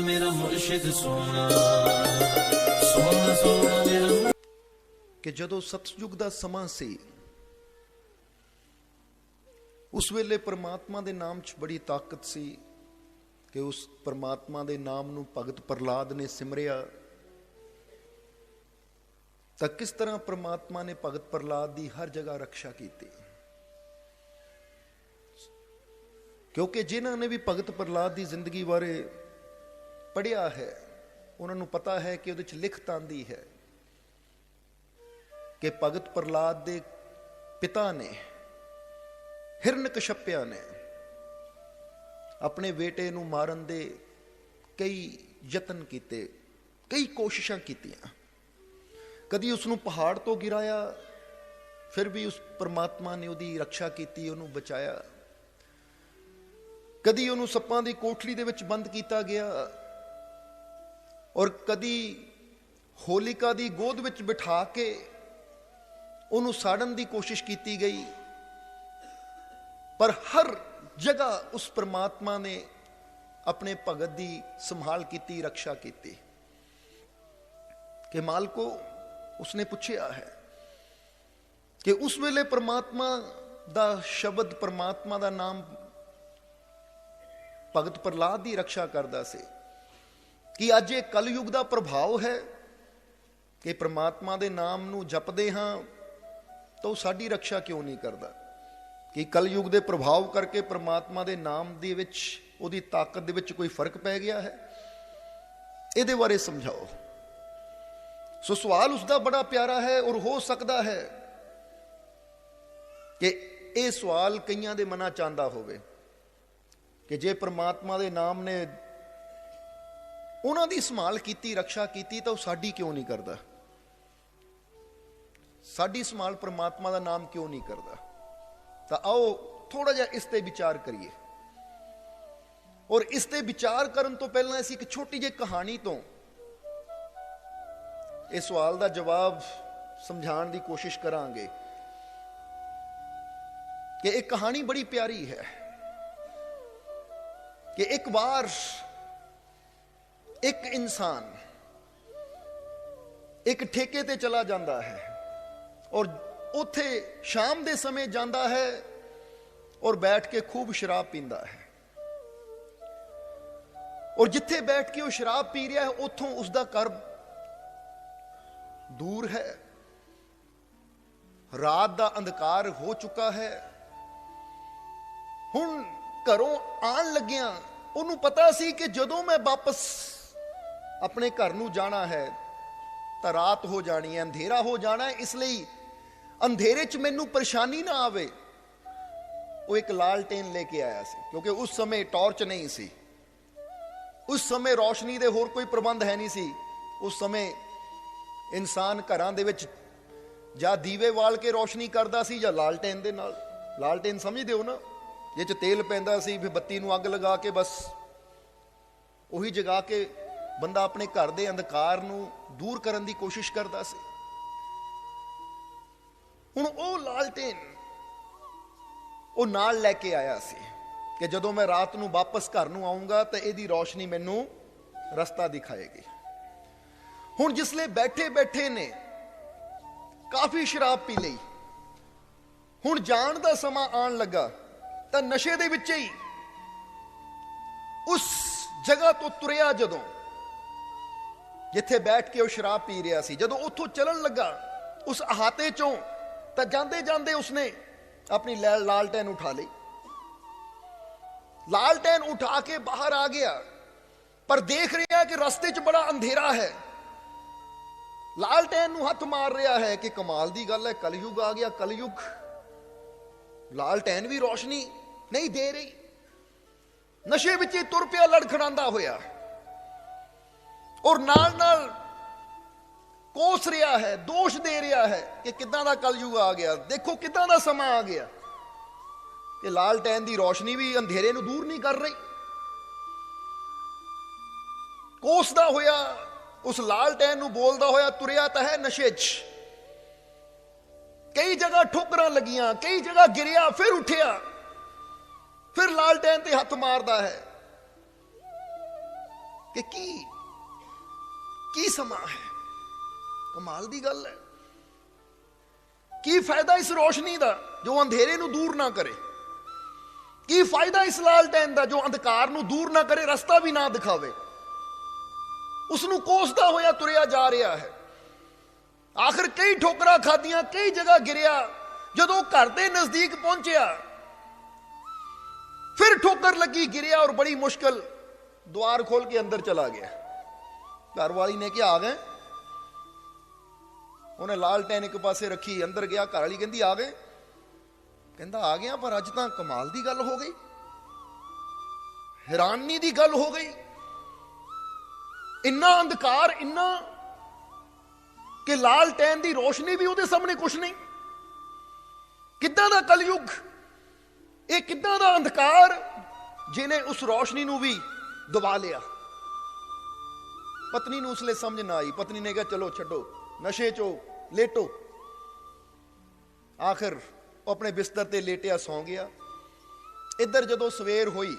मेरा मुर्शिद सोना, सोना सोना मेरा। कि जदों सतयुग दा समां सी उस वेले परमात्मा दे नाम च बड़ी ताकत सी कि उस परमात्मा दे नाम नूं भगत प्रहलाद ने सिमरिया। तां किस तरह परमात्मा ने भगत प्रहलाद दी हर जगह रक्षा की, क्योंकि जिन्होंने ने भी भगत प्रहलाद की जिंदगी बारे पढ़िया है उन्होंने पता है कि उहदे च लिखत आंदी है कि भगत प्रहलाद के पिता ने हिरण्यकश्यपिया ने अपने बेटे नूं मारन दे कई यतन किए, कई कोशिशां कीतियां। कदी उसनूं पहाड़ तो गिराया, फिर भी उस परमात्मा ने उहदी रक्षा की, उहनूं बचाया। कदी उहनूं सप्पां दी कोठड़ी दे विच बंद किया गया, और कदी होलिका दी गोद विच बिठा के उहनूं साड़न दी कोशिश की गई। पर हर जगह उस परमात्मा ने अपने भगत दी संभाल की, रक्षा की। कि मालको उसने पूछा है कि उस वेले परमात्मा दा शब्द, परमात्मा दा नाम भगत प्रहलाद की रक्षा करता से, कि अज ये कलयुग का प्रभाव है कि परमात्मा के नाम नूं जपदे हाँ तो साडी रक्षा क्यों नहीं करता? कि कलयुग के प्रभाव करके परमात्मा के नाम दे विच, उहदी ताकत दे विच कोई फर्क पै गया है? इहदे बारे समझाओ। सो सवाल उसका बड़ा प्यारा है, और हो सकता है कि यह सवाल कईयां दे मनां च आंदा होवे कि जे परमात्मा के नाम ने उन्हां दी संभाल की, रक्षा की, तो साडी क्यों नहीं करता? साडी संभाल परमात्मा का नाम क्यों नहीं करता? तो आओ थोड़ा जिहा इस ते विचार करिए। और इस ते विचार करन तो पहला असीं एक छोटी जी कहानी तो इस सवाल का जवाब समझाने की कोशिश करांगे। कि एक कहानी बड़ी प्यारी है कि एक बार एक इंसान एक ठेके ते चला जाता है, और उथे शाम दे समय जाता है और बैठ के खूब शराब पींदा है। और जिथे बैठ के वो शराब पी रहा है उथों उसका घर दूर है, रात का अंधकार हो चुका है। हुण घरों आन लग्या उन्होंने पता सी कि जदों मैं वापस अपने घर नूं जाना है तो रात हो जानी है, अंधेरा हो जाना है, इसलिए अंधेरे च मैनू परेशानी ना आवे। वो एक लालटेन लेके आया सी, क्योंकि उस समय टॉर्च नहीं सी, उस समय रोशनी दे होर कोई प्रबंध है नहीं सी। उस समय इंसान घरां दे विच जां दीवे वाल के रोशनी करदा सी जां लालटेन दे नाल। लालटेन समझदे हो ना, जिह च तेल पैंदा सी, फिर बत्ती नूं अग लगा के बस उही जगा के बंदा अपने घर दे अंधकार नूं दूर करन दी कोशिश करदा सी। हुण ओह लालटेन ਉਹ नाल लैके आया सी कि जदों मैं रात नूं वापस घर नूं आऊंगा तो इहदी रोशनी मैनू रस्ता दिखाएगी। हुण जिसले बैठे बैठे ने काफ़ी शराब पी लई, हुण जाण दा समां आण लगा तो नशे दे विच ही उस जगह तो तुरिया, जदों जिथे बैठ के वो शराब पी रहा सी, जदों उत्थों चलन लगा उस अहाते चों, तो जांदे जांदे उसने अपनी लालटेन उठा ली। लालटेन उठा के बाहर आ गया, पर देख रहा है कि रास्ते च बड़ा अंधेरा है। लालटेन नूं हथ मार रहा है कि कमाल दी गल है, कलयुग आ गया। कलयुग लालटेन भी रोशनी नहीं दे रही। नशे विच तुर पिया लड़खड़ांदा होया, और नाल नाल कोस रहा है, दोष दे रहा है कि किदां दा कलयुग आ गया, देखो किदां दा समा आ गया कि लालटेन दी रोशनी भी अंधेरे नूं दूर नहीं कर रही। कोसदा होया उस लालटेन नूं बोलदा होया तुरिया तां है नशे च। कई जगह ठोकरां लगियां, कई जगह गिरिया, फिर उठिया, फिर लालटेन ते हथ मारदा है ਕਿ ਕੀ ਸਮਾਂ ਹੈ। ਕਮਾਲ ਦੀ ਗੱਲ ਹੈ। ਕੀ ਫਾਇਦਾ ਇਸ ਰੋਸ਼ਨੀ ਦਾ ਜੋ ਅੰਧੇਰੇ ਨੂੰ ਦੂਰ ਨਾ ਕਰੇ? ਕੀ ਫਾਇਦਾ ਇਸ ਲਾਲਟੈਨ ਦਾ ਜੋ ਅੰਧਕਾਰ ਨੂੰ ਦੂਰ ਨਾ ਕਰੇ, ਰਸਤਾ ਵੀ ਨਾ ਦਿਖਾਵੇ? ਉਸ ਨੂੰ ਕੋਸਦਾ ਹੋਇਆ ਤੁਰਿਆ ਜਾ ਰਿਹਾ ਹੈ। ਆਖਰ ਕਈ ਠੋਕਰਾਂ ਖਾਧੀਆਂ, ਕਈ ਜਗ੍ਹਾ ਗਿਰਿਆ, ਜਦੋਂ ਘਰ ਦੇ ਨਜ਼ਦੀਕ ਪਹੁੰਚਿਆ ਫਿਰ ਠੋਕਰ ਲੱਗੀ, ਗਿਰਿਆ ਔਰ ਬੜੀ ਮੁਸ਼ਕਲ द्वार खोल के अंदर चला गया। घर वाली ने क्या आ गए? उन्हें लालटेन एक पासे रखी, अंदर गया, घर वाली कहती आ गए? कहता आ गया, पर अज तो कमाल की गल हो गई, हैरानी की गल हो गई। इन्ना अंधकार, इन्ना कि लालटेन की रोशनी भी उसके सामने कुछ नहीं। किदां दा कलयुग, ये किदां दा अंधकार जिन्हें उस रोशनी नूं भी दबा लिया। पत्नी नूं उसले समझ ना आई। पत्नी ने कहा चलो छड्डो, नशे चो लेटो। आखिर अपने बिस्तर ते लेटिया, सौ गया। इधर जदों सवेर हुई,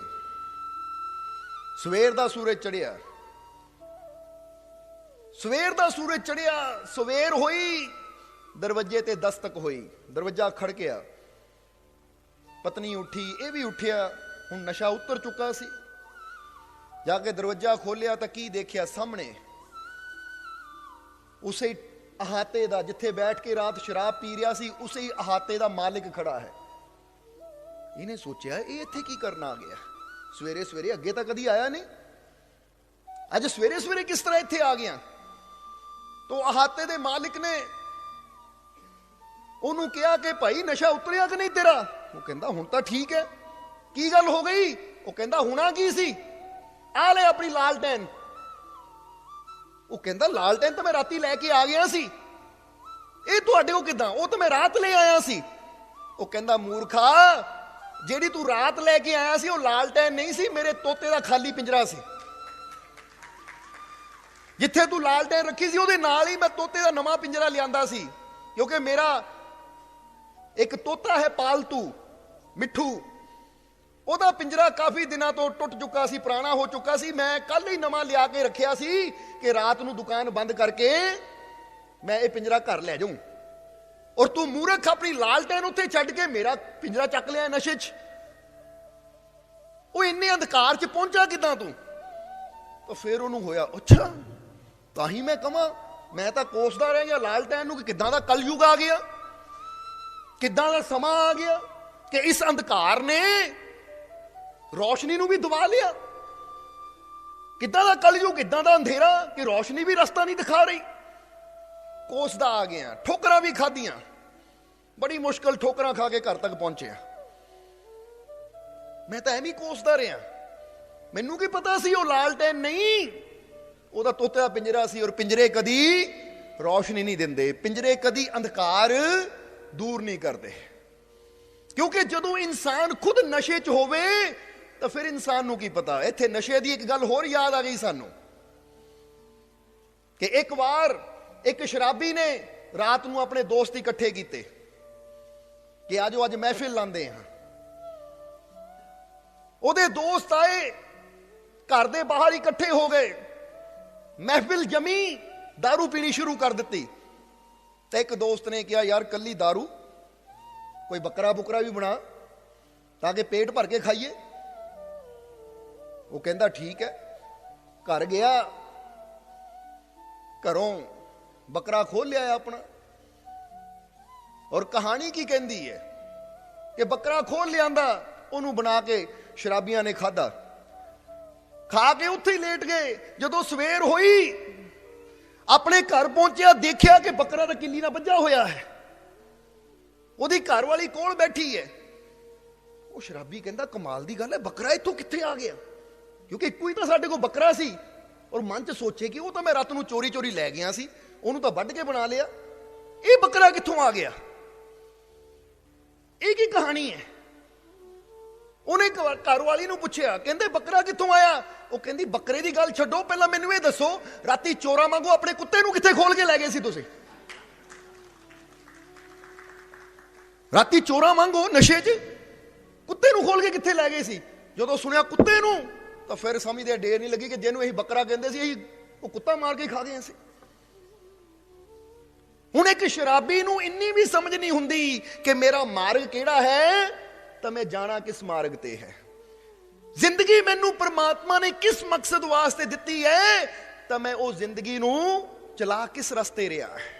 सवेर दा सूरज चढ़िया, सवेर दा सूरज चढ़िया, सवेर हुई, दरवाजे ते दस्तक हुई, दरवाजा खड़किया। पत्नी उठी, ये भी उठिया। हुण नशा उतर चुका सी। जाके दरवाजा खोलिया तो की देखिया, सामने उसे अहाते दा, जिथे बैठ के रात शराब पी रहा सी, उसे ही अहाते दा मालिक खड़ा है। इन्हें सोचा ये इत्थे की करना आ गया? सवेरे सवेरे अगे तो कदी आया नहीं, अज सवेरे सवेरे किस तरह इत्थे आ गया? तो अहाते दे मालिक ने उन्होंने कहा कि भाई नशा उतरिया कि नहीं तेरा? वो कहता हुण तां ठीक है। की गल हो गई? वो कहता हुणा की सी? आ ले अपनी लालटेन। वो कहता लालटेन तो मैं राती लैके आ गया सी, ये तुहाडे को किदां? वो तो मैं रात ले आया सी। वो कहता मूर्खा, जेड़ी तू रात लैके आया सी वो लालटेन नहीं सी, मेरे तोते दा खाली पिंजरा सी। जिथे तू लालटेन रखी सी उहदे नाल ही मैं तोते दा नवां पिंजरा लियांदा सी, क्योंकि मेरा एक तोता है पालतू मिठू, ਉਹਦਾ पिंजरा काफी दिनों तो टुट चुका सी, पुराना हो चुका सी। मैं कल ही नवा लिया के रखिया सी कि रात को दुकान बंद करके मैं ये पिंजरा घर लै जाऊं, और तू मूर्ख अपनी लालटेन उत्थे छड्ड के मेरा पिंजरा चक लिया नशे च। वो इन्ने अंधकार च पहुंचा किदां तू? तो फिर उन्होंने होया, अच्छा ताही मैं कहां, मैं तो कोसदा रह गया लालटेन नूं कि किदां दा कलयुग आ गया, किदां दा समा आ गया कि इस अंधकार ने रोशनी नूं भी दबा लिया। किदां दा कलयुग, किदां दा अंधेरा कि रोशनी भी रास्ता नहीं दिखा रही। कोसदा आ गया, ठोकरां भी खादियां, बड़ी मुश्किल ठोकरां खा के घर तक पहुंचे। मैं तो एवं कोसदा रहा, मैनू की पता सी वो लालटेन नहीं, ਉਹਦਾ ਤੋਤੇ ਦਾ पिंजरा सी। और पिंजरे कदी रोशनी नहीं देंदे, पिंजरे कदी अंधकार दूर नहीं करते, क्योंकि जदों इंसान खुद नशे च होवे तो फिर इंसान नूं की पता। इत्थे नशे दी एक गल होर याद आ गई सानू कि एक बार एक शराबी ने रात नूं अपने दोस्त इकट्ठे कीते कि आजो अज महफिल लांदे हां। ਉਹਦੇ दोस्त आए, घर दे बाहर इकट्ठे हो गए, महफिल जमी, दारू पीनी शुरू कर दी। तो एक दोस्त ने कहा यार कली दारू, कोई बकरा बुकरा भी बना ताकि पेट भर के खाइए। वो कहता ठीक है। घर गया, घरों बकरा खोल लिया अपना, और कहानी की कहती है कि बकरा खोल लिया, उन्होंने बना के शराबियां ने खाधा, खा के उत्थे ही लेट गए। जदों सवेर हुई, अपने घर पहुंचा, देखा कि बकरा तो किली ना बज्झा होया है, ਉਹਦੀ घर वाली कोल बैठी है। वो शराबी कहता कमाल की गल है, बकरा इत्थों कित्थे आ गया? क्योंकि इक्को ही तो साडे कोल बकरा सी। और मन च सोचे कि वो तो मैं रात नूं चोरी चोरी लै गया सी, उहनूं तो वढ के बना लिया, ये बकरा कित्थों आ गया? ये की कहानी है? उन्हें घर वाली नूं पुछया, कहंदे बकरा कित्थों आया? वो कहंदी बकरे की गल छड्डो, पहलां मैनूं ये दसो राती चोरां वांगू अपने कुत्ते नूं कित्थे खोल के लै गए सी तुसीं? राती चोरां वांगू नशे च कुत्ते नूं खोल के कित्थे लै गए सी? जदों सुनिया कुत्ते नूं, ਤਾਂ ਫਿਰ ਸਮਝਦੇ ਢੇਰ ਨਹੀਂ ਲੱਗੀ ਕਿ ਜਿਹਨੂੰ ਅਸੀਂ ਬੱਕਰਾ ਕਹਿੰਦੇ ਸੀ ਅਸੀਂ ਉਹ ਕੁੱਤਾ ਮਾਰ ਕੇ ਖਾ ਗਏ ਸੀ। ਹੁਣ ਇੱਕ ਸ਼ਰਾਬੀ ਨੂੰ ਇੰਨੀ ਵੀ ਸਮਝ ਨਹੀਂ ਹੁੰਦੀ ਕਿ ਮੇਰਾ ਮਾਰਗ ਕਿਹੜਾ ਹੈ ਤਾਂ ਮੈਂ ਜਾਣਾ ਕਿਸ ਮਾਰਗ ਤੇ ਹੈ। ਜ਼ਿੰਦਗੀ ਮੈਨੂੰ ਪ੍ਰਮਾਤਮਾ ਨੇ ਕਿਸ ਮਕਸਦ ਵਾਸਤੇ ਦਿੱਤੀ ਹੈ ਤਾਂ ਮੈਂ ਉਹ ਜ਼ਿੰਦਗੀ ਨੂੰ ਚਲਾ ਕਿਸ ਰਸਤੇ ਰਿਹਾ ਹੈ।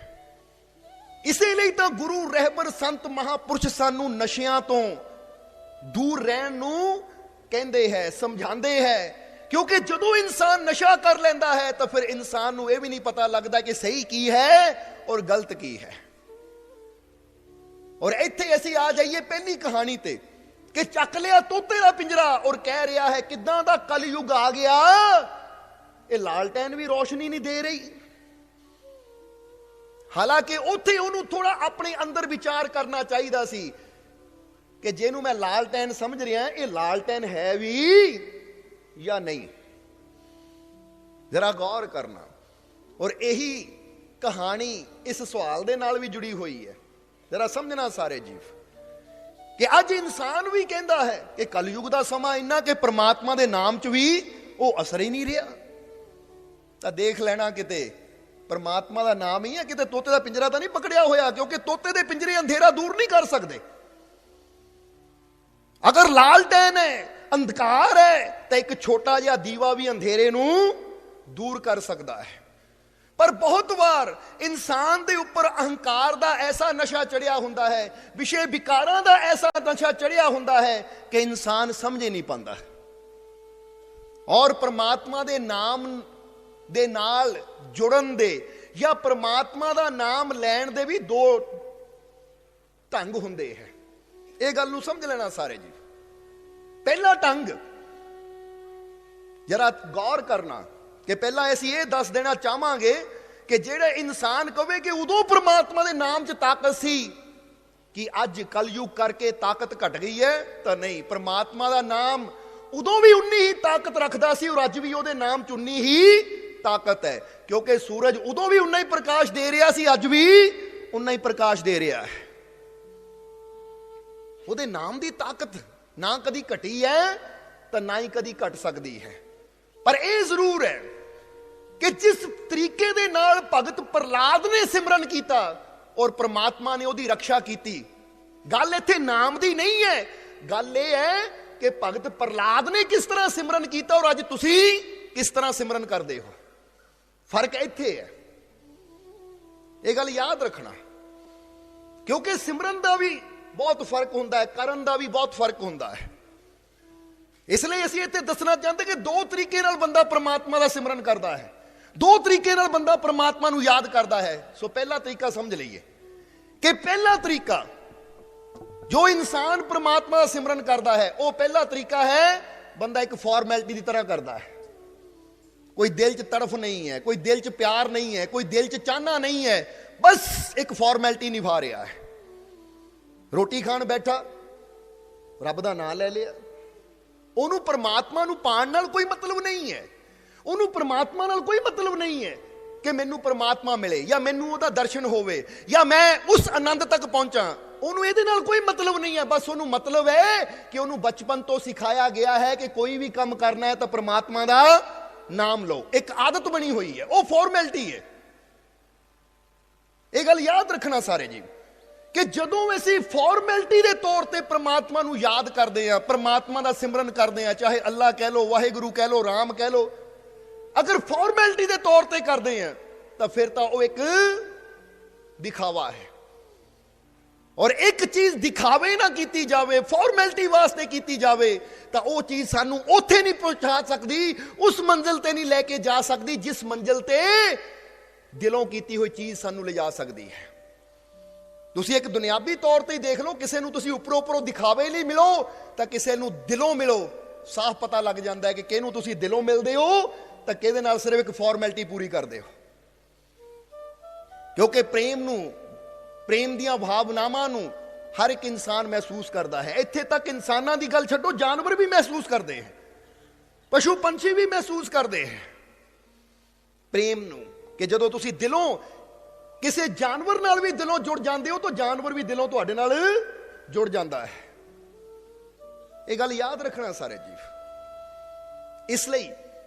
ਇਸੇ ਲਈ ਤਾਂ ਗੁਰੂ ਰਹਿਬਰ ਸੰਤ ਮਹਾਪੁਰਸ਼ ਸਾਨੂੰ ਨਸ਼ਿਆਂ ਤੋਂ ਦੂਰ ਰਹਿਣ ਨੂੰ ਕਹਿੰਦੇ ਹੈ, ਸਮਝਾਉਂਦੇ ਹੈ। ਕਿਉਂਕਿ ਜਦੋਂ ਇਨਸਾਨ ਨਸ਼ਾ ਕਰ ਲੈਂਦਾ ਹੈ ਤਾਂ ਫਿਰ ਇਨਸਾਨ ਨੂੰ ਇਹ ਵੀ ਨਹੀਂ ਪਤਾ ਲੱਗਦਾ ਕਿ ਸਹੀ ਕੀ ਹੈ ਔਰ ਗਲਤ ਕੀ ਹੈ। ਔਰ ਇੱਥੇ ਅਸੀਂ ਆ ਜਾਈਏ ਪਹਿਲੀ ਕਹਾਣੀ ਤੇ ਕਿ ਚੱਕ ਲਿਆ ਤੋਤੇ ਦਾ ਪਿੰਜਰਾ ਔਰ ਕਹਿ ਰਿਹਾ ਹੈ ਕਿੱਦਾਂ ਦਾ ਕਲਯੁਗ ਆ ਗਿਆ, ਇਹ ਲਾਲਟੈਨ ਵੀ ਰੋਸ਼ਨੀ ਨਹੀਂ ਦੇ ਰਹੀ। ਹਾਲਾਂਕਿ ਉੱਥੇ ਉਹਨੂੰ ਥੋੜਾ ਆਪਣੇ ਅੰਦਰ ਵਿਚਾਰ ਕਰਨਾ ਚਾਹੀਦਾ ਸੀ ਕਿ ਜਿਹਨੂੰ ਮੈਂ ਲਾਲਟੈਨ ਸਮਝ ਰਿਹਾ ਇਹ ਲਾਲਟੈਨ ਹੈ ਵੀ ਜਾਂ ਨਹੀਂ, ਜਰਾ ਗੌਰ ਕਰਨਾ। ਔਰ ਇਹੀ ਕਹਾਣੀ ਇਸ ਸਵਾਲ ਦੇ ਨਾਲ ਵੀ ਜੁੜੀ ਹੋਈ ਹੈ, ਜਰਾ ਸਮਝਣਾ ਸਾਰੇ ਜੀਵ, ਕਿ ਅੱਜ ਇਨਸਾਨ ਵੀ ਕਹਿੰਦਾ ਹੈ ਕਿ ਕਲਯੁਗ ਦਾ ਸਮਾਂ ਇੰਨਾ ਕਿ ਪ੍ਰਮਾਤਮਾ ਦੇ ਨਾਮ 'ਚ ਵੀ ਉਹ ਅਸਰ ਹੀ ਨਹੀਂ ਰਿਹਾ। ਤਾਂ ਦੇਖ ਲੈਣਾ ਕਿਤੇ ਪ੍ਰਮਾਤਮਾ ਦਾ ਨਾਮ ਹੀ ਹੈ, ਕਿਤੇ ਤੋਤੇ ਦਾ ਪਿੰਜਰਾ ਤਾਂ ਨਹੀਂ ਪਕੜਿਆ ਹੋਇਆ, ਕਿਉਂਕਿ ਤੋਤੇ ਦੇ ਪਿੰਜਰੇ ਅੰਧੇਰਾ ਦੂਰ ਨਹੀਂ ਕਰ ਸਕਦੇ। ਅਗਰ ਲਾਲਟੈਨ ਹੈ, ਅੰਧਕਾਰ ਹੈ, ਤਾਂ ਇੱਕ ਛੋਟਾ ਜਿਹਾ ਦੀਵਾ ਵੀ ਅੰਧੇਰੇ ਨੂੰ ਦੂਰ ਕਰ ਸਕਦਾ ਹੈ। ਪਰ ਬਹੁਤ ਵਾਰ ਇਨਸਾਨ ਦੇ ਉੱਪਰ ਅਹੰਕਾਰ ਦਾ ਐਸਾ ਨਸ਼ਾ ਚੜਿਆ ਹੁੰਦਾ ਹੈ, ਵਿਸ਼ੇ ਵਿਕਾਰਾਂ ਦਾ ਐਸਾ ਨਸ਼ਾ ਚੜਿਆ ਹੁੰਦਾ ਹੈ ਕਿ ਇਨਸਾਨ ਸਮਝ ਨਹੀਂ ਪਾਉਂਦਾ। ਔਰ ਪ੍ਰਮਾਤਮਾ ਦੇ ਨਾਮ ਦੇ ਨਾਲ ਜੁੜਨ ਦੇ ਜਾਂ ਪ੍ਰਮਾਤਮਾ ਦਾ ਨਾਮ ਲੈਣ ਦੇ ਵੀ ਦੋ ਢੰਗ ਹੁੰਦੇ ਹੈ। ਇਹ ਗੱਲ ਨੂੰ ਸਮਝ ਲੈਣਾ ਸਾਰੇ ਜੀ। ਪਹਿਲਾ ਢੰਗ ਜਰਾ ਗੌਰ ਕਰਨਾ ਕਿ ਪਹਿਲਾਂ ਅਸੀਂ ਇਹ ਦੱਸ ਦੇਣਾ ਚਾਹਾਂਗੇ ਕਿ ਜਿਹੜੇ ਇਨਸਾਨ ਕਹੇ ਕਿ ਉਦੋਂ ਪ੍ਰਮਾਤਮਾ ਦੇ ਨਾਮ 'ਚ ਤਾਕਤ ਸੀ, ਕਿ ਅੱਜ ਕਲਯੁਗ ਕਰਕੇ ਤਾਕਤ ਘਟ ਗਈ ਹੈ, ਤਾਂ ਨਹੀਂ। ਪ੍ਰਮਾਤਮਾ ਦਾ ਨਾਮ ਉਦੋਂ ਵੀ ਉਨੀ ਹੀ ਤਾਕਤ ਰੱਖਦਾ ਸੀ ਔਰ ਅੱਜ ਵੀ ਉਹਦੇ ਨਾਮ 'ਚ ਉਨੀ ਹੀ ਤਾਕਤ ਹੈ, ਕਿਉਂਕਿ ਸੂਰਜ ਉਦੋਂ ਵੀ ਉਨਾ ਹੀ ਪ੍ਰਕਾਸ਼ ਦੇ ਰਿਹਾ ਸੀ, ਅੱਜ ਵੀ ਉਨਾ ਹੀ ਪ੍ਰਕਾਸ਼ ਦੇ ਰਿਹਾ ਹੈ। ਉਹਦੇ ਨਾਮ ਦੀ ਤਾਕਤ ਨਾ ਕਦੀ ਘਟੀ ਹੈ ਤਾਂ ਨਾ ਹੀ ਕਦੀ ਘਟ ਸਕਦੀ ਹੈ। ਪਰ ਇਹ ਜ਼ਰੂਰ ਹੈ ਕਿ ਜਿਸ ਤਰੀਕੇ ਦੇ ਨਾਲ ਭਗਤ ਪ੍ਰਹਲਾਦ ਨੇ ਸਿਮਰਨ ਕੀਤਾ ਔਰ ਪ੍ਰਮਾਤਮਾ ਨੇ ਉਹਦੀ ਰੱਖਿਆ ਕੀਤੀ, ਗੱਲ ਇੱਥੇ ਨਾਮ ਦੀ ਨਹੀਂ ਹੈ। ਗੱਲ ਇਹ ਹੈ ਕਿ ਭਗਤ ਪ੍ਰਹਲਾਦ ਨੇ ਕਿਸ ਤਰ੍ਹਾਂ ਸਿਮਰਨ ਕੀਤਾ ਔਰ ਅੱਜ ਤੁਸੀਂ ਕਿਸ ਤਰ੍ਹਾਂ ਸਿਮਰਨ ਕਰਦੇ ਹੋ। ਫਰਕ ਇੱਥੇ ਹੈ, ਇਹ ਗੱਲ ਯਾਦ ਰੱਖਣਾ, ਕਿਉਂਕਿ ਸਿਮਰਨ ਦਾ ਵੀ ਬਹੁਤ ਫਰਕ ਹੁੰਦਾ ਹੈ, ਕਰਨ ਦਾ ਵੀ ਬਹੁਤ ਫਰਕ ਹੁੰਦਾ ਹੈ। ਇਸ ਲਈ ਅਸੀਂ ਇੱਥੇ ਦੱਸਣਾ ਚਾਹੁੰਦੇ ਕਿ ਦੋ ਤਰੀਕੇ ਨਾਲ ਬੰਦਾ ਪ੍ਰਮਾਤਮਾ ਦਾ ਸਿਮਰਨ ਕਰਦਾ ਹੈ, ਦੋ ਤਰੀਕੇ ਨਾਲ ਬੰਦਾ ਪ੍ਰਮਾਤਮਾ ਨੂੰ ਯਾਦ ਕਰਦਾ ਹੈ। ਸੋ ਪਹਿਲਾ ਤਰੀਕਾ ਸਮਝ ਲਈਏ ਕਿ ਪਹਿਲਾ ਤਰੀਕਾ ਜੋ ਇਨਸਾਨ ਪ੍ਰਮਾਤਮਾ ਦਾ ਸਿਮਰਨ ਕਰਦਾ ਹੈ, ਉਹ ਪਹਿਲਾ ਤਰੀਕਾ ਹੈ ਬੰਦਾ ਇੱਕ ਫਾਰਮੈਲਿਟੀ ਦੀ ਤਰ੍ਹਾਂ ਕਰਦਾ ਹੈ। ਕੋਈ ਦਿਲ 'ਚ ਤੜਫ ਨਹੀਂ ਹੈ, ਕੋਈ ਦਿਲ 'ਚ ਪਿਆਰ ਨਹੀਂ ਹੈ, ਕੋਈ ਦਿਲ 'ਚ ਚਾਹਨਾ ਨਹੀਂ ਹੈ, ਬਸ ਇੱਕ ਫਾਰਮੈਲਿਟੀ ਨਿਭਾ ਰਿਹਾ ਹੈ। ਰੋਟੀ ਖਾਣ ਬੈਠਾ, ਰੱਬ ਦਾ ਨਾਮ ਲੈ ਲਿਆ, ਉਹਨੂੰ ਪ੍ਰਮਾਤਮਾ ਨੂੰ ਪਾਣ ਨਾਲ ਕੋਈ ਮਤਲਬ ਨਹੀਂ ਹੈ। ਉਹਨੂੰ ਪ੍ਰਮਾਤਮਾ ਨਾਲ ਕੋਈ ਮਤਲਬ ਨਹੀਂ ਹੈ ਕਿ ਮੈਨੂੰ ਪ੍ਰਮਾਤਮਾ ਮਿਲੇ ਜਾਂ ਮੈਨੂੰ ਉਹਦਾ ਦਰਸ਼ਨ ਹੋਵੇ ਜਾਂ ਮੈਂ ਉਸ ਆਨੰਦ ਤੱਕ ਪਹੁੰਚਾਂ। ਉਹਨੂੰ ਇਹਦੇ ਨਾਲ ਕੋਈ ਮਤਲਬ ਨਹੀਂ ਹੈ। ਬਸ ਉਹਨੂੰ ਮਤਲਬ ਹੈ ਕਿ ਉਹਨੂੰ ਬਚਪਨ ਤੋਂ ਸਿਖਾਇਆ ਗਿਆ ਹੈ ਕਿ ਕੋਈ ਵੀ ਕੰਮ ਕਰਨਾ ਹੈ ਤਾਂ ਪ੍ਰਮਾਤਮਾ ਦਾ ਨਾਮ ਲਓ। ਇੱਕ ਆਦਤ ਬਣੀ ਹੋਈ ਹੈ, ਉਹ ਫਾਰਮੈਲਿਟੀ ਹੈ। ਇਹ ਗੱਲ ਯਾਦ ਰੱਖਣਾ ਸਾਰੇ ਜੀ ਕਿ ਜਦੋਂ ਅਸੀਂ ਫਾਰਮੈਲਿਟੀ ਦੇ ਤੌਰ ਤੇ ਪ੍ਰਮਾਤਮਾ ਨੂੰ ਯਾਦ ਕਰਦੇ ਹਾਂ, ਪ੍ਰਮਾਤਮਾ ਦਾ ਸਿਮਰਨ ਕਰਦੇ ਹਾਂ, ਚਾਹੇ ਅੱਲਾ ਕਹਿ ਲੋ, ਵਾਹਿਗੁਰੂ ਕਹਿ ਲੋ, ਰਾਮ ਕਹਿ ਲੋ, ਅਗਰ ਫਾਰਮੈਲਿਟੀ ਦੇ ਤੌਰ ਤੇ ਕਰਦੇ ਹਾਂ ਤਾਂ ਫਿਰ ਤਾਂ ਉਹ ਇੱਕ ਦਿਖਾਵਾ ਹੈ। ਔਰ ਇੱਕ ਚੀਜ਼ ਦਿਖਾਵੇ ਨਾ ਕੀਤੀ ਜਾਵੇ, ਫਾਰਮੈਲਿਟੀ ਵਾਸਤੇ ਕੀਤੀ ਜਾਵੇ, ਤਾਂ ਉਹ ਚੀਜ਼ ਸਾਨੂੰ ਉੱਥੇ ਨਹੀਂ ਪਹੁੰਚਾ ਸਕਦੀ, ਉਸ ਮੰਜ਼ਿਲ ਤੇ ਨਹੀਂ ਲੈ ਕੇ ਜਾ ਸਕਦੀ ਜਿਸ ਮੰਜ਼ਿਲ ਤੇ ਦਿਲੋਂ ਕੀਤੀ ਹੋਈ ਚੀਜ਼ ਸਾਨੂੰ ਲਿਜਾ ਸਕਦੀ ਹੈ। ਤੁਸੀਂ ਇੱਕ ਦੁਨਿਆਵੀ ਤੌਰ ਤੇ ਹੀ ਦੇਖ ਲਓ, ਕਿਸੇ ਨੂੰ ਤੁਸੀਂ ਉੱਪਰੋਂ ਉੱਪਰੋਂ ਦਿਖਾਵੇ ਲਈ ਮਿਲੋ ਤਾਂ ਕਿਸੇ ਨੂੰ ਦਿਲੋਂ ਮਿਲੋ, ਸਾਫ਼ ਪਤਾ ਲੱਗ ਜਾਂਦਾ ਹੈ ਕਿ ਕਿਹਨੂੰ ਤੁਸੀਂ ਦਿਲੋਂ ਮਿਲਦੇ ਹੋ ਤਾਂ ਕਿਹਦੇ ਨਾਲ ਸਿਰਫ ਇੱਕ ਫਾਰਮੈਲਿਟੀ ਪੂਰੀ ਕਰਦੇ ਹੋ। ਕਿਉਂਕਿ ਪ੍ਰੇਮ ਨੂੰ, ਪ੍ਰੇਮ ਦੀਆਂ ਭਾਵਨਾਵਾਂ ਨੂੰ ਹਰ ਇੱਕ ਇਨਸਾਨ ਮਹਿਸੂਸ ਕਰਦਾ ਹੈ। ਇੱਥੇ ਤੱਕ ਇਨਸਾਨਾਂ ਦੀ ਗੱਲ ਛੱਡੋ, ਜਾਨਵਰ ਵੀ ਮਹਿਸੂਸ ਕਰਦੇ ਹਨ, ਪਸ਼ੂ ਪੰਛੀ ਵੀ ਮਹਿਸੂਸ ਕਰਦੇ ਹਨ ਪ੍ਰੇਮ ਨੂੰ। ਕਿ ਜਦੋਂ ਤੁਸੀਂ ਦਿਲੋਂ ਕਿਸੇ ਜਾਨਵਰ ਨਾਲ ਵੀ ਦਿਲੋਂ ਜੁੜ ਜਾਂਦੇ ਹੋ ਤਾਂ ਜਾਨਵਰ ਵੀ ਦਿਲੋਂ ਤੁਹਾਡੇ ਨਾਲ ਜੁੜ ਜਾਂਦਾ ਹੈ। ਇਹ ਗੱਲ ਯਾਦ ਰੱਖਣਾ ਸਾਰੇ ਜੀ। ਇਸ ਲਈ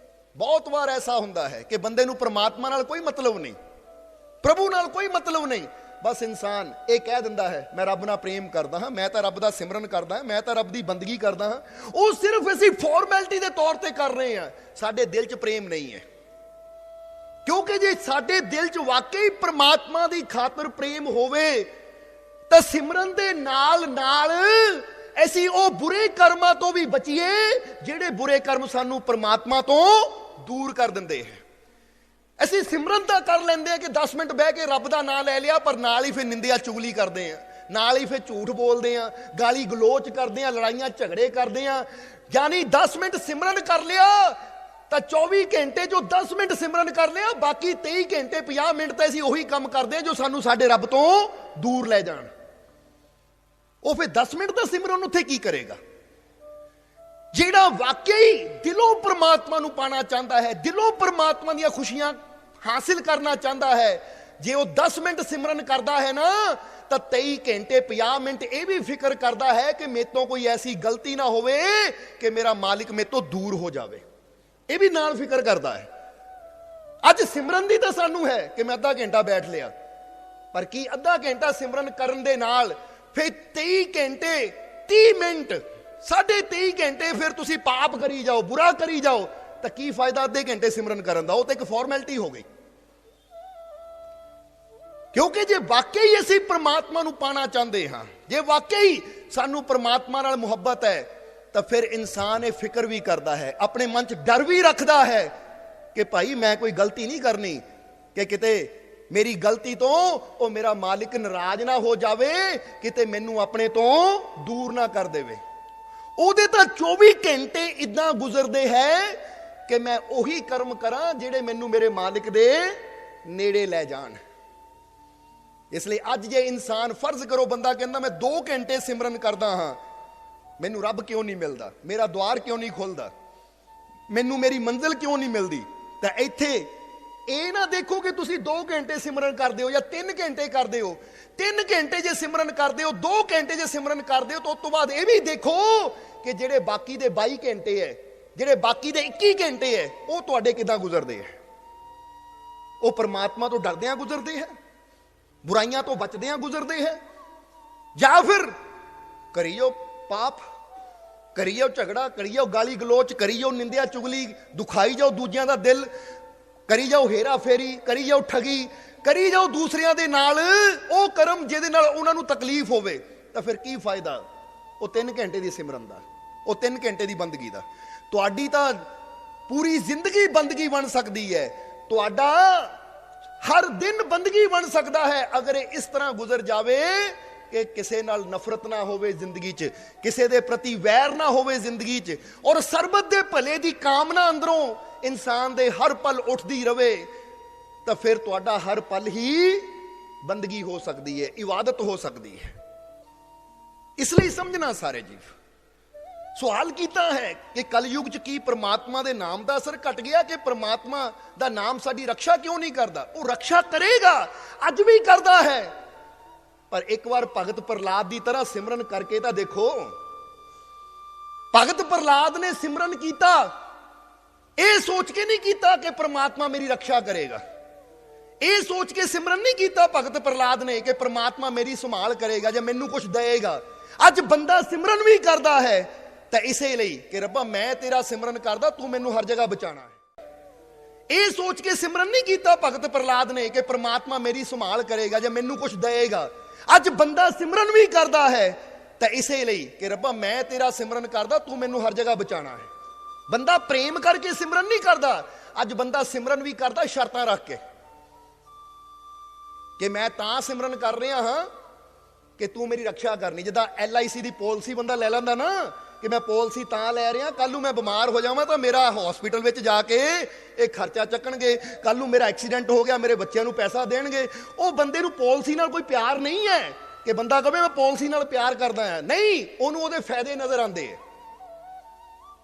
ਬਹੁਤ ਵਾਰ ਐਸਾ ਹੁੰਦਾ ਹੈ ਕਿ ਬੰਦੇ ਨੂੰ ਪ੍ਰਮਾਤਮਾ ਨਾਲ ਕੋਈ ਮਤਲਬ ਨਹੀਂ, ਪ੍ਰਭੂ ਨਾਲ ਕੋਈ ਮਤਲਬ ਨਹੀਂ। ਬਸ ਇਨਸਾਨ ਇਹ ਕਹਿ ਦਿੰਦਾ ਹੈ ਮੈਂ ਰੱਬ ਨਾਲ ਪ੍ਰੇਮ ਕਰਦਾ ਹਾਂ, ਮੈਂ ਤਾਂ ਰੱਬ ਦਾ ਸਿਮਰਨ ਕਰਦਾ ਹਾਂ, ਮੈਂ ਤਾਂ ਰੱਬ ਦੀ ਬੰਦਗੀ ਕਰਦਾ ਹਾਂ। ਉਹ ਸਿਰਫ ਅਸੀਂ ਫਾਰਮੈਲਿਟੀ ਦੇ ਤੌਰ ਤੇ ਕਰ ਰਹੇ ਹਾਂ, ਸਾਡੇ ਦਿਲ 'ਚ ਪ੍ਰੇਮ ਨਹੀਂ ਹੈ। ਕਿਉਂਕਿ ਜੇ ਸਾਡੇ ਦਿਲ 'ਚ ਵਾਕਈ ਪ੍ਰਮਾਤਮਾ ਦੀ ਖਾਤਰ ਪ੍ਰੇਮ ਹੋਵੇ ਤਾਂ ਸਿਮਰਨ ਦੇ ਨਾਲ ਨਾਲ ਅਸੀਂ ਉਹ ਬੁਰੇ ਕਰਮਾਂ ਤੋਂ ਵੀ ਬਚੀਏ ਜਿਹੜੇ ਬੁਰੇ ਕਰਮ ਸਾਨੂੰ ਪ੍ਰਮਾਤਮਾ ਤੋਂ ਦੂਰ ਕਰ ਦਿੰਦੇ ਹੈ। ਅਸੀਂ ਸਿਮਰਨ ਤਾਂ ਕਰ ਲੈਂਦੇ ਆ ਕਿ 10 ਮਿੰਟ ਬਹਿ ਕੇ ਰੱਬ ਦਾ ਨਾਮ ਲੈ ਲਿਆ, ਪਰ ਨਾਲ ਹੀ ਫਿਰ ਨਿੰਦਿਆ ਚੁਗਲੀ ਕਰਦੇ ਆ, ਨਾਲ ਹੀ ਫਿਰ ਝੂਠ ਬੋਲਦੇ ਆ, ਗਾਲੀ ਗਲੋਚ ਕਰਦੇ ਆ, ਲੜਾਈਆਂ ਝਗੜੇ ਕਰਦੇ ਆ। ਯਾਨੀ 10 ਮਿੰਟ ਸਿਮਰਨ ਕਰ ਲਿਆ ਤਾਂ 24 ਘੰਟੇ ਜੋ 10 ਮਿੰਟ ਸਿਮਰਨ ਕਰ ਲਿਆ, ਬਾਕੀ 23 ਘੰਟੇ 50 ਮਿੰਟ ਤਾਂ ਅਸੀਂ ਉਹੀ ਕੰਮ ਕਰਦੇ ਆ ਜੋ ਸਾਨੂੰ ਸਾਡੇ ਰੱਬ ਤੋਂ ਦੂਰ ਲੈ ਜਾਣ। ਉਹ ਫਿਰ 10 ਮਿੰਟ ਦਾ ਸਿਮਰਨ ਉੱਥੇ ਕੀ ਕਰੇਗਾ? ਜਿਹੜਾ ਵਾਕਈ ਦਿਲੋਂ ਪ੍ਰਮਾਤਮਾ ਨੂੰ ਪਾਣਾ ਚਾਹੁੰਦਾ ਹੈ, ਦਿਲੋਂ ਪ੍ਰਮਾਤਮਾ ਦੀਆਂ ਖੁਸ਼ੀਆਂ ਹਾਸਿਲ ਕਰਨਾ ਚਾਹੁੰਦਾ ਹੈ, ਜੇ ਉਹ 10 ਮਿੰਟ ਸਿਮਰਨ ਕਰਦਾ ਹੈ ਨਾ ਤਾਂ 23 ਘੰਟੇ 50 ਮਿੰਟ ਇਹ ਵੀ ਫਿਕਰ ਕਰਦਾ ਹੈ ਕਿ ਮੇਰੇ ਤੋਂ ਕੋਈ ਐਸੀ ਗਲਤੀ ਨਾ ਹੋਵੇ ਕਿ ਮੇਰਾ ਮਾਲਿਕ ਮੇਰੇ ਤੋਂ ਦੂਰ ਹੋ ਜਾਵੇ। ਇਹ ਵੀ ਨਾਲ ਫਿਕਰ ਕਰਦਾ ਹੈ। ਅੱਜ ਸਿਮਰਨ ਦੀ ਤਾਂ ਸਾਨੂੰ ਹੈ ਕਿ ਮੈਂ ਅੱਧਾ ਘੰਟਾ ਬੈਠ ਲਿਆ, ਪਰ ਕੀ ਅੱਧਾ ਘੰਟਾ ਸਿਮਰਨ ਕਰਨ ਦੇ ਨਾਲ ਫਿਰ 23 ਘੰਟੇ 30 ਮਿੰਟ 23.5 ਘੰਟੇ ਫਿਰ ਤੁਸੀਂ ਪਾਪ ਕਰੀ ਜਾਓ, ਬੁਰਾ ਕਰੀ ਜਾਓ, ਤਾਂ ਕੀ ਫਾਇਦਾ ਅੱਧੇ ਘੰਟੇ ਸਿਮਰਨ ਕਰਨ ਦਾ? ਉਹ ਤਾਂ ਇੱਕ ਫਾਰਮੈਲਿਟੀ ਹੋ ਗਈ। ਕਿਉਂਕਿ ਜੇ ਵਾਕਈ ਅਸੀਂ ਪ੍ਰਮਾਤਮਾ ਨੂੰ ਪਾਣਾ ਚਾਹੁੰਦੇ ਹਾਂ, ਜੇ ਵਾਕਈ ਸਾਨੂੰ ਪ੍ਰਮਾਤਮਾ ਨਾਲ ਮੁਹੱਬਤ ਹੈ, ਤਾਂ ਫਿਰ ਇਨਸਾਨ ਇਹ ਫਿਕਰ ਵੀ ਕਰਦਾ ਹੈ, ਆਪਣੇ ਮਨ 'ਚ ਡਰ ਵੀ ਰੱਖਦਾ ਹੈ ਕਿ ਭਾਈ ਮੈਂ ਕੋਈ ਗਲਤੀ ਨਹੀਂ ਕਰਨੀ ਕਿ ਕਿਤੇ ਮੇਰੀ ਗਲਤੀ ਤੋਂ ਉਹ ਮੇਰਾ ਮਾਲਿਕ ਨਾਰਾਜ਼ ਨਾ ਹੋ ਜਾਵੇ, ਕਿਤੇ ਮੈਨੂੰ ਆਪਣੇ ਤੋਂ ਦੂਰ ਨਾ ਕਰ ਦੇਵੇ। ਉਹਦੇ ਤਾਂ 24 ਘੰਟੇ ਇਦਾਂ ਗੁਜ਼ਰਦੇ ਹੈ ਕਿ ਮੈਂ ਉਹੀ ਕਰਮ ਕਰਾਂ ਜਿਹੜੇ ਮੈਨੂੰ ਮੇਰੇ ਮਾਲਿਕ ਦੇ ਨੇੜੇ ਲੈ ਜਾਣ। ਇਸ ਲਈ ਅੱਜ ਜੇ ਇਨਸਾਨ, ਫਰਜ਼ ਕਰੋ ਬੰਦਾ ਕਹਿੰਦਾ ਮੈਂ 2 ਘੰਟੇ ਸਿਮਰਨ ਕਰਦਾ ਹਾਂ, ਮੈਨੂੰ ਰੱਬ ਕਿਉਂ ਨਹੀਂ ਮਿਲਦਾ, ਮੇਰਾ ਦੁਆਰ ਕਿਉਂ ਨਹੀਂ ਖੁੱਲਦਾ, ਮੈਨੂੰ ਮੇਰੀ ਮੰਜ਼ਿਲ ਕਿਉਂ ਨਹੀਂ ਮਿਲਦੀ, ਤਾਂ ਇੱਥੇ ਇਹ ਨਾ ਦੇਖੋ ਕਿ ਤੁਸੀਂ 2 ਘੰਟੇ ਸਿਮਰਨ ਕਰਦੇ ਹੋ ਜਾਂ 3 ਘੰਟੇ ਕਰਦੇ ਹੋ। 3 ਘੰਟੇ ਜੇ ਸਿਮਰਨ ਕਰਦੇ ਹੋ, 2 ਘੰਟੇ ਜੇ ਸਿਮਰਨ ਕਰਦੇ ਹੋ, ਤਾਂ ਉਸ ਤੋਂ ਬਾਅਦ ਇਹ ਵੀ ਦੇਖੋ ਕਿ ਜਿਹੜੇ ਬਾਕੀ ਦੇ 22 ਘੰਟੇ ਹੈ, ਜਿਹੜੇ ਬਾਕੀ ਦੇ 21 ਘੰਟੇ ਹੈ, ਉਹ ਤੁਹਾਡੇ ਕਿੱਦਾਂ ਗੁਜ਼ਰਦੇ ਹੈ? ਉਹ ਪਰਮਾਤਮਾ ਤੋਂ ਡਰਦਿਆਂ ਗੁਜ਼ਰਦੇ ਹੈ, ਬੁਰਾਈਆਂ ਤੋਂ ਬਚਦਿਆਂ ਗੁਜ਼ਰਦੇ ਹੈ, ਜਾਂ ਫਿਰ ਕਰੀਓ ਪਾਪ, ਕਰੀਓ ਝਗੜਾ, ਕਰੀਓ ਗਾਲੀ ਗਲੋਚ, ਕਰੀਓ ਨਿੰਦਿਆ ਚੁਗਲੀ, ਦੁਖਾਈ ਜਾਓ ਦੂਜਿਆਂ ਦਾ ਦਿਲ, ਕਰੀ ਜਾਓ ਹੇਰਾ ਫੇਰੀ, ਕਰੀ ਜਾਓ ਠਗੀ, ਕਰੀ ਜਾਓ ਦੂਸਰਿਆਂ ਦੇ ਨਾਲ ਉਹ ਕਰਮ ਜਿਹਦੇ ਨਾਲ ਉਹਨਾਂ ਨੂੰ ਤਕਲੀਫ ਹੋਵੇ, ਤਾਂ ਫਿਰ ਕੀ ਫਾਇਦਾ ਉਹ 3 ਘੰਟੇ ਦੀ ਸਿਮਰਨ ਦਾ, ਉਹ 3 ਘੰਟੇ ਦੀ ਬੰਦਗੀ ਦਾ? ਤੁਹਾਡੀ ਤਾਂ ਪੂਰੀ ਜ਼ਿੰਦਗੀ ਬੰਦਗੀ ਬਣ ਸਕਦੀ ਹੈ, ਤੁਹਾਡਾ ਹਰ ਦਿਨ ਬੰਦਗੀ ਬਣ ਸਕਦਾ ਹੈ ਅਗਰ ਇਹ ਇਸ ਤਰ੍ਹਾਂ ਗੁਜ਼ਰ ਜਾਵੇ ਕਿ ਕਿਸੇ ਨਾਲ ਨਫ਼ਰਤ ਨਾ ਹੋਵੇ ਜ਼ਿੰਦਗੀ 'ਚ, ਕਿਸੇ ਦੇ ਪ੍ਰਤੀ ਵੈਰ ਨਾ ਹੋਵੇ ਜ਼ਿੰਦਗੀ 'ਚ, ਔਰ ਸਰਬਤ ਦੇ ਭਲੇ ਦੀ ਕਾਮਨਾ ਅੰਦਰੋਂ ਇਨਸਾਨ ਦੇ ਹਰ ਪਲ ਉੱਠਦੀ ਰਵੇ, ਤਾਂ ਫਿਰ ਤੁਹਾਡਾ ਹਰ ਪਲ ਹੀ ਬੰਦਗੀ ਹੋ ਸਕਦੀ ਹੈ, ਇਬਾਦਤ ਹੋ ਸਕਦੀ ਹੈ। ਇਸ ਲਈ ਸਮਝਣਾ ਸਾਰੇ ਜੀਵ, ਸਵਾਲ ਕੀਤਾ ਹੈ ਕਿ ਕਲਯੁਗ 'ਚ ਕੀ ਪ੍ਰਮਾਤਮਾ ਦੇ ਨਾਮ ਦਾ ਅਸਰ ਘਟ ਗਿਆ ਕਿ ਪ੍ਰਮਾਤਮਾ ਦਾ ਨਾਮ ਸਾਡੀ ਰੱਖਿਆ ਕਿਉਂ ਨਹੀਂ ਕਰਦਾ? ਉਹ ਰੱਖਿਆ ਕਰੇਗਾ, ਅੱਜ ਵੀ ਕਰਦਾ ਹੈ, ਪਰ ਇੱਕ ਵਾਰ ਭਗਤ ਪ੍ਰਹਲਾਦ ਦੀ ਤਰ੍ਹਾਂ ਸਿਮਰਨ ਕਰਕੇ ਤਾਂ ਦੇਖੋ। ਭਗਤ ਪ੍ਰਹਲਾਦ ਨੇ ਸਿਮਰਨ ਕੀਤਾ, ਇਹ ਸੋਚ ਕੇ ਨਹੀਂ ਕੀਤਾ ਕਿ ਪ੍ਰਮਾਤਮਾ ਮੇਰੀ ਰੱਖਿਆ ਕਰੇਗਾ, ਇਹ ਸੋਚ ਕੇ ਸਿਮਰਨ ਨਹੀਂ ਕੀਤਾ ਭਗਤ ਪ੍ਰਹਲਾਦ ਨੇ ਕਿ ਪ੍ਰਮਾਤਮਾ ਮੇਰੀ ਸੰਭਾਲ ਕਰੇਗਾ ਜਾਂ ਮੈਨੂੰ ਕੁਝ ਦੇਏਗਾ। ਅੱਜ ਬੰਦਾ ਸਿਮਰਨ ਵੀ ਕਰਦਾ ਹੈ ਤਾਂ ਇਸੇ ਲਈ ਕਿ ਰੱਬਾ ਮੈਂ ਤੇਰਾ ਸਿਮਰਨ ਕਰਦਾ, ਤੂੰ ਮੈਨੂੰ ਹਰ ਜਗ੍ਹਾ ਬਚਾਣਾ ਹੈ। ਇਹ ਸੋਚ ਕੇ ਸਿਮਰਨ ਨਹੀਂ ਕੀਤਾ ਭਗਤ ਪ੍ਰਹਲਾਦ ਨੇ ਕਿ ਪ੍ਰਮਾਤਮਾ ਮੇਰੀ ਸੰਭਾਲ ਕਰੇਗਾ ਜਾਂ ਮੈਨੂੰ ਕੁਝ ਦੇਏਗਾ। ਅੱਜ ਬੰਦਾ ਸਿਮਰਨ ਵੀ ਕਰਦਾ ਹੈ ਤਾਂ ਇਸੇ ਲਈ ਕਿ ਰੱਬਾ ਮੈਂ ਤੇਰਾ ਸਿਮਰਨ ਕਰਦਾ, ਤੂੰ ਮੈਨੂੰ ਹਰ ਜਗ੍ਹਾ ਬਚਾਣਾ ਹੈ। ਬੰਦਾ ਪ੍ਰੇਮ ਕਰਕੇ ਸਿਮਰਨ ਨਹੀਂ ਕਰਦਾ, ਅੱਜ ਬੰਦਾ ਸਿਮਰਨ ਵੀ ਕਰਦਾ ਸ਼ਰਤਾਂ ਰੱਖ ਕੇ ਕਿ ਮੈਂ ਤਾਂ ਸਿਮਰਨ ਕਰ ਰਿਹਾ ਹਾਂ ਕਿ ਤੂੰ ਮੇਰੀ ਰੱਖਿਆ ਕਰਨੀ। ਜਿੱਦਾਂ LIC ਦੀ ਪਾਲਿਸੀ ਬੰਦਾ ਲੈ ਲੈਂਦਾ ਨਾ ਕਿ ਮੈਂ ਪਾਲਿਸੀ ਤਾਂ ਲੈ ਰਿਹਾ, ਕੱਲ ਨੂੰ ਮੈਂ ਬਿਮਾਰ ਹੋ ਜਾਵਾਂ ਤਾਂ ਮੇਰਾ ਹਸਪੀਟਲ ਵਿੱਚ ਜਾ ਕੇ ਇਹ ਖਰਚਾ ਚੱਕਣਗੇ, ਕੱਲ ਨੂੰ ਮੇਰਾ ਐਕਸੀਡੈਂਟ ਹੋ ਗਿਆ ਮੇਰੇ ਬੱਚਿਆਂ ਨੂੰ ਪੈਸਾ ਦੇਣਗੇ। ਉਹ ਬੰਦੇ ਨੂੰ ਪਾਲਿਸੀ ਨਾਲ ਕੋਈ ਪਿਆਰ ਨਹੀਂ ਹੈ ਕਿ ਬੰਦਾ ਕਹੇ ਮੈਂ ਪਾਲਿਸੀ ਨਾਲ ਪਿਆਰ ਕਰਦਾ ਹਾਂ, ਨਹੀਂ, ਉਹਨੂੰ ਉਹਦੇ ਫਾਇਦੇ ਨਜ਼ਰ ਆਉਂਦੇ ਆ,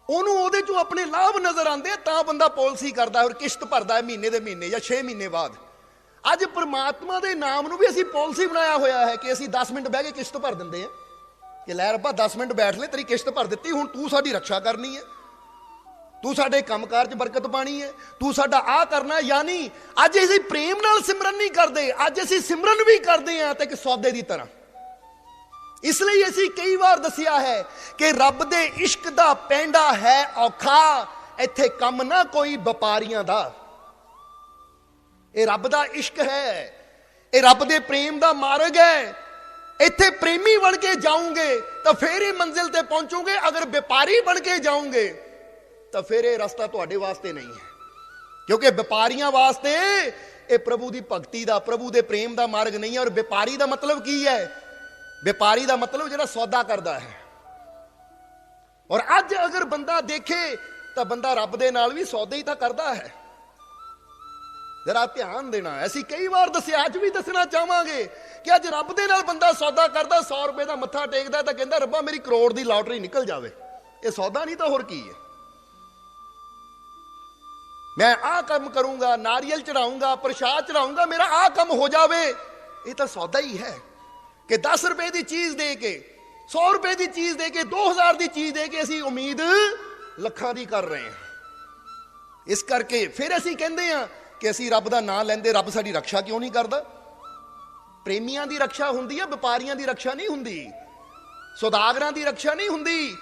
ਉਹਨੂੰ ਉਹਦੇ ਚੋਂ ਆਪਣੇ ਲਾਭ ਨਜ਼ਰ ਆਉਂਦੇ ਆ, ਤਾਂ ਬੰਦਾ ਪਾਲਿਸੀ ਕਰਦਾ ਔਰ ਕਿਸ਼ਤ ਭਰਦਾ ਹੈ ਮਹੀਨੇ ਦੇ ਮਹੀਨੇ ਜਾਂ 6 ਮਹੀਨੇ ਬਾਅਦ। ਅੱਜ ਪ੍ਰਮਾਤਮਾ ਦੇ ਨਾਮ ਨੂੰ ਵੀ ਅਸੀਂ ਪਾਲਿਸੀ ਬਣਾਇਆ ਹੋਇਆ ਹੈ ਕਿ ਅਸੀਂ 10 ਮਿੰਟ ਬਹਿ ਕੇ ਕਿਸ਼ਤ ਭਰ ਦਿੰਦੇ ਆ ਕਿ ਲੈ ਰੱਬਾ 10 ਮਿੰਟ ਬੈਠ ਲੈ, ਤੇਰੀ ਕਿਸ਼ਤ ਭਰ ਦਿੱਤੀ, ਹੁਣ ਤੂੰ ਸਾਡੀ ਰੱਖਿਆ ਕਰਨੀ ਹੈ, ਤੂੰ ਸਾਡੇ ਕੰਮਕਾਰ 'ਚ ਬਰਕਤ ਪਾਣੀ ਹੈ, ਤੂੰ ਸਾਡਾ ਆਹ ਕਰਨਾ। ਯਾਨੀ ਅੱਜ ਅਸੀਂ ਪ੍ਰੇਮ ਨਾਲ ਸਿਮਰਨ ਨਹੀਂ ਕਰਦੇ, ਅੱਜ ਅਸੀਂ ਸਿਮਰਨ ਵੀ ਕਰਦੇ ਹਾਂ ਤੇ ਇੱਕ ਸੌਦੇ ਦੀ ਤਰ੍ਹਾਂ। ਇਸ ਲਈ ਅਸੀਂ ਕਈ ਵਾਰ ਦੱਸਿਆ ਹੈ ਕਿ ਰੱਬ ਦੇ ਇਸ਼ਕ ਦਾ ਪੈਂਡਾ ਹੈ ਔਖਾ, ਇੱਥੇ ਕੰਮ ਨਾ ਕੋਈ ਵਪਾਰੀਆਂ ਦਾ। ਇਹ ਰੱਬ ਦਾ ਇਸ਼ਕ ਹੈ, ਇਹ ਰੱਬ ਦੇ ਪ੍ਰੇਮ ਦਾ ਮਾਰਗ ਹੈ। ਇੱਥੇ ਪ੍ਰੇਮੀ ਬਣ ਕੇ ਜਾਓਗੇ ਤਾਂ ਫਿਰ ਇਹ ਮੰਜ਼ਿਲ ਤੇ ਪਹੁੰਚੋਗੇ, ਅਗਰ ਵਪਾਰੀ ਬਣ ਕੇ ਜਾਓਗੇ ਤਾਂ ਫਿਰ ਇਹ ਰਸਤਾ ਤੁਹਾਡੇ ਵਾਸਤੇ ਨਹੀਂ ਹੈ। ਕਿਉਂਕਿ ਵਪਾਰੀਆਂ ਵਾਸਤੇ ਇਹ ਪ੍ਰਭੂ ਦੀ ਭਗਤੀ ਦਾ, ਪ੍ਰਭੂ ਦੇ ਪ੍ਰੇਮ ਦਾ ਮਾਰਗ ਨਹੀਂ ਹੈ। ਔਰ ਵਪਾਰੀ ਦਾ ਮਤਲਬ ਕੀ ਹੈ? ਵਪਾਰੀ ਦਾ ਮਤਲਬ ਜਿਹੜਾ ਸੌਦਾ ਕਰਦਾ ਹੈ। ਔਰ ਅੱਜ ਅਗਰ ਬੰਦਾ ਦੇਖੇ ਤਾਂ ਬੰਦਾ ਰੱਬ ਦੇ ਨਾਲ ਵੀ ਸੌਦੇ ਹੀ ਤਾਂ ਕਰਦਾ ਹੈ। ਜਰਾ ਧਿਆਨ ਦੇਣਾ। ਅਸੀਂ ਕਈ ਵਾਰ ਦੱਸਿਆ, ਅੱਜ ਵੀ ਦੱਸਣਾ ਚਾਹਾਂਗੇ ਕਿ ਅੱਜ ਰੱਬ ਦੇ ਨਾਲ ਬੰਦਾ ਸੌਦਾ ਕਰਦਾ, 100 ਰੁਪਏ ਦਾ ਮੱਥਾ ਟੇਕਦਾ ਤਾਂ ਕਹਿੰਦਾ ਰੱਬਾ ਮੇਰੀ ਕਰੋੜ ਦੀ ਲਾਟਰੀ ਨਿਕਲ ਜਾਵੇ। ਇਹ ਸੌਦਾ ਨਹੀਂ ਤਾਂ ਹੋਰ ਕੀ ਹੈ? ਮੈਂ ਆਹ ਕੰਮ ਕਰੂੰਗਾ, ਨਾਰੀਅਲ ਚੜਾਉਂਗਾ, ਪ੍ਰਸ਼ਾਦ ਚੜਾਉਂਗਾ, ਮੇਰਾ ਆਹ ਕੰਮ ਹੋ ਜਾਵੇ। ਇਹ ਤਾਂ ਸੌਦਾ ਹੀ ਹੈ ਕਿ 10 ਰੁਪਏ ਦੀ ਚੀਜ਼ ਦੇ ਕੇ, 100 ਰੁਪਏ ਦੀ ਚੀਜ਼ ਦੇ ਕੇ, 2000 ਦੀ ਚੀਜ਼ ਦੇ ਕੇ ਅਸੀਂ ਉਮੀਦ ਲੱਖਾਂ ਦੀ ਕਰ ਰਹੇ ਹਾਂ। ਇਸ ਕਰਕੇ ਫਿਰ ਅਸੀਂ ਕਹਿੰਦੇ ਹਾਂ ਕਿ ਅਸੀਂ ਰੱਬ ਦਾ ਨਾਮ ਲੈਂਦੇ, ਰੱਬ ਸਾਡੀ ਰੱਖਿਆ ਕਿਉਂ ਨਹੀਂ ਕਰਦਾ? ਪ੍ਰੇਮੀਆਂ ਦੀ ਰੱਖਿਆ ਹੁੰਦੀ ਹੈ, ਵਪਾਰੀਆਂ ਦੀ ਰੱਖਿਆ ਨਹੀਂ ਹੁੰਦੀ, ਸੌਦਾਗਰਾਂ ਦੀ ਰੱਖਿਆ ਨਹੀਂ ਹੁੰਦੀ।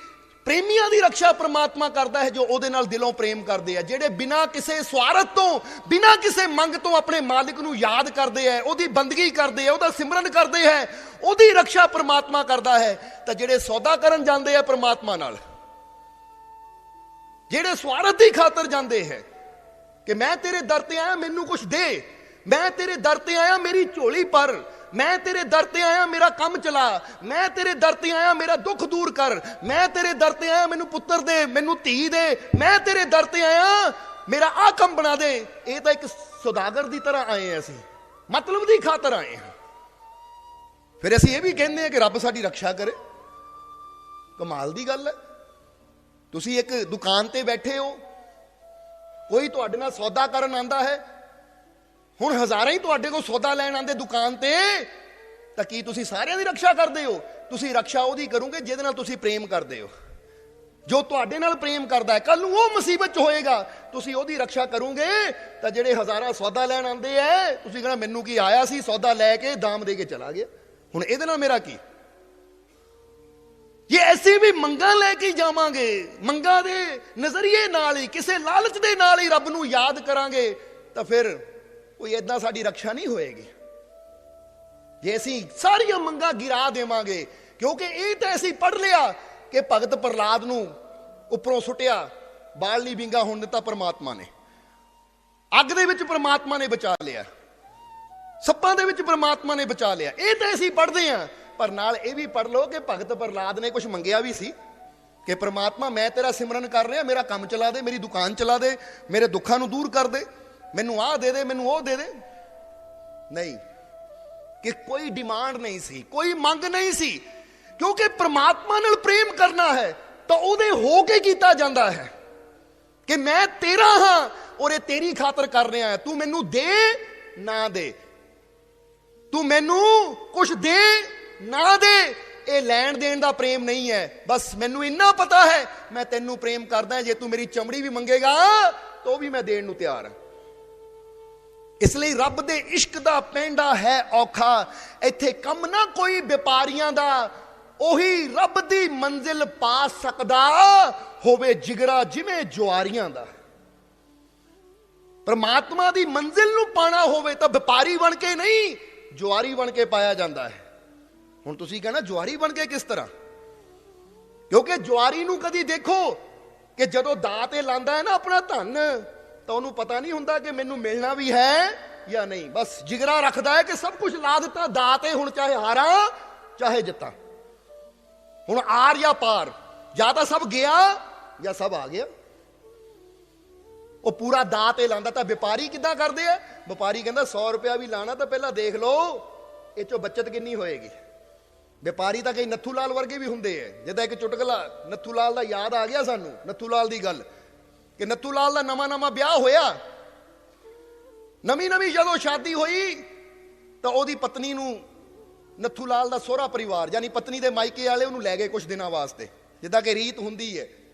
ਪ੍ਰੇਮੀਆਂ ਦੀ ਰੱਖਿਆ ਪ੍ਰਮਾਤਮਾ ਕਰਦਾ ਹੈ ਜੋ ਉਹਦੇ ਨਾਲ ਦਿਲੋਂ ਪ੍ਰੇਮ ਕਰਦੇ ਆ, ਜਿਹੜੇ ਬਿਨਾਂ ਕਿਸੇ ਸਵਾਰਥ ਤੋਂ, ਬਿਨਾਂ ਕਿਸੇ ਮੰਗ ਤੋਂ ਆਪਣੇ ਮਾਲਿਕ ਨੂੰ ਯਾਦ ਕਰਦੇ ਆ, ਉਹਦੀ ਬੰਦਗੀ ਕਰਦੇ ਆ, ਉਹਦਾ ਸਿਮਰਨ ਕਰਦੇ ਹੈ, ਉਹਦੀ ਰੱਖਿਆ ਪ੍ਰਮਾਤਮਾ ਕਰਦਾ ਹੈ। ਤਾਂ ਜਿਹੜੇ ਸੌਦਾ ਕਰਨ ਜਾਂਦੇ ਆ ਪ੍ਰਮਾਤਮਾ ਨਾਲ, ਜਿਹੜੇ ਸਵਾਰਥ ਦੀ ਖਾਤਰ ਜਾਂਦੇ ਹੈ ਕਿ ਮੈਂ ਤੇਰੇ ਦਰ ਤੇ ਆਇਆ ਮੈਨੂੰ ਕੁਝ ਦੇ, ਮੈਂ ਤੇਰੇ ਦਰ ਤੇ ਆਇਆ ਮੇਰੀ ਝੋਲੀ ਭਰ, ਮੈਂ ਤੇਰੇ ਦਰ ਤੇ ਆਇਆ ਮੇਰਾ ਕੰਮ ਚਲਾ, ਮੈਂ ਤੇਰੇ ਦਰ ਤੇ ਆਇਆ ਮੇਰਾ ਦੁੱਖ ਦੂਰ ਕਰ, ਮੈਂ ਤੇਰੇ ਦਰ ਤੇ ਆਇਆ ਮੈਨੂੰ ਪੁੱਤਰ ਦੇ, ਮੈਨੂੰ ਧੀ ਦੇ, ਮੈਂ ਤੇਰੇ ਦਰ ਤੇ ਆਇਆ ਮੇਰਾ ਆਹ ਕੰਮ ਬਣਾ ਦੇ। ਇਹ ਤਾਂ ਇੱਕ ਸੌਦਾਗਰ ਦੀ ਤਰ੍ਹਾਂ ਆਏ ਹਾਂ, ਅਸੀਂ ਮਤਲਬ ਦੀ ਖਾਤਰ ਆਏ ਹਾਂ। ਫਿਰ ਅਸੀਂ ਇਹ ਵੀ ਕਹਿੰਦੇ ਹਾਂ ਕਿ ਰੱਬ ਸਾਡੀ ਰੱਖਿਆ ਕਰੇ। ਕਮਾਲ ਦੀ ਗੱਲ ਹੈ। ਤੁਸੀਂ ਇੱਕ ਦੁਕਾਨ ਤੇ ਬੈਠੇ ਹੋ, ਕੋਈ ਤੁਹਾਡੇ ਨਾਲ ਸੌਦਾ ਕਰਨ ਆਂਦਾ ਹੈ, ਹੁਣ ਹਜ਼ਾਰਾਂ ਹੀ ਤੁਹਾਡੇ ਕੋਲ ਸੌਦਾ ਲੈਣ ਆਂਦੇ ਦੁਕਾਨ ਤੇ, ਤਾਂ ਕੀ ਤੁਸੀਂ ਸਾਰਿਆਂ ਦੀ ਰੱਖਿਆ ਕਰਦੇ ਹੋ? ਤੁਸੀਂ ਰੱਖਿਆ ਉਹਦੀ ਕਰੋਗੇ ਜਿਹਦੇ ਨਾਲ ਤੁਸੀਂ ਪ੍ਰੇਮ ਕਰਦੇ ਹੋ, ਜੋ ਤੁਹਾਡੇ ਨਾਲ ਪ੍ਰੇਮ ਕਰਦਾ ਹੈ। ਕੱਲ ਨੂੰ ਉਹ ਮੁਸੀਬਤ 'ਚ ਹੋਏਗਾ, ਤੁਸੀਂ ਉਹਦੀ ਰੱਖਿਆ ਕਰੋਗੇ। ਤਾਂ ਜਿਹੜੇ ਹਜ਼ਾਰਾਂ ਸੌਦਾ ਲੈਣ ਆਂਦੇ ਐ, ਤੁਸੀਂ ਕਹਿਣਾ ਮੈਨੂੰ ਕੀ ਆਇਆ ਸੀ, ਸੌਦਾ ਲੈ ਕੇ ਦਾਮ ਦੇ ਕੇ ਚਲਾ ਗਿਆ, ਹੁਣ ਇਹਦੇ ਨਾਲ ਮੇਰਾ ਕੀ? ਜੇ ਅਸੀਂ ਵੀ ਮੰਗਾਂ ਲੈ ਕੇ ਜਾਵਾਂਗੇ, ਮੰਗਾਂ ਦੇ ਨਜ਼ਰੀਏ ਨਾਲ ਹੀ, ਕਿਸੇ ਲਾਲਚ ਦੇ ਨਾਲ ਹੀ ਰੱਬ ਨੂੰ ਯਾਦ ਕਰਾਂਗੇ, ਤਾਂ ਫਿਰ ਕੋਈ ਏਦਾਂ ਸਾਡੀ ਰੱਖਿਆ ਨਹੀਂ ਹੋਏਗੀ। ਜੇ ਅਸੀਂ ਸਾਰੀਆਂ ਮੰਗਾਂ ਗਿਰਾ ਦੇਵਾਂਗੇ, ਕਿਉਂਕਿ ਇਹ ਤਾਂ ਅਸੀਂ ਪੜ੍ਹ ਲਿਆ ਕਿ ਭਗਤ ਪ੍ਰਹਲਾਦ ਨੂੰ ਉੱਪਰੋਂ ਸੁੱਟਿਆ, ਬਾਲ ਨਹੀਂ ਵਿੰਗਾ ਹੋਣ ਦਿੱਤਾ ਪ੍ਰਮਾਤਮਾ ਨੇ, ਅੱਗ ਦੇ ਵਿੱਚ ਪ੍ਰਮਾਤਮਾ ਨੇ ਬਚਾ ਲਿਆ, ਸੱਪਾਂ ਦੇ ਵਿੱਚ ਪ੍ਰਮਾਤਮਾ ਨੇ ਬਚਾ ਲਿਆ। ਇਹ ਤਾਂ ਅਸੀਂ ਪੜ੍ਹਦੇ ਹਾਂ, ਪਰ ਨਾਲ ਇਹ ਵੀ ਪੜ੍ਹ ਲਓ ਕਿ ਭਗਤ ਪ੍ਰਹਲਾਦ ਨੇ ਕੁਝ ਮੰਗਿਆ ਵੀ ਸੀ ਕਿ ਪ੍ਰਮਾਤਮਾ ਮੈਂ ਤੇਰਾ ਸਿਮਰਨ ਕਰ ਰਿਹਾ, ਮੇਰਾ ਕੰਮ ਚਲਾ ਦੇ, ਮੇਰੀ ਦੁਕਾਨ ਚਲਾ ਦੇ, ਮੇਰੇ ਦੁੱਖਾਂ ਨੂੰ ਦੂਰ ਕਰ ਦੇ, ਮੈਨੂੰ ਆਹ ਦੇ ਦੇ, ਮੈਨੂੰ ਉਹ ਦੇ ਦੇ। ਨਹੀਂ, ਕਿ ਕੋਈ ਡਿਮਾਂਡ ਨਹੀਂ ਸੀ, ਕੋਈ ਮੰਗ ਨਹੀਂ ਸੀ, ਕਿਉਂਕਿ ਪ੍ਰਮਾਤਮਾ ਨਾਲ ਪ੍ਰੇਮ ਕਰਨਾ ਹੈ ਤਾਂ ਉਹਦੇ ਹੋ ਕੇ ਕੀਤਾ ਜਾਂਦਾ ਹੈ ਕਿ ਮੈਂ ਤੇਰਾ ਹਾਂ ਔਰ ਇਹ ਤੇਰੀ ਖਾਤਰ ਕਰ ਰਿਹਾ ਹੈ। ਤੂੰ ਮੈਨੂੰ ਦੇ ਨਾ ਦੇ, ਤੂੰ ਮੈਨੂੰ ਕੁਝ ਦੇ ਨਾ ਦੇ, ਇਹ ਲੈਣ ਦੇਣ ਦਾ ਪ੍ਰੇਮ ਨਹੀਂ ਹੈ। ਬਸ ਮੈਨੂੰ ਇੰਨਾ ਪਤਾ ਹੈ ਮੈਂ ਤੈਨੂੰ ਪ੍ਰੇਮ ਕਰਦਾ, ਜੇ ਤੂੰ ਮੇਰੀ ਚਮੜੀ ਵੀ ਮੰਗੇਗਾ ਤਾਂ ਉਹ ਵੀ ਮੈਂ ਦੇਣ ਨੂੰ ਤਿਆਰ ਹਾਂ। ਇਸ ਲਈ ਰੱਬ ਦੇ ਇਸ਼ਕ ਦਾ ਪੈਂਡਾ ਹੈ ਔਖਾ, ਇੱਥੇ ਕੰਮ ਨਾ ਕੋਈ ਵਪਾਰੀਆਂ ਦਾ, ਉਹੀ ਰੱਬ ਦੀ ਮੰਜ਼ਿਲ ਪਾ ਸਕਦਾ ਹੋਵੇ ਜਿਗਰਾ ਜਿਵੇਂ ਜੁਆਰੀਆਂ ਦਾ। ਪਰਮਾਤਮਾ ਦੀ ਮੰਜ਼ਿਲ ਨੂੰ ਪਾਣਾ ਹੋਵੇ ਤਾਂ ਵਪਾਰੀ ਬਣ ਕੇ ਨਹੀਂ, ਜੁਆਰੀ ਬਣ ਕੇ ਪਾਇਆ ਜਾਂਦਾ ਹੈ। ਹੁਣ ਤੁਸੀਂ ਕਹਿਣਾ ਜੁਆਰੀ ਬਣ ਕੇ ਕਿਸ ਤਰ੍ਹਾਂ? ਕਿਉਂਕਿ ਜੁਆਰੀ ਨੂੰ ਕਦੀ ਦੇਖੋ ਕਿ ਜਦੋਂ ਦਾਅ ਤੇ ਲਾਂਦਾ ਹੈ ਨਾ ਆਪਣਾ ਧਨ, ਤਾਂ ਉਹਨੂੰ ਪਤਾ ਨਹੀਂ ਹੁੰਦਾ ਕਿ ਮੈਨੂੰ ਮਿਲਣਾ ਵੀ ਹੈ ਜਾਂ ਨਹੀਂ। ਬਸ ਜਿਗਰਾ ਰੱਖਦਾ ਹੈ ਕਿ ਸਭ ਕੁਝ ਲਾ ਦਿੱਤਾ ਦਾਅ ਤੇ, ਹੁਣ ਚਾਹੇ ਹਾਰਾਂ ਚਾਹੇ ਜਿੱਤਾਂ, ਹੁਣ ਆਰ ਜਾਂ ਪਾਰ, ਜਾਂ ਤਾਂ ਸਭ ਗਿਆ ਜਾਂ ਸਭ ਆ ਗਿਆ। ਉਹ ਪੂਰਾ ਦਾਅ ਤੇ ਲਾਂਦਾ। ਤਾਂ ਵਪਾਰੀ ਕਿੱਦਾਂ ਕਰਦੇ ਆ? ਵਪਾਰੀ ਕਹਿੰਦਾ 100 ਰੁਪਇਆ ਵੀ ਲਾਣਾ ਤਾਂ ਪਹਿਲਾਂ ਦੇਖ ਲਓ ਇਹ ਚੋਂ ਬੱਚਤ ਕਿੰਨੀ ਹੋਏਗੀ। ਵਪਾਰੀ ਤਾਂ ਕਈ ਨੱਥੂ ਲਾਲ ਵਰਗੇ ਵੀ ਹੁੰਦੇ ਐ। ਜਿੱਦਾਂ ਇੱਕ ਚੁਟਕਲਾ ਨੱਥੂ ਲਾਲ ਦਾ ਯਾਦ ਆ ਗਿਆ ਸਾਨੂੰ, ਨੱਥੂ ਲਾਲ ਦੀ ਗੱਲ, ਕਿ ਨੱਥੂ ਲਾਲ ਦਾ ਨਵਾਂ ਵਿਆਹ ਹੋਇਆ, ਨਵੀਂ ਜਦੋਂ ਸ਼ਾਦੀ ਹੋਈ ਤਾਂ ਉਹਦੀ ਪਤਨੀ ਨੂੰ ਨੱਥੂ ਲਾਲ ਦਾ ਸਹੁਰਾ ਪਰਿਵਾਰ ਯਾਨੀ ਪਤਨੀ ਦੇ ਮਾਇਕੇ ਵਾਲੇ ਉਹਨੂੰ ਲੈ ਗਏ ਕੁਝ ਦਿਨਾਂ ਵਾਸਤੇ, ਜਿੱਦਾਂ ਕਿ ਰੀਤ ਹੁੰਦੀ ਹੈ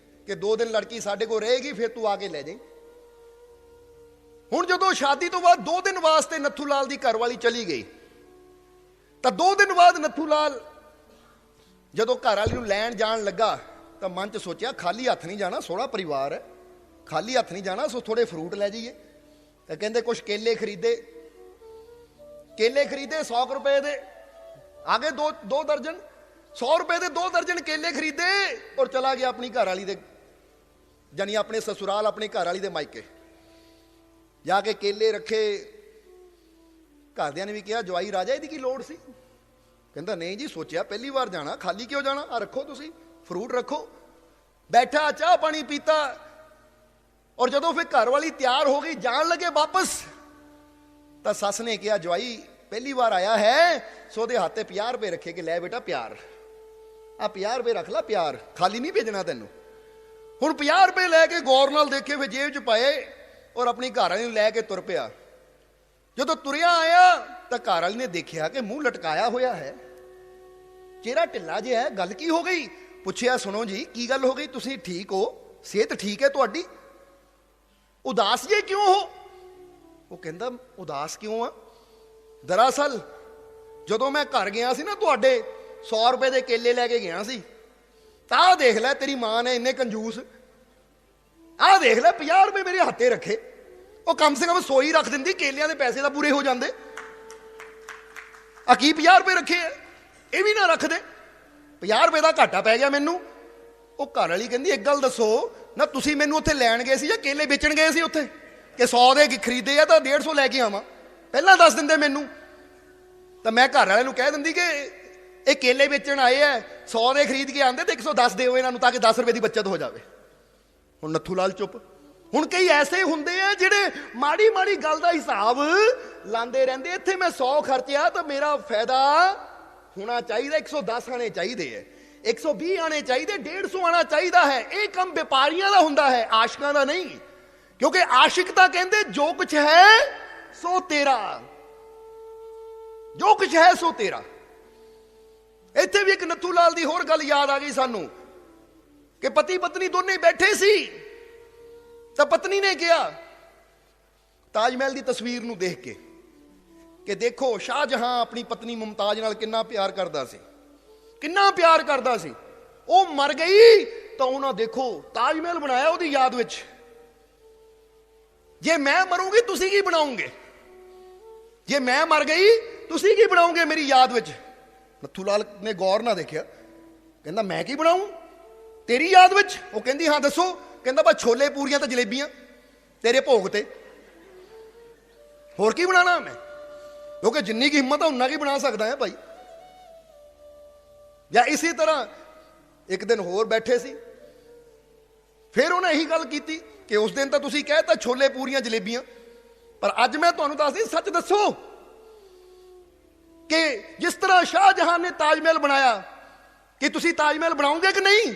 ਕਿ 2 ਦਿਨ ਲੜਕੀ ਸਾਡੇ ਕੋਲ ਰਹੇਗੀ, ਫਿਰ ਤੂੰ ਆ ਕੇ ਲੈ ਜਾਈਂ। ਹੁਣ ਜਦੋਂ ਸ਼ਾਦੀ ਤੋਂ ਬਾਅਦ 2 ਦਿਨ ਵਾਸਤੇ ਨੱਥੂ ਲਾਲ ਦੀ ਘਰਵਾਲੀ ਚਲੀ ਗਈ, ਤਾਂ 2 ਦਿਨ ਬਾਅਦ ਨੱਥੂ ਲਾਲ ਜਦੋਂ ਘਰਵਾਲੀ ਨੂੰ ਲੈਣ ਜਾਣ ਲੱਗਾ ਤਾਂ ਮਨ 'ਚ ਸੋਚਿਆ ਖਾਲੀ ਹੱਥ ਨਹੀਂ ਜਾਣਾ, ਸੋਹਣਾ ਪਰਿਵਾਰ ਹੈ, ਖਾਲੀ ਹੱਥ ਨਹੀਂ ਜਾਣਾ, ਸੋ ਥੋੜੇ ਫਰੂਟ ਲੈ ਜਾਈਏ। ਤਾਂ ਕਹਿੰਦੇ ਕੁਛ ਕੇਲੇ ਖਰੀਦੇ 100 ਰੁਪਏ ਦੇ, ਆ ਗਏ 2 ਦਰਜਨ, 100 ਰੁਪਏ ਦੇ 2 ਦਰਜਨ ਕੇਲੇ ਖਰੀਦੇ ਔਰ ਚਲਾ ਗਿਆ ਆਪਣੀ ਘਰਵਾਲੀ ਦੇ, ਜਾਨੀ ਆਪਣੇ ਸਸੁਰਾਲ, ਆਪਣੀ ਘਰਵਾਲੀ ਦੇ ਮਾਇਕੇ ਜਾ ਕੇ ਕੇਲੇ ਰੱਖੇ। ਘਰਦਿਆਂ ਨੇ ਵੀ ਕਿਹਾ ਜਵਾਈ ਰਾਜਾ ਇਹਦੀ ਕੀ ਲੋੜ ਸੀ? ਕਹਿੰਦਾ ਨਹੀਂ ਜੀ, ਸੋਚਿਆ ਪਹਿਲੀ ਵਾਰ ਜਾਣਾ, ਖਾਲੀ ਕਿਉਂ ਜਾਣਾ, ਆ ਰੱਖੋ ਤੁਸੀਂ ਫਰੂਟ ਰੱਖੋ। ਬੈਠਾ ਚਾਹ ਪਾਣੀ ਪੀਤਾ ਔਰ ਜਦੋਂ ਫਿਰ ਘਰ ਵਾਲੀ ਤਿਆਰ ਹੋ ਗਈ ਜਾਣ ਲੱਗੇ ਵਾਪਸ, ਤਾਂ ਸੱਸ ਨੇ ਕਿਹਾ ਜਵਾਈ ਪਹਿਲੀ ਵਾਰ ਆਇਆ ਹੈ ਸੋ ਉਹਦੇ ਹੱਥੇ 50 ਰੁਪਏ ਰੱਖੇ ਕਿ ਲੈ ਬੇਟਾ ਪਿਆਰ, ਆ 50 ਰੁਪਏ ਰੱਖ ਲੈ ਪਿਆਰ, ਖਾਲੀ ਨਹੀਂ ਭੇਜਣਾ ਤੈਨੂੰ। ਹੁਣ 50 ਰੁਪਏ ਲੈ ਕੇ ਗੌਰ ਨਾਲ ਦੇਖੇ, ਫਿਰ ਜੇਬ 'ਚ ਪਾਏ ਔਰ ਆਪਣੀ ਘਰ ਵਾਲੀ ਨੂੰ ਲੈ ਕੇ ਤੁਰ ਪਿਆ। ਜਦੋਂ ਤੁਰਿਆ ਆਇਆ ਤਾਂ ਘਰ ਵਾਲੀ ਨੇ ਦੇਖਿਆ ਕਿ ਮੂੰਹ ਲਟਕਾਇਆ ਹੋਇਆ ਹੈ, ਚਿਹਰਾ ਢਿੱਲਾ ਜਿਹਾ ਹੈ, ਗੱਲ ਕੀ ਹੋ ਗਈ? ਪੁੱਛਿਆ ਸੁਣੋ ਜੀ ਕੀ ਗੱਲ ਹੋ ਗਈ, ਤੁਸੀਂ ਠੀਕ ਹੋ, ਸਿਹਤ ਠੀਕ ਹੈ ਤੁਹਾਡੀ, ਉਦਾਸ ਜੇ ਕਿਉਂ ਹੋ? ਉਹ ਕਹਿੰਦਾ ਉਦਾਸ ਕਿਉਂ ਆ? ਦਰਅਸਲ ਜਦੋਂ ਮੈਂ ਘਰ ਗਿਆ ਸੀ ਨਾ ਤੁਹਾਡੇ 100 ਰੁਪਏ ਦੇ ਕੇਲੇ ਲੈ ਕੇ ਗਿਆ ਸੀ, ਤਾਂ ਆਹ ਦੇਖ ਲੈ ਤੇਰੀ ਮਾਂ ਨੇ ਇੰਨੇ ਕੰਜੂਸ, ਆਹ ਦੇਖ ਲੈ 50 ਰੁਪਏ ਮੇਰੇ ਹੱਥੇ ਰੱਖੇ, ਉਹ ਕਮ ਸੇ ਕਮ ਸੋਈ ਰੱਖ ਦਿੰਦੀ, ਕੇਲਿਆਂ ਦੇ ਪੈਸੇ ਤਾਂ ਪੂਰੇ ਹੋ ਜਾਂਦੇ, ਆ ਕੀ 50 ਰੁਪਏ ਰੱਖੇ ਆ, ਇਹ ਵੀ ਨਾ ਰੱਖਦੇ, 50 ਰੁਪਏ ਦਾ ਘਾਟਾ ਪੈ ਗਿਆ ਮੈਨੂੰ। ਉਹ ਘਰ ਵਾਲੀ ਕਹਿੰਦੀ ਇੱਕ ਗੱਲ ਦੱਸੋ ਨਾ, ਤੁਸੀਂ ਮੈਨੂੰ ਉੱਥੇ ਲੈਣ ਗਏ ਸੀ ਜਾਂ ਕੇਲੇ ਵੇਚਣ ਗਏ ਸੀ ਉੱਥੇ, ਕਿ 100 ਦੇ ਖਰੀਦੇ ਆ ਤਾਂ 150 ਲੈ ਕੇ ਆਵਾਂ, ਪਹਿਲਾਂ ਦੱਸ ਦਿੰਦੇ ਮੈਨੂੰ, ਤਾਂ ਮੈਂ ਘਰ ਵਾਲੇ ਨੂੰ ਕਹਿ ਦਿੰਦੀ ਕਿ ਇਹ ਕੇਲੇ ਵੇਚਣ ਆਏ ਆ, 100 ਦੇ ਖਰੀਦ ਕੇ ਆਂਦੇ ਤੇ 110 ਦਿਓ ਇਹਨਾਂ ਨੂੰ ਤਾਂ ਕਿ 10 ਰੁਪਏ ਦੀ ਬੱਚਤ ਹੋ ਜਾਵੇ। ਹੁਣ ਨੱਥੂ ਲਾਲ ਚੁੱਪ। ਹੁਣ ਕਈ ਐਸੇ ਹੁੰਦੇ ਆ ਜਿਹੜੇ ਮਾੜੀ ਮਾੜੀ ਗੱਲ ਦਾ ਹਿਸਾਬ ਲਾਉਂਦੇ ਰਹਿੰਦੇ, ਇੱਥੇ ਮੈਂ 100 ਖਰਚਿਆ ਤਾਂ ਮੇਰਾ ਫਾਇਦਾ ਹੋਣਾ ਚਾਹੀਦਾ, 110 ਆਣੇ ਚਾਹੀਦੇ ਹੈ, 120 ਆਣੇ ਚਾਹੀਦੇ, 150 ਆਣਾ ਚਾਹੀਦਾ ਹੈ। ਇਹ ਕੰਮ ਵਪਾਰੀਆਂ ਦਾ ਹੁੰਦਾ ਹੈ, ਆਸ਼ਿਕਾਂ ਦਾ ਨਹੀਂ, ਕਿਉਂਕਿ ਆਸ਼ਿਕ ਤਾਂ ਕਹਿੰਦੇ ਜੋ ਕੁਛ ਹੈ ਸੋ ਤੇਰਾ, ਜੋ ਕੁਛ ਹੈ ਸੋ ਤੇਰਾ। ਇੱਥੇ ਵੀ ਇੱਕ ਨੱਥੂ ਲਾਲ ਦੀ ਹੋਰ ਗੱਲ ਯਾਦ ਆ ਗਈ ਸਾਨੂੰ ਕਿ ਪਤੀ ਪਤਨੀ ਦੋਨੇ ਬੈਠੇ ਸੀ ਤਾਂ ਪਤਨੀ ਨੇ ਕਿਹਾ ਤਾਜ ਮਹਿਲ ਦੀ ਤਸਵੀਰ ਨੂੰ ਦੇਖ ਕੇ ਕਿ ਦੇਖੋ ਸ਼ਾਹਜਹਾਂ ਆਪਣੀ ਪਤਨੀ ਮੁਮਤਾਜ਼ ਨਾਲ ਕਿੰਨਾ ਪਿਆਰ ਕਰਦਾ ਸੀ, ਕਿੰਨਾ ਪਿਆਰ ਕਰਦਾ ਸੀ, ਉਹ ਮਰ ਗਈ ਤਾਂ ਉਹਨਾਂ ਦੇਖੋ ਤਾਜ ਮਹਿਲ ਬਣਾਇਆ ਉਹਦੀ ਯਾਦ ਵਿੱਚ। ਜੇ ਮੈਂ ਮਰੂੰਗੀ ਤੁਸੀਂ ਕੀ ਬਣਾਉਂਗੇ? ਜੇ ਮੈਂ ਮਰ ਗਈ ਤੁਸੀਂ ਕੀ ਬਣਾਉਂਗੇ ਮੇਰੀ ਯਾਦ ਵਿੱਚ? ਨੱਥੂ ਲਾਲ ਨੇ ਗੌਰ ਨਾਲ ਦੇਖਿਆ, ਕਹਿੰਦਾ ਮੈਂ ਕੀ ਬਣਾऊं ਤੇਰੀ ਯਾਦ ਵਿੱਚ? ਉਹ ਕਹਿੰਦੀ ਹਾਂ ਦੱਸੋ। ਕਹਿੰਦਾ ਬਸ ਛੋਲੇ ਪੂਰੀਆਂ ਤੇ ਜਲੇਬੀਆਂ ਤੇਰੇ ਭੋਗ ਤੇ, ਹੋਰ ਕੀ ਬਣਾਣਾ ਮੈਂ, ਕਿਉਂਕਿ ਜਿੰਨੀ ਕੀ ਹਿੰਮਤ ਆ ਉਨਾ ਕੀ ਬਣਾ ਸਕਦਾ ਹੈ ਭਾਈ। ਜਾਂ ਇਸੇ ਤਰ੍ਹਾਂ ਇੱਕ ਦਿਨ ਹੋਰ ਬੈਠੇ ਸੀ, ਫਿਰ ਉਹਨੇ ਇਹੀ ਗੱਲ ਕੀਤੀ ਕਿ ਉਸ ਦਿਨ ਤਾਂ ਤੁਸੀਂ ਕਹਿਤਾ ਛੋਲੇ ਪੂਰੀਆਂ ਜਲੇਬੀਆਂ, ਪਰ ਅੱਜ ਮੈਂ ਤੁਹਾਨੂੰ ਦੱਸਦੀ ਸੱਚ ਦੱਸੋ ਕਿ ਜਿਸ ਤਰ੍ਹਾਂ ਸ਼ਾਹਜਹਾਂ ਨੇ ਤਾਜ ਮਹਿਲ ਬਣਾਇਆ, ਕਿ ਤੁਸੀਂ ਤਾਜ ਮਹਿਲ ਬਣਾਓਗੇ ਕਿ ਨਹੀਂ?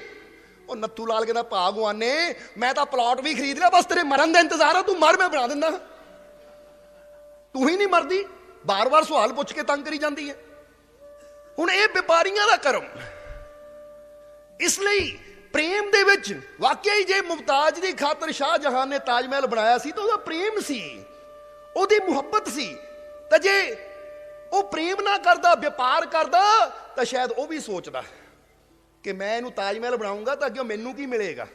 ਉਹ ਨੱਥੂ ਲਾਲ ਕਹਿੰਦਾ ਭਾਗਵਾਨੇ ਮੈਂ ਤਾਂ ਪਲਾਟ ਵੀ ਖਰੀਦ ਲਿਆ, ਬਸ ਤੇਰੇ ਮਰਨ ਦਾ ਇੰਤਜ਼ਾਰ ਆ, ਤੂੰ ਮਰ ਮੈਂ ਬਣਾ ਦਿੰਦਾ। ਤੂੰ ਹੀ ਨਹੀਂ ਮਰਦੀ, ਬਾਰ-ਬਾਰ ਸਵਾਲ ਪੁੱਛ ਕੇ ਤੰਗ ਕਰੀ ਜਾਂਦੀ ਹੈ। ਹੁਣ ਇਹ ਵਪਾਰੀਆਂ ਦਾ ਕਰਮ। ਇਸ ਲਈ ਪ੍ਰੇਮ ਦੇ ਵਿੱਚ ਵਾਕਿਆ ਹੀ ਜੇ ਮੁਮਤਾਜ਼ ਦੀ ਖਾਤਰ ਸ਼ਾਹਜਹਾਂ ਨੇ ਤਾਜ ਮਹਿਲ ਬਣਾਇਆ ਸੀ ਤਾਂ ਉਹਦਾ ਪ੍ਰੇਮ ਸੀ, ਉਹਦੀ ਮੁਹੱਬਤ ਸੀ। ਤਾਂ ਜੇ ਉਹ ਪ੍ਰੇਮ ਨਾ ਕਰਦਾ, ਵਪਾਰ ਕਰਦਾ, ਤਾਂ ਸ਼ਾਇਦ ਉਹ ਵੀ ਸੋਚਦਾ ਕਿ ਮੈਂ ਇਹਨੂੰ ਤਾਜ ਮਹਿਲ ਬਣਾਉਂਗਾ ਤਾਂ ਅੱਗੇ ਮੈਨੂੰ ਕੀ ਮਿਲੇਗਾ।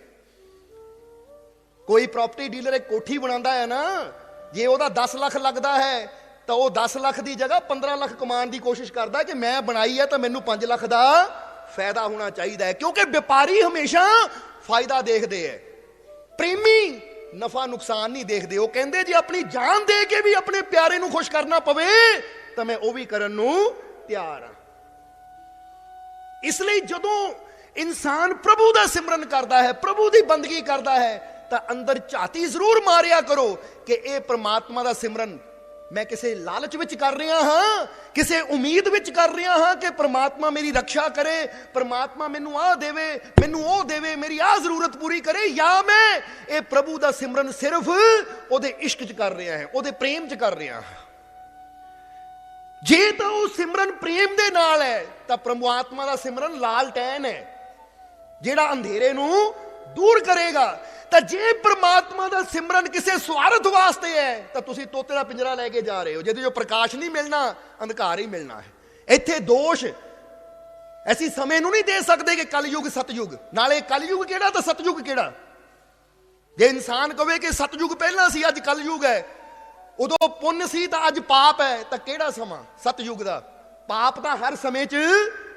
ਕੋਈ ਪ੍ਰਾਪਰਟੀ ਡੀਲਰ ਇੱਕ ਕੋਠੀ ਬਣਾਉਂਦਾ ਹੈ ਨਾ, ਜੇ ਉਹਦਾ 10 ਲੱਖ ਲੱਗਦਾ ਹੈ ਤਾਂ ਉਹ 10 ਲੱਖ ਦੀ ਜਗ੍ਹਾ 15 ਲੱਖ ਕਮਾਉਣ ਦੀ ਕੋਸ਼ਿਸ਼ ਕਰਦਾ ਕਿ ਮੈਂ ਬਣਾਈ ਹੈ ਤਾਂ ਮੈਨੂੰ 5 ਲੱਖ ਦਾ ਫਾਇਦਾ ਹੋਣਾ ਚਾਹੀਦਾ ਹੈ, ਕਿਉਂਕਿ ਵਪਾਰੀ ਹਮੇਸ਼ਾ ਫਾਇਦਾ ਦੇਖਦੇ ਹੈ, ਪ੍ਰੇਮੀ ਨਫਾ ਨੁਕਸਾਨ ਨਹੀਂ ਦੇਖਦੇ। ਉਹ ਕਹਿੰਦੇ ਜੇ ਆਪਣੀ ਜਾਨ ਦੇ ਕੇ ਵੀ ਆਪਣੇ ਪਿਆਰੇ ਨੂੰ ਖੁਸ਼ ਕਰਨਾ ਪਵੇ ਤਾਂ ਮੈਂ ਉਹ ਵੀ ਕਰਨ ਨੂੰ ਤਿਆਰ ਹਾਂ। ਇਸ ਲਈ ਜਦੋਂ ਇਨਸਾਨ ਪ੍ਰਭੂ ਦਾ ਸਿਮਰਨ ਕਰਦਾ ਹੈ, ਪ੍ਰਭੂ ਦੀ ਬੰਦਗੀ ਕਰਦਾ ਹੈ, ਤਾਂ ਅੰਦਰ ਝਾਤੀ ਜ਼ਰੂਰ ਮਾਰਿਆ ਕਰੋ ਕਿ ਇਹ ਪ੍ਰਮਾਤਮਾ ਦਾ ਸਿਮਰਨ ਮੈਂ ਕਿਸੇ ਲਾਲਚ ਵਿੱਚ ਕਰ ਰਿਹਾ ਹਾਂ, ਕਿਸੇ ਉਮੀਦ ਵਿੱਚ ਕਰ ਰਿਹਾ ਹਾਂ ਕਿ ਪ੍ਰਮਾਤਮਾ ਮੇਰੀ ਰੱਖਿਆ ਕਰੇ, ਪ੍ਰਮਾਤਮਾ ਮੈਨੂੰ ਆਹ ਦੇਵੇ, ਮੈਨੂੰ ਉਹ ਦੇਵੇ, ਮੇਰੀ ਆਹ ਜ਼ਰੂਰਤ ਪੂਰੀ ਕਰੇ, ਜਾਂ ਮੈਂ ਇਹ ਪ੍ਰਭੂ ਦਾ ਸਿਮਰਨ ਸਿਰਫ ਉਹਦੇ ਇਸ਼ਕ 'ਚ ਕਰ ਰਿਹਾ ਹਾਂ, ਉਹਦੇ ਪ੍ਰੇਮ 'ਚ ਕਰ ਰਿਹਾ ਹਾਂ। ਜੇ ਤਾਂ ਉਹ ਸਿਮਰਨ ਪ੍ਰੇਮ ਦੇ ਨਾਲ ਹੈ ਤਾਂ ਪ੍ਰਮਾਤਮਾ ਦਾ ਸਿਮਰਨ ਲਾਲਟੈਨ ਹੈ, ਜਿਹੜਾ ਅੰਧੇਰੇ ਨੂੰ दूर करेगा। तो जे परमात्मा का सिमरन किसी स्वार्थ वास्ते है तो तुसी तोते का पिंजरा लैके जा रहे हो, जिहदे जो प्रकाश नहीं मिलना, अंधकार ही मिलना है। इत्थे दोष ऐसी समय नूं नहीं दे सकते कि कलयुग सतयुग, नाले कलयुग किहड़ा तो सतयुग किहड़ा। जे इंसान कहे कि सतयुग पहला सी अज कलयुग है, उदों पुण्य सी तो अज पाप है, तो किहड़ा समा सतयुग का? पाप तो हर समय च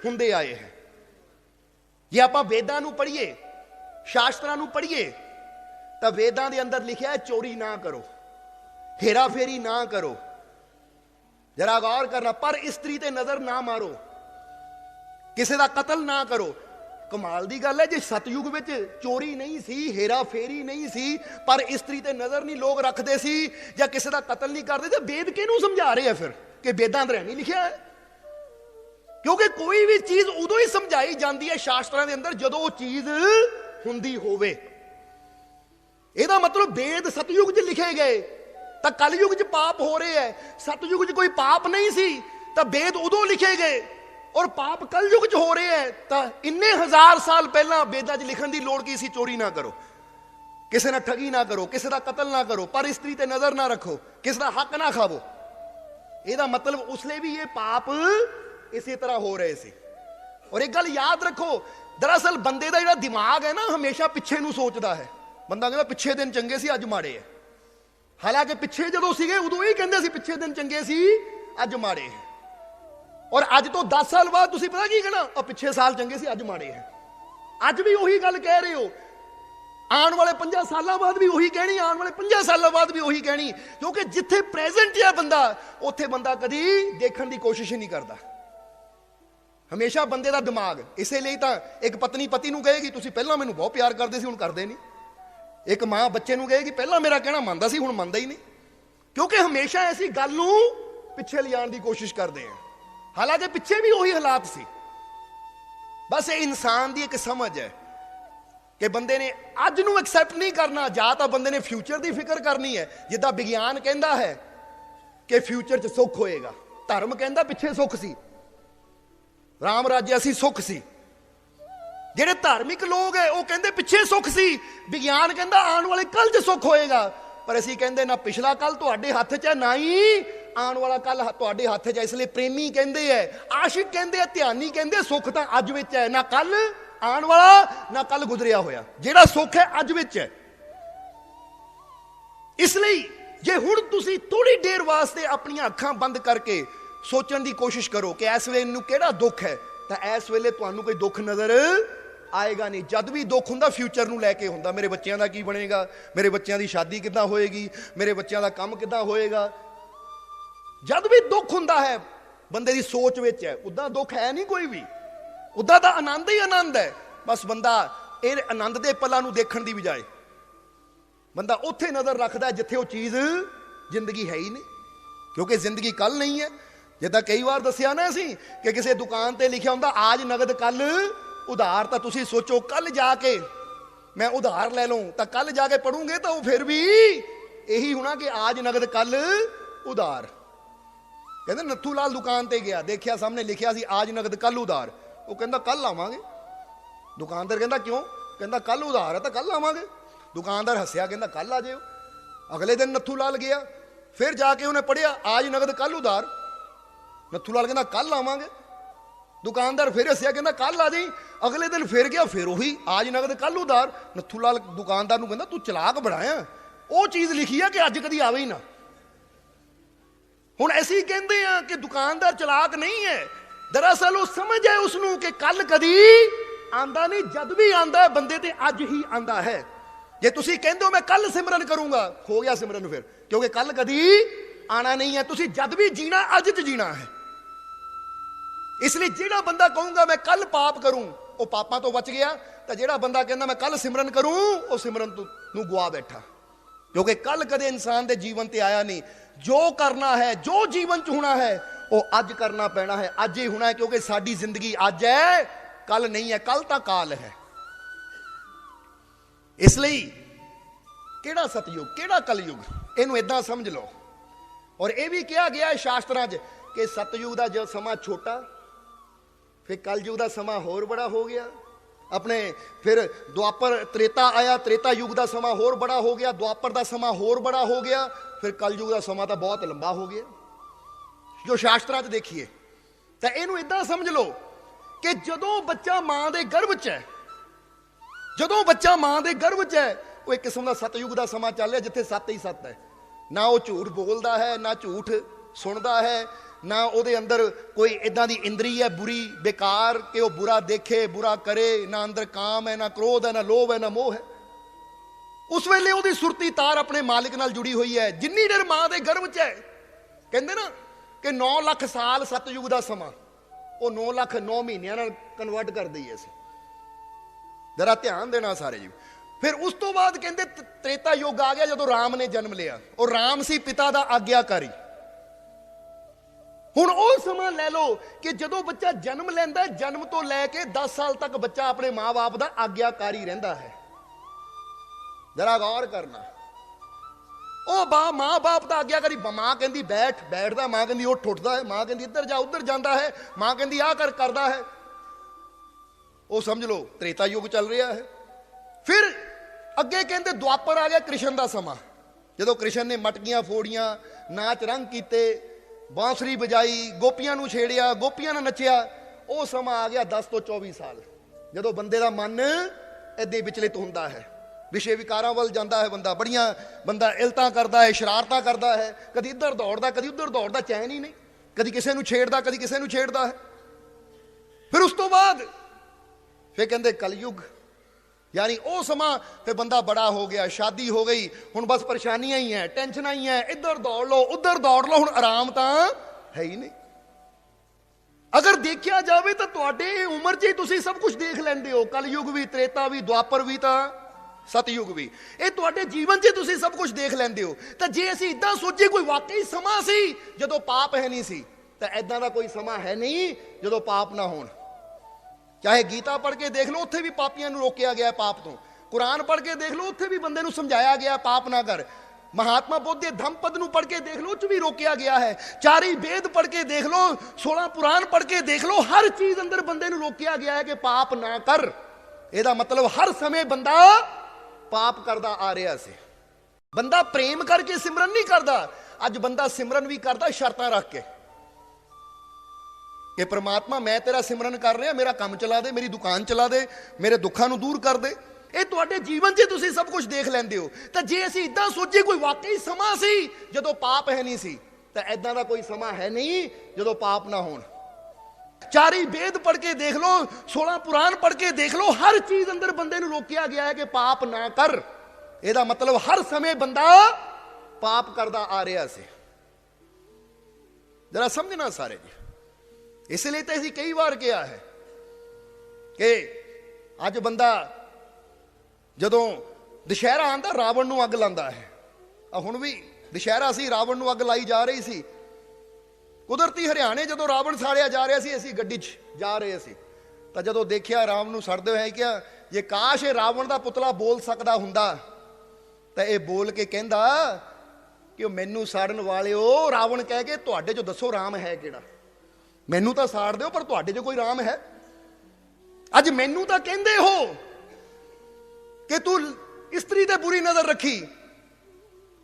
हुंदे आए हैं। जे आपां वेदां नूं पढ़ीए, शास्त्रां नूं पढ़ीए, तो वेदां दे अंदर लिखिया है चोरी ना करो, हेरा फेरी ना करो। जरा गौर करना, पर स्त्री ते नजर ना मारो, किसी का कतल ना करो। कमाल दी गल है, जे सतयुग विच चोरी नहीं सी, हेरा फेरी नहीं सी, पर स्त्री ते नजर नहीं लोग रखते सी, या किसी का कतल नहीं करते, तो वेद किहनूं समझा रहे हैं फिर कि वेदां दे नहीं लिखिया है? क्योंकि कोई भी चीज उदों ही समझाई जाती है शास्त्रां दे अंदर जदों वो चीज हुंदी होवे। ਇਹਦਾ मतलब वेद सतयुग च लिखे गए तो कलयुग च पाप हो रहे हैं, सतयुग च कोई पाप नहीं सी तो वेद उदों लिखे गए, और पाप कलयुग च हो रहे हैं तो इन्ने हजार साल पहला वेदां च लिखण दी लोड़ की सी? चोरी ना करो, किसी ने ठगी ना करो, किसी का कतल ना करो, पर स्त्री ते नजर ना रखो, किसी का हक ना खावो। ਇਹਦਾ मतलब उसले भी ये पाप इसी तरह हो रहे थे। और एक गल याद रखो, दरअसल बंदे का जो दिमाग है ना, हमेशा पिछे नूं सोचता है। बंदा कहता पिछे दिन चंगे सी अज माड़े है, हालांकि पिछे जदों सीगे उदों ही कहंदे सी पिछे दिन चंगे सी अज माड़े है। और अज तो 10 साल बाद तुसीं पता की कहना, और पिछे साल चंगे सी अज माड़े है। अज भी उही गल कह रहे हो, आने वाले 50 सालों बाद भी उही कहनी, आने वाले 50 सालों बाद भी उही कहनी, क्योंकि जिथे प्रेजेंट है बंदा, उत्थे बंदा कदी देखने की कोशिश ही नहीं करता। हमेशा बंदे का दिमाग, इसलिए तो एक पत्नी पति नूं कहेगी तुसीं पहलां मैनूं बहुत प्यार करदे सी, हुण करदे नहीं। एक मां बच्चे नूं कहेगी पहलां मेरा कहना मनदा सी, हुण मनदा ही नहीं। क्योंकि हमेशा ऐसी गल नूं पिछे लिजाण दी कोशिश करते हैं, हालांकि पिछे भी वही हालात सी। बस ये इंसान की एक समझ है कि बंदे ने अज नूं एक्सैप्ट नहीं करना, जां तां बंदे ने फ्यूचर की फिक्र करनी है। जिद्दां विज्ञान कहता है कि फ्यूचर च सुख होएगा, धर्म कहता पिछे सुख सी, राम राज्य सी सुख सी। ਜਿਹੜੇ धार्मिक लोग है वो कहते पिछे सुख सी, विज्ञान कहता आने वाले कल च सुख होएगा। पर असीं कहते ना पिछला कल तुहाडे हत्थ च है, ना ही आने वाला कल तुहाडे हत्थ च है। इसलिए प्रेमी कहते हैं, आशिक कहते हैं, ध्यानी कहते हैं सुख तो अज विच है, ना कल आने वाला ना कल गुजरिया होया। जिहड़ा सुख है अज विच है। इसलिए जे हुण तुसीं थोड़ी देर वास्ते अपनी अखां बंद करके सोचण की कोशिश करो कि इस वेले नूं किहड़ा दुख है, तो इस वेले तुहानूं कोई दुख नज़र आएगा नहीं। जद भी दुख हुंदा फ्यूचर नूं लैके हुंदा, मेरे बच्चों का की बनेगा, मेरे बच्चों की शादी किद्दां होएगी, मेरे बच्चों का काम किद्दां होएगा। जद भी दुख हुंदा है बंदे की सोच विच है, उदा दुख है नहीं कोई भी, उदा तां आनंद ही आनंद है। बस बंदा ये आनंद के पलों नूं देखण दी बजाए बंदा उत्थे नज़र रखदा है जिथे वो चीज़ जिंदगी है ही नहीं, क्योंकि जिंदगी कल नहीं है। जिद्दां कई बार दसिया ना असीं कि किसी दुकान ते लिखिया हुंदा आज नगद कल उधार, तो तुसीं सोचो कल जाके मैं उधार ले लूं, तो कल जाके पढ़ूंगे तो फिर भी यही होना कि आज नगद कल उधार। कहते नत्थू लाल दुकान ते गया, देखिया सामने लिखिया सी आज नगद कल उधार, वो कहता कल आवांगे। दुकानदार कहता क्यों, कहता कल उधार है तो कल आवांगे। दुकानदार हसिया कहता कल आ जाओ। अगले दिन नत्थू लाल गया, फिर जाके उन्हें पढ़िया आज नगद कल उधार। नत्थू लाल कहता कल आवांगे। दुकानदार फिर हसिया कहता कल आ जाई। अगले दिन फिर गया, फिर वही आज नगद कल उधार। नत्थू लाल दुकानदार नूं कहता तू चलाक बनाया, वो चीज़ लिखी है कि अज कदी आवे ही ना। हुण असीं कहंदे आ कि दुकानदार चलाक नहीं है, दरअसल वो समझ है उसनूं कि कल कदी आंदा नहीं, जद भी आंदा बंदे ते अज ही आंदा है। जे तुसीं कहंदे हो मैं कल सिमरन करूंगा, खो गया सिमरन फिर, क्योंकि कल कदी आना नहीं है। तुसीं जद भी जीना अज च जीना है। इसलिए जिहड़ा बंदा कहूंगा मैं कल पाप करूं वो पापां तो बच गया, तो जिहड़ा बंदा कहंदा मैं कल सिमरन करूं वो सिमरन नूं गुआ बैठा, क्योंकि कल कदे इंसान दे जीवन ते आया नहीं। जो करना है, जो जीवन च होना है वो अज करना पैना है, अज ही होना है, क्योंकि साडी जिंदगी अज है, कल नहीं है, कल तां काल है। इसलिए किहड़ा सतयुग किहड़ा कलयुग, इहनूं इदां समझ लो। और यह भी कहा गया है शास्त्रां च कि सतयुग का जो समा छोटा, फिर कलयुग का समा होर बड़ा हो गया, ਆਪਣੇ ਫਿਰ ਦੁਆਪਰ ਤ੍ਰੇਤਾ ਆਇਆ, ਤ੍ਰੇਤਾ ਯੁੱਗ ਦਾ ਸਮਾਂ ਹੋਰ ਬੜਾ ਹੋ ਗਿਆ, ਦੁਆਪਰ ਦਾ ਸਮਾਂ ਹੋਰ ਬੜਾ ਹੋ ਗਿਆ, ਫਿਰ ਕਲਯੁਗ ਦਾ ਸਮਾਂ ਤਾਂ ਬਹੁਤ ਲੰਬਾ ਹੋ ਗਿਆ। ਜੋ ਸ਼ਾਸਤਰਾਂ 'ਚ ਦੇਖੀਏ ਤਾਂ ਇਹਨੂੰ ਇਦਾਂ ਸਮਝ ਲਓ ਕਿ ਜਦੋਂ ਬੱਚਾ ਮਾਂ ਦੇ ਗਰਭ 'ਚ ਹੈ, ਜਦੋਂ ਬੱਚਾ ਮਾਂ ਦੇ ਗਰਭ 'ਚ ਹੈ, ਉਹ ਇੱਕ ਕਿਸਮ ਦਾ ਸਤਯੁਗ ਦਾ ਸਮਾਂ ਚੱਲ ਰਿਹਾ, ਜਿੱਥੇ ਸੱਤ ਹੀ ਸੱਤ ਹੈ। ਨਾ ਉਹ ਝੂਠ ਬੋਲਦਾ ਹੈ, ਨਾ ਝੂਠ ਸੁਣਦਾ ਹੈ, ਨਾ ਉਹਦੇ ਅੰਦਰ ਕੋਈ ਇਦਾਂ ਦੀ ਇੰਦਰੀ ਹੈ ਬੁਰੀ ਬੇਕਾਰ ਕਿ ਉਹ ਬੁਰਾ ਦੇਖੇ ਬੁਰਾ ਕਰੇ, ਨਾ ਅੰਦਰ ਕਾਮ ਹੈ, ਨਾ ਕ੍ਰੋਧ ਹੈ, ਨਾ ਲੋਭ ਹੈ, ਨਾ ਮੋਹ ਹੈ। ਉਸ ਵੇਲੇ ਉਹਦੀ ਸੁਰਤੀ ਤਾਰ ਆਪਣੇ ਮਾਲਿਕ ਨਾਲ ਜੁੜੀ ਹੋਈ ਹੈ। ਜਿੰਨੀ ਦੇਰ ਮਾਂ ਦੇ ਗਰਭ 'ਚ ਹੈ, ਕਹਿੰਦੇ ਨਾ ਕਿ 9 ਲੱਖ ਸਾਲ ਸਤਯੁਗ ਦਾ ਸਮਾਂ, ਉਹ 9 ਲੱਖ 9 ਮਹੀਨਿਆਂ ਨਾਲ ਕਨਵਰਟ ਕਰ ਦਈਏ ਅਸੀਂ। ਜਰਾ ਧਿਆਨ ਦੇਣਾ ਸਾਰੇ ਜੀ। ਫਿਰ ਉਸ ਤੋਂ ਬਾਅਦ ਕਹਿੰਦੇ ਤ੍ਰੇਤਾ ਯੁੱਗ ਆ ਗਿਆ, ਜਦੋਂ ਰਾਮ ਨੇ ਜਨਮ ਲਿਆ। ਉਹ ਰਾਮ ਸੀ ਪਿਤਾ ਦਾ ਆਗਿਆਕਾਰੀ। ਹੁਣ ਉਹ ਸਮਾਂ ਲੈ ਲਓ ਕਿ ਜਦੋਂ ਬੱਚਾ ਜਨਮ ਲੈਂਦਾ, ਜਨਮ ਤੋਂ ਲੈ ਕੇ 10 ਸਾਲ ਤੱਕ ਬੱਚਾ ਆਪਣੇ ਮਾਂ-ਬਾਪ ਦਾ ਆਗਿਆਕਾਰੀ ਰਹਿੰਦਾ ਹੈ। ਜਰਾ ਗੌਰ ਕਰਨਾ, ਉਹ ਮਾਂ-ਬਾਪ ਦਾ ਆਗਿਆਕਾਰੀ। ਮਾਂ ਕਹਿੰਦੀ ਬੈਠ, ਬੈਠਦਾ, ਮਾਂ ਕਹਿੰਦੀ ਉੱਠ, ਉੱਠਦਾ ਹੈ, ਮਾਂ ਕਹਿੰਦੀ ਇੱਧਰ ਜਾ, ਉੱਧਰ ਜਾਂਦਾ ਹੈ, ਮਾਂ ਕਹਿੰਦੀ ਆਹ ਕਰ, ਕਰਦਾ ਹੈ। ਉਹ ਸਮਝ ਲਓ ਤ੍ਰੇਤਾ ਯੁੱਗ ਚੱਲ ਰਿਹਾ ਹੈ। ਫਿਰ ਅੱਗੇ ਕਹਿੰਦੇ ਦੁਆਪਰ ਆ ਗਿਆ, ਕ੍ਰਿਸ਼ਨ ਦਾ ਸਮਾਂ, ਜਦੋਂ ਕ੍ਰਿਸ਼ਨ ਨੇ ਮਟਕੀਆਂ ਫੋੜੀਆਂ, ਨਾਚ ਰੰਗ ਕੀਤੇ, ਬਾਂਸੁਰੀ ਵਜਾਈ, ਗੋਪੀਆਂ ਨੂੰ ਛੇੜਿਆ, ਗੋਪੀਆਂ ਨਾਲ ਨੱਚਿਆ। ਉਹ ਸਮਾਂ ਆ ਗਿਆ 10 ਤੋਂ 24 ਸਾਲ, ਜਦੋਂ ਬੰਦੇ ਦਾ ਮਨ ਏਦਾਂ ਵਿਚਲਿਤ ਹੁੰਦਾ ਹੈ, ਵਿਸ਼ੇ ਵਿਕਾਰਾਂ ਵੱਲ ਜਾਂਦਾ ਹੈ। ਬੰਦਾ ਇਲਤਾਂ ਕਰਦਾ ਹੈ, ਸ਼ਰਾਰਤਾਂ ਕਰਦਾ ਹੈ, ਕਦੀ ਇੱਧਰ ਦੌੜਦਾ, ਕਦੀ ਉੱਧਰ ਦੌੜਦਾ, ਚੈਨ ਹੀ ਨਹੀਂ, ਕਦੀ ਕਿਸੇ ਨੂੰ ਛੇੜਦਾ, ਕਦੀ ਕਿਸੇ ਨੂੰ ਛੇੜਦਾ ਹੈ। ਫਿਰ ਉਸ ਤੋਂ ਬਾਅਦ ਫਿਰ ਕਹਿੰਦੇ ਕਲਯੁੱਗ, ਯਾਨੀ ਉਹ ਸਮਾਂ ਫਿਰ ਬੰਦਾ ਬੜਾ ਹੋ ਗਿਆ, ਸ਼ਾਦੀ ਹੋ ਗਈ, ਹੁਣ ਬਸ ਪਰੇਸ਼ਾਨੀਆਂ ਹੀ ਹੈ, ਟੈਨਸ਼ਨਾਂ ਹੀ ਹੈ, ਇੱਧਰ ਦੌੜ ਲਓ, ਉੱਧਰ ਦੌੜ ਲਓ, ਹੁਣ ਆਰਾਮ ਤਾਂ ਹੈ ਹੀ ਨਹੀਂ। ਅਗਰ ਦੇਖਿਆ ਜਾਵੇ ਤਾਂ ਤੁਹਾਡੇ ਉਮਰ 'ਚ ਹੀ ਤੁਸੀਂ ਸਭ ਕੁਝ ਦੇਖ ਲੈਂਦੇ ਹੋ, ਕਲਯੁੱਗ ਵੀ, ਤ੍ਰੇਤਾ ਵੀ, ਦੁਆਪਰ ਵੀ, ਤਾਂ ਸਤਯੁਗ ਵੀ। ਇਹ ਤੁਹਾਡੇ ਜੀਵਨ 'ਚ ਤੁਸੀਂ ਸਭ ਕੁਝ ਦੇਖ ਲੈਂਦੇ ਹੋ। ਤਾਂ ਜੇ ਅਸੀਂ ਇਦਾਂ ਸੋਚੀਏ ਕੋਈ ਵਾਕਈ ਸਮਾਂ ਸੀ ਜਦੋਂ ਪਾਪ ਹੈ ਨਹੀਂ ਸੀ, ਤਾਂ ਇਦਾਂ ਦਾ ਕੋਈ ਸਮਾਂ ਹੈ ਨਹੀਂ ਜਦੋਂ ਪਾਪ ਨਾ ਹੋਣ। ਚਾਹੇ ਗੀਤਾ ਪੜ੍ਹ ਕੇ ਦੇਖ ਲਓ, ਉੱਥੇ ਵੀ ਪਾਪੀਆਂ ਨੂੰ ਰੋਕਿਆ ਗਿਆ ਪਾਪ ਤੋਂ। ਕੁਰਾਨ ਪੜ੍ਹ ਕੇ ਦੇਖ ਲਓ, ਉੱਥੇ ਵੀ ਬੰਦੇ ਨੂੰ ਸਮਝਾਇਆ ਗਿਆ ਪਾਪ ਨਾ ਕਰ। ਮਹਾਤਮਾ ਬੁੱਧ ਦੇ ਧੰਮਪਦ ਨੂੰ ਪੜ੍ਹ ਕੇ ਦੇਖ ਲਓ, ਉਹ 'ਚ ਵੀ ਰੋਕਿਆ ਗਿਆ ਹੈ। ਚਾਰੀ ਵੇਦ ਪੜ੍ਹ ਕੇ ਦੇਖ ਲਓ, 16 ਪੁਰਾਣ ਪੜ੍ਹ ਕੇ ਦੇਖ ਲਓ, ਹਰ ਚੀਜ਼ ਅੰਦਰ ਬੰਦੇ ਨੂੰ ਰੋਕਿਆ ਗਿਆ ਹੈ ਕਿ ਪਾਪ ਨਾ ਕਰ। ਇਹਦਾ ਮਤਲਬ ਹਰ ਸਮੇਂ ਬੰਦਾ ਪਾਪ ਕਰਦਾ ਆ ਰਿਹਾ ਸੀ। ਬੰਦਾ ਪ੍ਰੇਮ ਕਰਕੇ ਸਿਮਰਨ ਨਹੀਂ ਕਰਦਾ, ਅੱਜ ਬੰਦਾ ਸਿਮਰਨ ਵੀ ਕਰਦਾ ਸ਼ਰਤਾਂ ਰੱਖ ਕੇ ਕਿ ਪ੍ਰਮਾਤਮਾ ਮੈਂ ਤੇਰਾ ਸਿਮਰਨ ਕਰ ਰਿਹਾ, ਮੇਰਾ ਕੰਮ ਚਲਾ ਦੇ, ਮੇਰੀ ਦੁਕਾਨ ਚਲਾ ਦੇ, ਮੇਰੇ ਦੁੱਖਾਂ ਨੂੰ ਦੂਰ ਕਰ ਦੇ। ਇਹ ਤੁਹਾਡੇ ਜੀਵਨ 'ਚ ਤੁਸੀਂ ਸਭ ਕੁਝ ਦੇਖ ਲੈਂਦੇ ਹੋ। ਤਾਂ ਜੇ ਅਸੀਂ ਇਦਾਂ ਸੋਚੀਏ ਕੋਈ ਵਾਕਈ ਸਮਾਂ ਸੀ ਜਦੋਂ ਪਾਪ ਹੈ ਨਹੀਂ ਸੀ, ਤਾਂ ਇਦਾਂ ਦਾ ਕੋਈ ਸਮਾਂ ਹੈ ਨਹੀਂ ਜਦੋਂ ਪਾਪ ਨਾ ਹੋਣ। ਚਾਰੀ ਵੇਦ ਪੜ੍ਹ ਕੇ ਦੇਖ ਲਓ, 16 ਪੁਰਾਣ ਪੜ੍ਹ ਕੇ ਦੇਖ ਲਓ, ਹਰ ਚੀਜ਼ ਅੰਦਰ ਬੰਦੇ ਨੂੰ ਰੋਕਿਆ ਗਿਆ ਹੈ ਕਿ ਪਾਪ ਨਾ ਕਰ। ਇਹਦਾ ਮਤਲਬ ਹਰ ਸਮੇਂ ਬੰਦਾ ਪਾਪ ਕਰਦਾ ਆ ਰਿਹਾ ਸੀ। ਜਰਾ ਸਮਝਣਾ ਸਾਰੇ ਜੀ। ਇਸ ਲਈ ਤਾਂ ਅਸੀਂ ਕਈ ਵਾਰ ਕਿਹਾ ਹੈ ਕਿ ਅੱਜ ਬੰਦਾ ਜਦੋਂ ਦੁਸ਼ਹਿਰਾ ਆਉਂਦਾ ਰਾਵਣ ਨੂੰ ਅੱਗ ਲਾਉਂਦਾ ਹੈ। ਹੁਣ ਵੀ ਦੁਸ਼ਹਿਰਾ ਸੀ, ਰਾਵਣ ਨੂੰ ਅੱਗ ਲਾਈ ਜਾ ਰਹੀ ਸੀ। ਕੁਦਰਤੀ ਹਰਿਆਣੇ ਜਦੋਂ ਰਾਵਣ ਸਾੜਿਆ ਜਾ ਰਿਹਾ ਸੀ, ਅਸੀਂ ਗੱਡੀ 'ਚ ਜਾ ਰਹੇ ਸੀ, ਤਾਂ ਜਦੋਂ ਦੇਖਿਆ ਰਾਵਣ ਨੂੰ ਸੜਦੇ ਹੋਏ, ਕਿਹਾ ਜੇ ਕਾਸ਼ ਇਹ ਰਾਵਣ ਦਾ ਪੁਤਲਾ ਬੋਲ ਸਕਦਾ ਹੁੰਦਾ ਤਾਂ ਇਹ ਬੋਲ ਕੇ ਕਹਿੰਦਾ ਕਿ ਉਹ ਮੈਨੂੰ ਸਾੜਨ ਵਾਲਿਓ, ਰਾਵਣ ਕਹਿ ਕੇ ਤੁਹਾਡੇ 'ਚੋਂ ਦੱਸੋ ਰਾਮ ਹੈ ਕਿਹੜਾ। ਮੈਨੂੰ ਤਾਂ ਸਾੜ ਦਿਓ, ਪਰ ਤੁਹਾਡੇ 'ਚ ਕੋਈ ਰਾਮ ਹੈ? ਅੱਜ ਮੈਨੂੰ ਤਾਂ ਕਹਿੰਦੇ ਹੋ ਕਿ ਤੂੰ ਇਸਤਰੀ ਤੇ ਬੁਰੀ ਨਜ਼ਰ ਰੱਖੀ।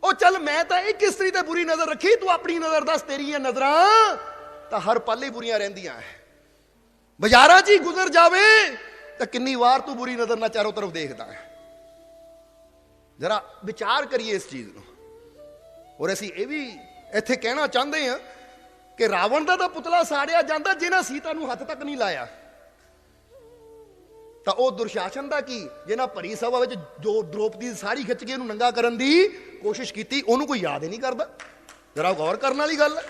ਉਹ ਚੱਲ ਮੈਂ ਤਾਂ ਇੱਕ ਇਸਤਰੀ ਤੇ ਬੁਰੀ ਨਜ਼ਰ ਰੱਖੀ, ਤੂੰ ਆਪਣੀ ਨਜ਼ਰ ਦੱਸ, ਤੇਰੀਆਂ ਨਜ਼ਰਾਂ ਤਾਂ ਹਰ ਪਲ ਹੀ ਬੁਰੀਆਂ ਰਹਿੰਦੀਆਂ ਹੈ। ਬਾਜ਼ਾਰਾਂ 'ਚ ਹੀ ਗੁਜ਼ਰ ਜਾਵੇ ਤਾਂ ਕਿੰਨੀ ਵਾਰ ਤੂੰ ਬੁਰੀ ਨਜ਼ਰ ਨਾਲ ਚਾਰੋਂ ਤਰਫ ਦੇਖਦਾ ਹੈ। ਜਰਾ ਵਿਚਾਰ ਕਰੀਏ ਇਸ ਚੀਜ਼ ਨੂੰ। ਔਰ ਅਸੀਂ ਇਹ ਵੀ ਇੱਥੇ ਕਹਿਣਾ ਚਾਹੁੰਦੇ ਹਾਂ ਕਿ ਰਾਵਣ ਦਾ ਤਾਂ ਪੁਤਲਾ ਸਾੜਿਆ ਜਾਂਦਾ ਜਿਹਨਾਂ ਸੀਤਾ ਨੂੰ ਹੱਥ ਤੱਕ ਨਹੀਂ ਲਾਇਆ, ਤਾਂ ਉਹ ਦੁਰਸ਼ਾਸਨ ਦਾ ਕੀ, ਜਿਹਨਾਂ ਭਰੀ ਸਭਾ ਵਿੱਚ ਜੋ ਦ੍ਰੋਪਦੀ ਦੀ ਸਾੜੀ ਖਿੱਚ ਕੇ ਇਹਨੂੰ ਨੰਗਾ ਕਰਨ ਦੀ ਕੋਸ਼ਿਸ਼ ਕੀਤੀ, ਉਹਨੂੰ ਕੋਈ ਯਾਦ ਹੀ ਨਹੀਂ ਕਰਦਾ। ਜਰਾ ਗੌਰ ਕਰਨ ਵਾਲੀ ਗੱਲ ਹੈ।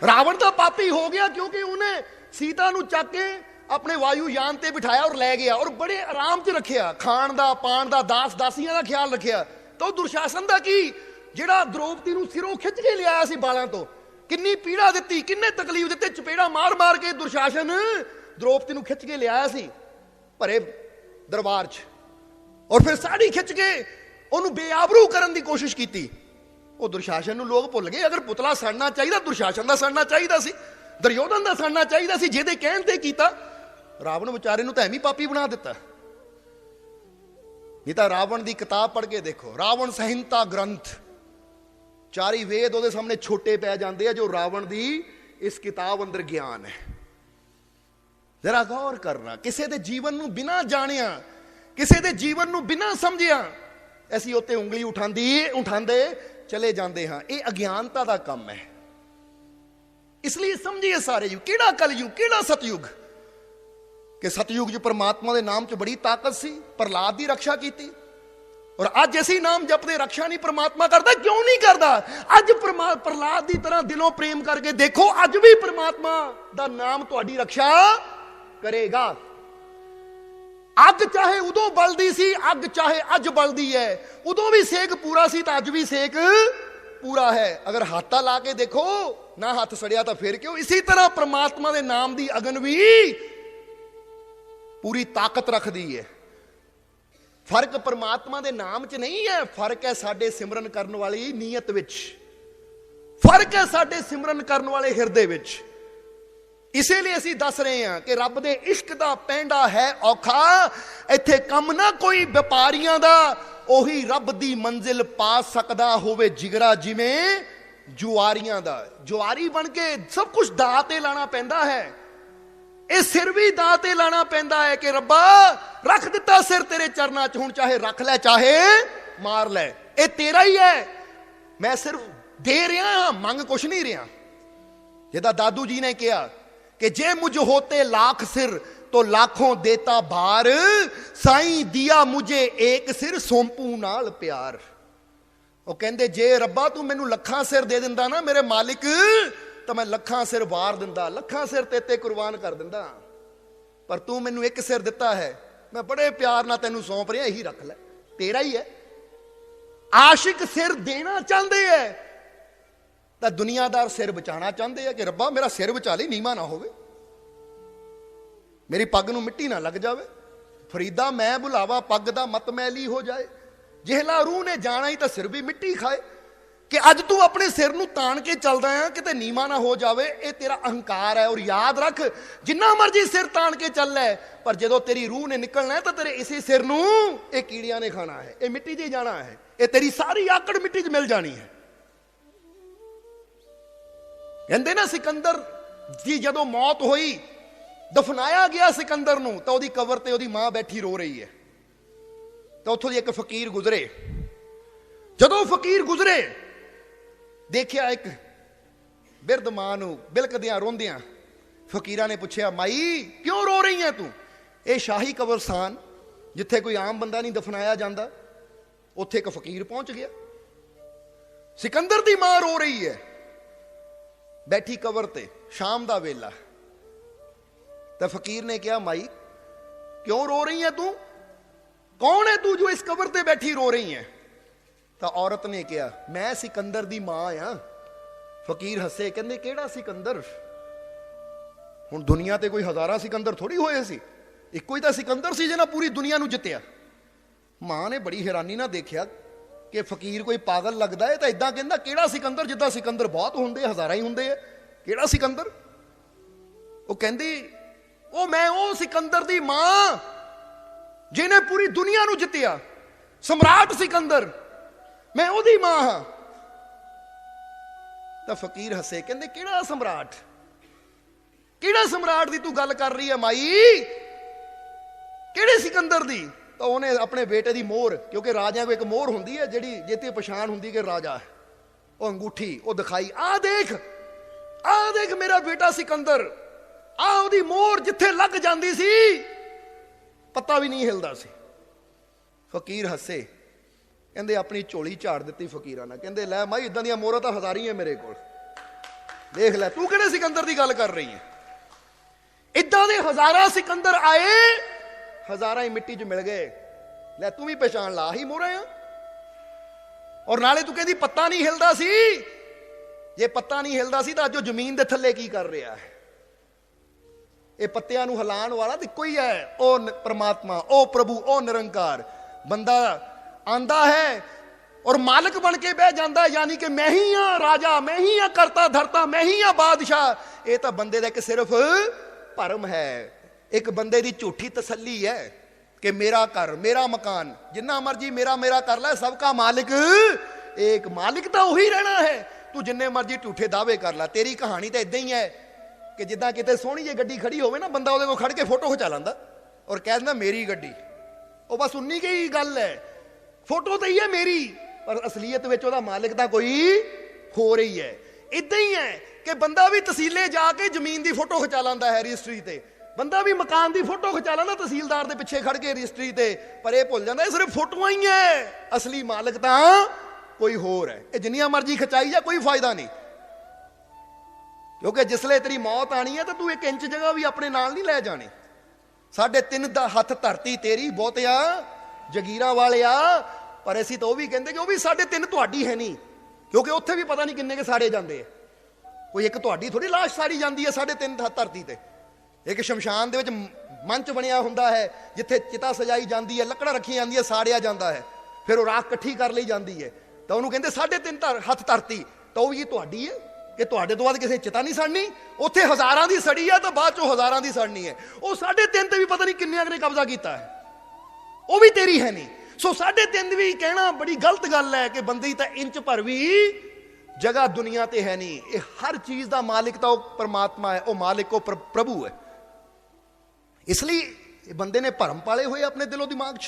ਰਾਵਣ ਤਾਂ ਪਾਪੀ ਹੋ ਗਿਆ ਕਿਉਂਕਿ ਉਹਨੇ ਸੀਤਾ ਨੂੰ ਚੱਕ ਕੇ ਆਪਣੇ ਵਾਯੂ ਯਾਨ ਤੇ ਬਿਠਾਇਆ ਔਰ ਲੈ ਗਿਆ, ਔਰ ਬੜੇ ਆਰਾਮ 'ਚ ਰੱਖਿਆ, ਖਾਣ ਦਾ, ਪਾਣ ਦਾ, ਦਾਸੀਆਂ ਦਾ ਖਿਆਲ ਰੱਖਿਆ। ਤਾਂ ਉਹ ਦੁਰਸ਼ਾਸਨ ਦਾ ਕੀ, ਜਿਹੜਾ ਦ੍ਰੋਪਦੀ ਨੂੰ ਸਿਰੋਂ ਖਿੱਚ ਕੇ ਲਿਆਇਆ ਸੀ ਬਾਲਾਂ ਤੋਂ, ਕਿੰਨੀ ਪੀੜਾ ਦਿੱਤੀ, ਕਿੰਨੇ ਤਕਲੀਫ ਦਿੱਤੇ, ਚਪੇੜਾ ਮਾਰ ਕੇ ਦੁਰਸ਼ਾਸਨ ਦ੍ਰੋਪਦੀ ਨੂੰ ਖਿੱਚ ਕੇ ਲਿਆਇਆ ਸੀ ਭਰੇ ਦਰਬਾਰ 'ਚ, ਔਰ ਫਿਰ ਸਾੜੀ ਖਿੱਚ ਕੇ ਉਹਨੂੰ ਬੇਆਬਰੂ ਕਰਨ ਦੀ ਕੋਸ਼ਿਸ਼ ਕੀਤੀ। ਉਹ ਦੁਰਸ਼ਾਸਨ ਨੂੰ ਲੋਕ ਭੁੱਲ ਗਏ। ਅਗਰ ਪੁਤਲਾ ਸੜਨਾ ਚਾਹੀਦਾ, ਦੁਰਸ਼ਾਸਨ ਦਾ ਸੜਨਾ ਚਾਹੀਦਾ ਸੀ, ਦੁਰਯੋਧਨ ਦਾ ਸੜਨਾ ਚਾਹੀਦਾ ਸੀ, ਜਿਹਦੇ ਕਹਿਣ ਤੇ ਕੀਤਾ। ਰਾਵਣ ਵਿਚਾਰੇ ਨੂੰ ਤਾਂ ਐਵੇਂ ਪਾਪੀ ਬਣਾ ਦਿੱਤਾ। ਨਹੀਂ ਤਾਂ ਰਾਵਣ ਦੀ ਕਿਤਾਬ ਪੜ੍ਹ ਕੇ ਦੇਖੋ, ਰਾਵਣ ਸੰਹਿਤਾ ਗ੍ਰੰਥ, ਚਾਰੀ ਵੇਦ ਉਹਦੇ ਸਾਹਮਣੇ ਛੋਟੇ ਪੈ ਜਾਂਦੇ ਆ ਜੋ ਰਾਵਣ ਦੀ ਇਸ ਕਿਤਾਬ ਅੰਦਰ ਗਿਆਨ ਹੈ। ਜ਼ਰਾ ਗੌਰ ਕਰਨਾ, ਕਿਸੇ ਦੇ ਜੀਵਨ ਨੂੰ ਬਿਨਾਂ ਜਾਣਿਆ, ਕਿਸੇ ਦੇ ਜੀਵਨ ਨੂੰ ਬਿਨਾਂ ਸਮਝਿਆ ਅਸੀਂ ਉੱਤੇ ਉਂਗਲੀ ਉਠਾਉਂਦੇ ਚਲੇ ਜਾਂਦੇ ਹਾਂ। ਇਹ ਅਗਿਆਨਤਾ ਦਾ ਕੰਮ ਹੈ। ਇਸ ਲਈ ਸਮਝੀਏ ਸਾਰੇ ਯੁੱਗ, ਕਿਹੜਾ ਕਲਯੁਗ, ਕਿਹੜਾ ਸਤਯੁਗ। ਕਿ ਸਤਯੁਗ 'ਚ ਪਰਮਾਤਮਾ ਦੇ ਨਾਮ 'ਚ ਬੜੀ ਤਾਕਤ ਸੀ, ਪ੍ਰਹਲਾਦ ਦੀ ਰੱਖਿਆ ਕੀਤੀ। ਔਰ ਅੱਜ ਅਸੀਂ ਨਾਮ ਜਪਦੇ, ਰੱਖਿਆ ਨਹੀਂ ਪਰਮਾਤਮਾ ਕਰਦਾ। ਕਿਉਂ ਨਹੀਂ ਕਰਦਾ? ਅੱਜ ਪ੍ਰਹਲਾਦ ਦੀ ਤਰ੍ਹਾਂ ਦਿਲੋਂ ਪ੍ਰੇਮ ਕਰਕੇ ਦੇਖੋ, ਅੱਜ ਵੀ ਪਰਮਾਤਮਾ ਦਾ ਨਾਮ ਤੁਹਾਡੀ ਰੱਖਿਆ ਕਰੇਗਾ। ਅੱਗ ਚਾਹੇ ਉਦੋਂ ਬਲਦੀ ਸੀ, ਅੱਗ ਚਾਹੇ ਅੱਜ ਬਲਦੀ ਹੈ। ਉਦੋਂ ਵੀ ਸੇਕ ਪੂਰਾ ਸੀ ਤਾਂ ਅੱਜ ਵੀ ਸੇਕ ਪੂਰਾ ਹੈ। ਅਗਰ ਹੱਥਾਂ ਲਾ ਕੇ ਦੇਖੋ ਨਾ ਹੱਥ ਸੜਿਆ ਤਾਂ ਫਿਰ ਕਿਉਂ। ਇਸੇ ਤਰ੍ਹਾਂ ਪਰਮਾਤਮਾ ਦੇ ਨਾਮ ਦੀ ਅਗਨ ਵੀ ਪੂਰੀ ਤਾਕਤ ਰੱਖਦੀ ਹੈ। ਫਰਕ ਪਰਮਾਤਮਾ ਦੇ ਨਾਮ 'ਚ ਨਹੀਂ ਹੈ, ਫਰਕ ਹੈ ਸਾਡੇ ਸਿਮਰਨ ਕਰਨ ਵਾਲੀ ਨੀਅਤ ਵਿੱਚ, ਫਰਕ ਹੈ ਸਾਡੇ ਸਿਮਰਨ ਕਰਨ ਵਾਲੇ ਹਿਰਦੇ ਵਿੱਚ। ਇਸੇ ਲਈ ਅਸੀਂ ਦੱਸ ਰਹੇ ਹਾਂ ਕਿ ਰੱਬ ਦੇ ਇਸ਼ਕ ਦਾ ਪੈਂਡਾ ਹੈ ਔਖਾ। ਇੱਥੇ ਕੰਮ ਨਾ ਕੋਈ ਵਪਾਰੀਆਂ ਦਾ, ਉਹੀ ਰੱਬ ਦੀ ਮੰਜ਼ਿਲ ਪਾ ਸਕਦਾ ਹੋਵੇ ਜਿਗਰਾ ਜਿਵੇਂ ਜੁਆਰੀਆਂ ਦਾ। ਜੁਆਰੀ ਬਣ ਕੇ ਸਭ ਕੁਝ ਦਾਅ ਤੇ ਲਾਣਾ ਪੈਂਦਾ ਹੈ। ਇਹ ਸਿਰ ਵੀ ਦਾਅ ਤੇ ਲਾਣਾ ਪੈਂਦਾ ਹੈ ਕਿ ਰੱਬਾ ਰੱਖ ਦਿੱਤਾ ਸਿਰ ਤੇਰੇ ਚਰਨਾਂ 'ਚ, ਹੁਣ ਚਾਹੇ ਰੱਖ ਲੈ ਚਾਹੇ ਮਾਰ ਲੈ, ਇਹ ਤੇਰਾ ਹੀ ਹੈ। ਮੈਂ ਸਿਰਫ ਦੇ ਰਿਹਾ ਹਾਂ, ਮੰਗ ਕੁਛ ਨਹੀਂ ਰਿਹਾ। ਜਿਹਦਾ ਦਾਦੂ ਜੀ ਨੇ ਕਿਹਾ कि जे मुझ होते लाख सिर तो लाखों देता भार, साईं दिया मुझे एक सिर सोंपू नाल प्यार। ਉਹ ਕਹਿੰਦੇ ਜੇ ਰੱਬਾ ਤੂੰ ਮੈਨੂੰ ਲੱਖਾਂ ਸਿਰ ਦੇ ਦਿੰਦਾ ਨਾ ਮੇਰੇ ਮਾਲਿਕ, ਤਾਂ ਮੈਂ ਲੱਖਾਂ ਸਿਰ ਵਾਰ ਦਿੰਦਾ, ਲੱਖਾਂ ਸਿਰ ਤੇ ਕੁਰਬਾਨ ਕਰ ਦਿੰਦਾ। ਪਰ ਤੂੰ ਮੈਨੂੰ ਇੱਕ ਸਿਰ ਦਿੱਤਾ ਹੈ, ਮੈਂ ਬੜੇ ਪਿਆਰ ਨਾਲ ਤੈਨੂੰ ਸੌਂਪ ਰਿਹਾ, ਇਹੀ ਰੱਖ ਲੈ, ਤੇਰਾ ਹੀ ਹੈ। ਆਸ਼ਿਕ ਸਿਰ ਦੇਣਾ ਚਾਹੁੰਦੇ ਹੈ ਤਾਂ ਦੁਨੀਆਦਾਰ ਸਿਰ ਬਚਾਉਣਾ ਚਾਹੁੰਦੇ ਆ ਕਿ ਰੱਬਾ ਮੇਰਾ ਸਿਰ ਬਚਾ ਲਈ, ਨੀਵਾਂ ਨਾ ਹੋਵੇ, ਮੇਰੀ ਪੱਗ ਨੂੰ ਮਿੱਟੀ ਨਾ ਲੱਗ ਜਾਵੇ। ਫਰੀਦਾ ਮੈਂ ਬੁਲਾਵਾ ਪੱਗ ਦਾ ਮਤ ਮੈਲੀ ਹੋ ਜਾਏ, ਜਿਹਲਾ ਰੂਹ ਨੇ ਜਾਣਾ ਹੀ ਤਾਂ ਸਿਰ ਵੀ ਮਿੱਟੀ ਖਾਏ। ਕਿ ਅੱਜ ਤੂੰ ਆਪਣੇ ਸਿਰ ਨੂੰ ਤਾਣ ਕੇ ਚੱਲਦਾ ਆ ਕਿਤੇ ਨੀਵਾਂ ਨਾ ਹੋ ਜਾਵੇ, ਇਹ ਤੇਰਾ ਅਹੰਕਾਰ ਹੈ। ਔਰ ਯਾਦ ਰੱਖ, ਜਿੰਨਾ ਮਰਜੀ ਸਿਰ ਤਾਣ ਕੇ ਚੱਲ ਲੈ, ਪਰ ਜਦੋਂ ਤੇਰੀ ਰੂਹ ਨੇ ਨਿਕਲਣਾ ਹੈ ਤਾਂ ਤੇਰੇ ਇਸੇ ਸਿਰ ਨੂੰ ਇਹ ਕੀੜੀਆਂ ਨੇ ਖਾਣਾ ਹੈ, ਇਹ ਮਿੱਟੀ 'ਚ ਹੀ ਜਾਣਾ ਹੈ, ਇਹ ਤੇਰੀ ਸਾਰੀ ਆਕੜ ਮਿੱਟੀ 'ਚ ਮਿਲ ਜਾਣੀ ਹੈ। ਕਹਿੰਦੇ ਨਾ ਸਿਕੰਦਰ ਦੀ ਜਦੋਂ ਮੌਤ ਹੋਈ, ਦਫਨਾਇਆ ਗਿਆ ਸਿਕੰਦਰ ਨੂੰ, ਤਾਂ ਉਹਦੀ ਕਬਰ ਤੇ ਉਹਦੀ ਮਾਂ ਬੈਠੀ ਰੋ ਰਹੀ ਹੈ। ਤਾਂ ਉੱਥੋਂ ਦੀ ਇੱਕ ਫਕੀਰ ਗੁਜ਼ਰੇ। ਜਦੋਂ ਫਕੀਰ ਗੁਜ਼ਰੇ, ਦੇਖਿਆ ਇੱਕ ਬਿਰਧ ਮਾਂ ਨੂੰ ਬਿਲਕਦਿਆਂ ਰੋਂਦਿਆਂ। ਫਕੀਰਾਂ ਨੇ ਪੁੱਛਿਆ, ਮਾਈ ਕਿਉਂ ਰੋ ਰਹੀ ਹੈ ਤੂੰ? ਇਹ ਸ਼ਾਹੀ ਕਬਰਸਤਾਨ ਜਿੱਥੇ ਕੋਈ ਆਮ ਬੰਦਾ ਨਹੀਂ ਦਫਨਾਇਆ ਜਾਂਦਾ, ਉੱਥੇ ਇੱਕ ਫਕੀਰ ਪਹੁੰਚ ਗਿਆ। ਸਿਕੰਦਰ ਦੀ ਮਾਂ ਰੋ ਰਹੀ ਹੈ ਬੈਠੀ ਕਬਰ ਤੇ, ਸ਼ਾਮ ਦਾ ਵੇਲਾ। ਤਾਂ ਫਕੀਰ ਨੇ ਕਿਹਾ, ਮਾਈ ਕਿਉਂ ਰੋ ਰਹੀ ਹੈ ਤੂੰ? ਕੌਣ ਹੈ ਤੂੰ ਜੋ ਇਸ ਕਬਰ ਤੇ ਬੈਠੀ ਰੋ ਰਹੀ ਹੈ? ਤਾਂ ਔਰਤ ਨੇ ਕਿਹਾ, ਮੈਂ ਸਿਕੰਦਰ ਦੀ ਮਾਂ ਆ। ਫਕੀਰ ਹੱਸੇ, ਕਹਿੰਦੇ ਕਿਹੜਾ ਸਿਕੰਦਰ? ਹੁਣ ਦੁਨੀਆ ਤੇ ਕੋਈ ਹਜ਼ਾਰਾਂ ਸਿਕੰਦਰ ਥੋੜੀ ਹੋਏ ਸੀ, ਇੱਕੋ ਹੀ ਤਾਂ ਸਿਕੰਦਰ ਸੀ ਜਿਹਨੇ ਪੂਰੀ ਦੁਨੀਆ ਨੂੰ ਜਿੱਤਿਆ। ਮਾਂ ਨੇ ਬੜੀ ਹੈਰਾਨੀ ਨਾਲ ਦੇਖਿਆ ਕਿ ਫਕੀਰ ਕੋਈ ਪਾਗਲ ਲੱਗਦਾ ਹੈ, ਤਾਂ ਇਦਾਂ ਕਹਿੰਦਾ ਕਿਹੜਾ ਸਿਕੰਦਰ, ਜਿੱਦਾਂ ਸਿਕੰਦਰ ਬਹੁਤ ਹੁੰਦੇ, ਹਜ਼ਾਰਾਂ ਹੀ ਹੁੰਦੇ ਆ, ਕਿਹੜਾ ਸਿਕੰਦਰ? ਉਹ ਕਹਿੰਦੀ, ਉਹ ਮੈਂ ਉਹ ਸਿਕੰਦਰ ਦੀ ਮਾਂ ਜਿਹਨੇ ਪੂਰੀ ਦੁਨੀਆ ਨੂੰ ਜਿੱਤਿਆ, ਸਮਰਾਟ ਸਿਕੰਦਰ, ਮੈਂ ਉਹਦੀ ਮਾਂ ਹਾਂ। ਤਾਂ ਫਕੀਰ ਹੱਸੇ, ਕਹਿੰਦੇ ਕਿਹੜਾ ਸਮਰਾਟ? ਕਿਹੜਾ ਸਮਰਾਟ ਦੀ ਤੂੰ ਗੱਲ ਕਰ ਰਹੀ ਹੈ ਮਾਈ? ਕਿਹੜੇ ਸਿਕੰਦਰ ਦੀ? ਤਾਂ ਉਹਨੇ ਆਪਣੇ ਬੇਟੇ ਦੀ ਮੋਹਰ, ਕਿਉਂਕਿ ਰਾਜਿਆਂ ਕੋਲ ਇੱਕ ਮੋਹਰ ਹੁੰਦੀ ਹੈ ਜਿਹੜੀ ਜਿੱਤੇ ਪਛਾਣ ਹੁੰਦੀ ਕਿ ਰਾਜਾ ਹੈ, ਉਹ ਅੰਗੂਠੀ ਉਹ ਦਿਖਾਈ, ਆਹ ਦੇਖ ਮੇਰਾ ਬੇਟਾ ਸਿਕੰਦਰ, ਆਹ ਉਹਦੀ ਮੋਹਰ ਜਿੱਥੇ ਲੱਗ ਜਾਂਦੀ ਸੀ ਪਤਾ ਵੀ ਨਹੀਂ ਹਿਲਦਾ ਸੀ। ਫਕੀਰ ਹੱਸੇ, ਕਹਿੰਦੇ ਆਪਣੀ ਝੋਲੀ ਝਾੜ ਦਿੱਤੀ ਫਕੀਰਾਂ ਨੇ। ਕਹਿੰਦੇ ਲੈ ਮਾਈ ਇਦਾਂ ਦੀਆਂ ਮੋਹਰਾਂ ਤਾਂ ਹਜ਼ਾਰੀਆਂ ਮੇਰੇ ਕੋਲ, ਦੇਖ ਲੈ ਤੂੰ ਕਿਹੜੇ ਸਿਕੰਦਰ ਦੀ ਗੱਲ ਕਰ ਰਹੀ ਹੈ? ਇਦਾਂ ਦੇ ਹਜ਼ਾਰਾਂ ਸਿਕੰਦਰ ਆਏ, ਹਜ਼ਾਰਾਂ ਹੀ ਮਿੱਟੀ 'ਚ ਮਿਲ ਗਏ। ਲੈ ਤੂੰ ਵੀ ਪਛਾਣ ਲਾ, ਹੀ ਮੋਹਰਾਂ ਆ। ਔਰ ਨਾਲੇ ਤੂੰ ਕਹਿੰਦੀ ਪੱਤਾ ਨਹੀਂ ਹਿਲਦਾ ਸੀ। ਜੇ ਪੱਤਾ ਨਹੀਂ ਹਿਲਦਾ ਸੀ ਤਾਂ ਅੱਜ ਉਹ ਜ਼ਮੀਨ ਦੇ ਥੱਲੇ ਕੀ ਕਰ ਰਿਹਾ ਹੈ? ਇਹ ਪੱਤਿਆਂ ਨੂੰ ਹਿਲਾਉਣ ਵਾਲਾ ਤਾਂ ਇੱਕੋ ਹੀ ਹੈ, ਉਹ ਪਰਮਾਤਮਾ, ਉਹ ਪ੍ਰਭੂ, ਉਹ ਨਿਰੰਕਾਰ। ਬੰਦਾ ਆਂਦਾ ਹੈ ਔਰ ਮਾਲਕ ਬਣ ਕੇ ਬਹਿ ਜਾਂਦਾ, ਯਾਨੀ ਕਿ ਮੈਂ ਹੀ ਹਾਂ ਰਾਜਾ, ਮੈਂ ਹੀ ਹਾਂ ਕਰਤਾ ਧਰਤਾ, ਮੈਂ ਹੀ ਹਾਂ ਬਾਦਸ਼ਾਹ। ਇਹ ਤਾਂ ਬੰਦੇ ਦਾ ਇੱਕ ਸਿਰਫ ਭਰਮ ਹੈ। एक बंदे दी झूठी तसल्ली है कि मेरा घर मेरा मकान, जिन्ना मर्जी मेरा मेरा कर ले, सबका मालिक एक। मालिक तो वही रहना है, तू जिन्ने मर्जी झूठे दावे कर ला। तेरी कहानी तो इदां ही है कि जिद्दां किते सोहनी जी गड्डी खड़ी होवे ना, बंदा ਉਹਦੇ ਕੋਲ खड़ के फोटो खिचा लैंदा और कह दिंदा मेरी गड्डी। ਉਹ बस उन्नी की गल है, फोटो तो ही है मेरी, पर असलीयत विच ਉਹਦਾ मालिक तो कोई हो रही है। इदां ही है कि बंदा भी तहसीले जाके जमीन की फोटो खिचा लैंदा है रजिस्ट्री ते, बंदा भी मकान की फोटो खिचा लैंदा तहसीलदार के पिछे खड़ के रजिस्ट्री ते, पर यह भुल जाता सिर्फ फोटोआं ही है, असली मालिक तो कोई होर है। ये जिन्नियां मर्जी खिचाई जा कोई फायदा नहीं, क्योंकि जिसले तेरी मौत आनी है तो तू 1 इंच जगह भी अपने नाल नहीं लै जानी। 3.5 हथ धरती तेरी, बहुतिया जगीरा वाले आ, पर असीं तो भी कहते कि वह भी 3.5 तुहाडी है नहीं, क्योंकि उत्थे भी पता नहीं किन्ने के साड़े जाते हैं। कोई एक तुहाडी थोड़ी लाश साड़ी जाती है 3.5 हथ धरती ते। एक शमशान दे विच मंच बनिया हुंदा है जिथे चिता सजाई जाती है, लकड़ा रखी जाती है, साड़िया जाता है, फिर वो राख इकट्ठी कर ली जाती है, तो उन्होंने कहते 3.5 हथ धरती, तो वह भी तुहाडी है कि तुहाडे तो बाद किसी चिता नहीं सड़नी। उत्थे हज़ारां दी सड़ी है तो बाद चों हज़ारां दी सड़नी है। वो 3.5 ते भी पता नहीं किन्ने ने कब्जा किया है, वो भी तेरी है नहीं। सो 3.5 भी कहना बड़ी गलत गल है कि बंदी तो इंच भर भी जगह दुनिया ते है नहीं। ये हर चीज का मालिक तो परमात्मा है, वो मालिक वो प्रभु है। इसलिए बंदे ने भरम पाले हुए अपने दिलो दिमाग च।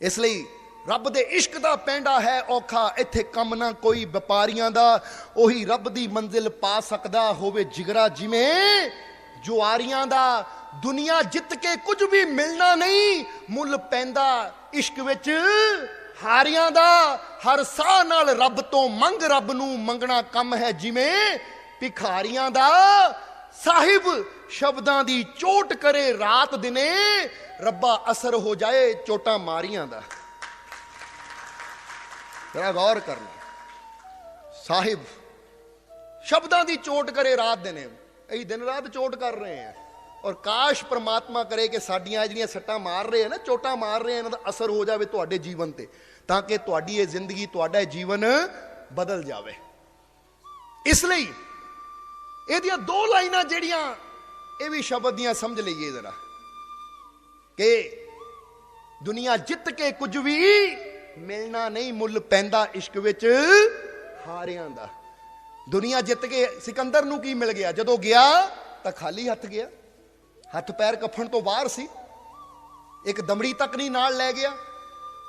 इसलिए रब दे इश्क दा पैंडा है औखा, इत्थे कम ना कोई व्यापारियां दा, ओही रब दी मंजिल पा सकदा होवे जिगरा जिवें जुआरियां दा। दुनिया जित के कुछ भी मिलना नहीं, मुल पैंदा इश्क विच हारियां दा। हर साह नाल रब तो मंग, रब नूं मंगना कम है जिवें भिखारियां दा। साहिब शब्दां दी चोट करे रात दिने, रब्बा असर हो जाए चोटां मारियां दा। जरा गौर करना, साहिब शब्दां दी चोट करे रात दिने, यही दिन रात चोट कर रहे हैं। और काश परमात्मा करे कि साडियां जिहड़ियां सट्टां मार रहे हैं ना, चोटां मार रहे हैं, इन्हां दा असर हो जाए तुहाडे जीवन ते, ताकि तुहाडी ये जिंदगी तुहाडा जीवन बदल जाए। इसलिए इहदियां 2 लाइनां जिहड़ियां ये भी शब्द दियां समझ लईए जरा, कि दुनिया जित के कुछ भी मिलना नहीं, मुल पैंदा इश्क विच हारियां दा। दुनिया जित के सिकंदर नूं की मिल गया, जदों गया तो खाली हथ गया, हथ पैर कफन तो बाहर सी, एक दमड़ी तक नहीं नाल लै गया,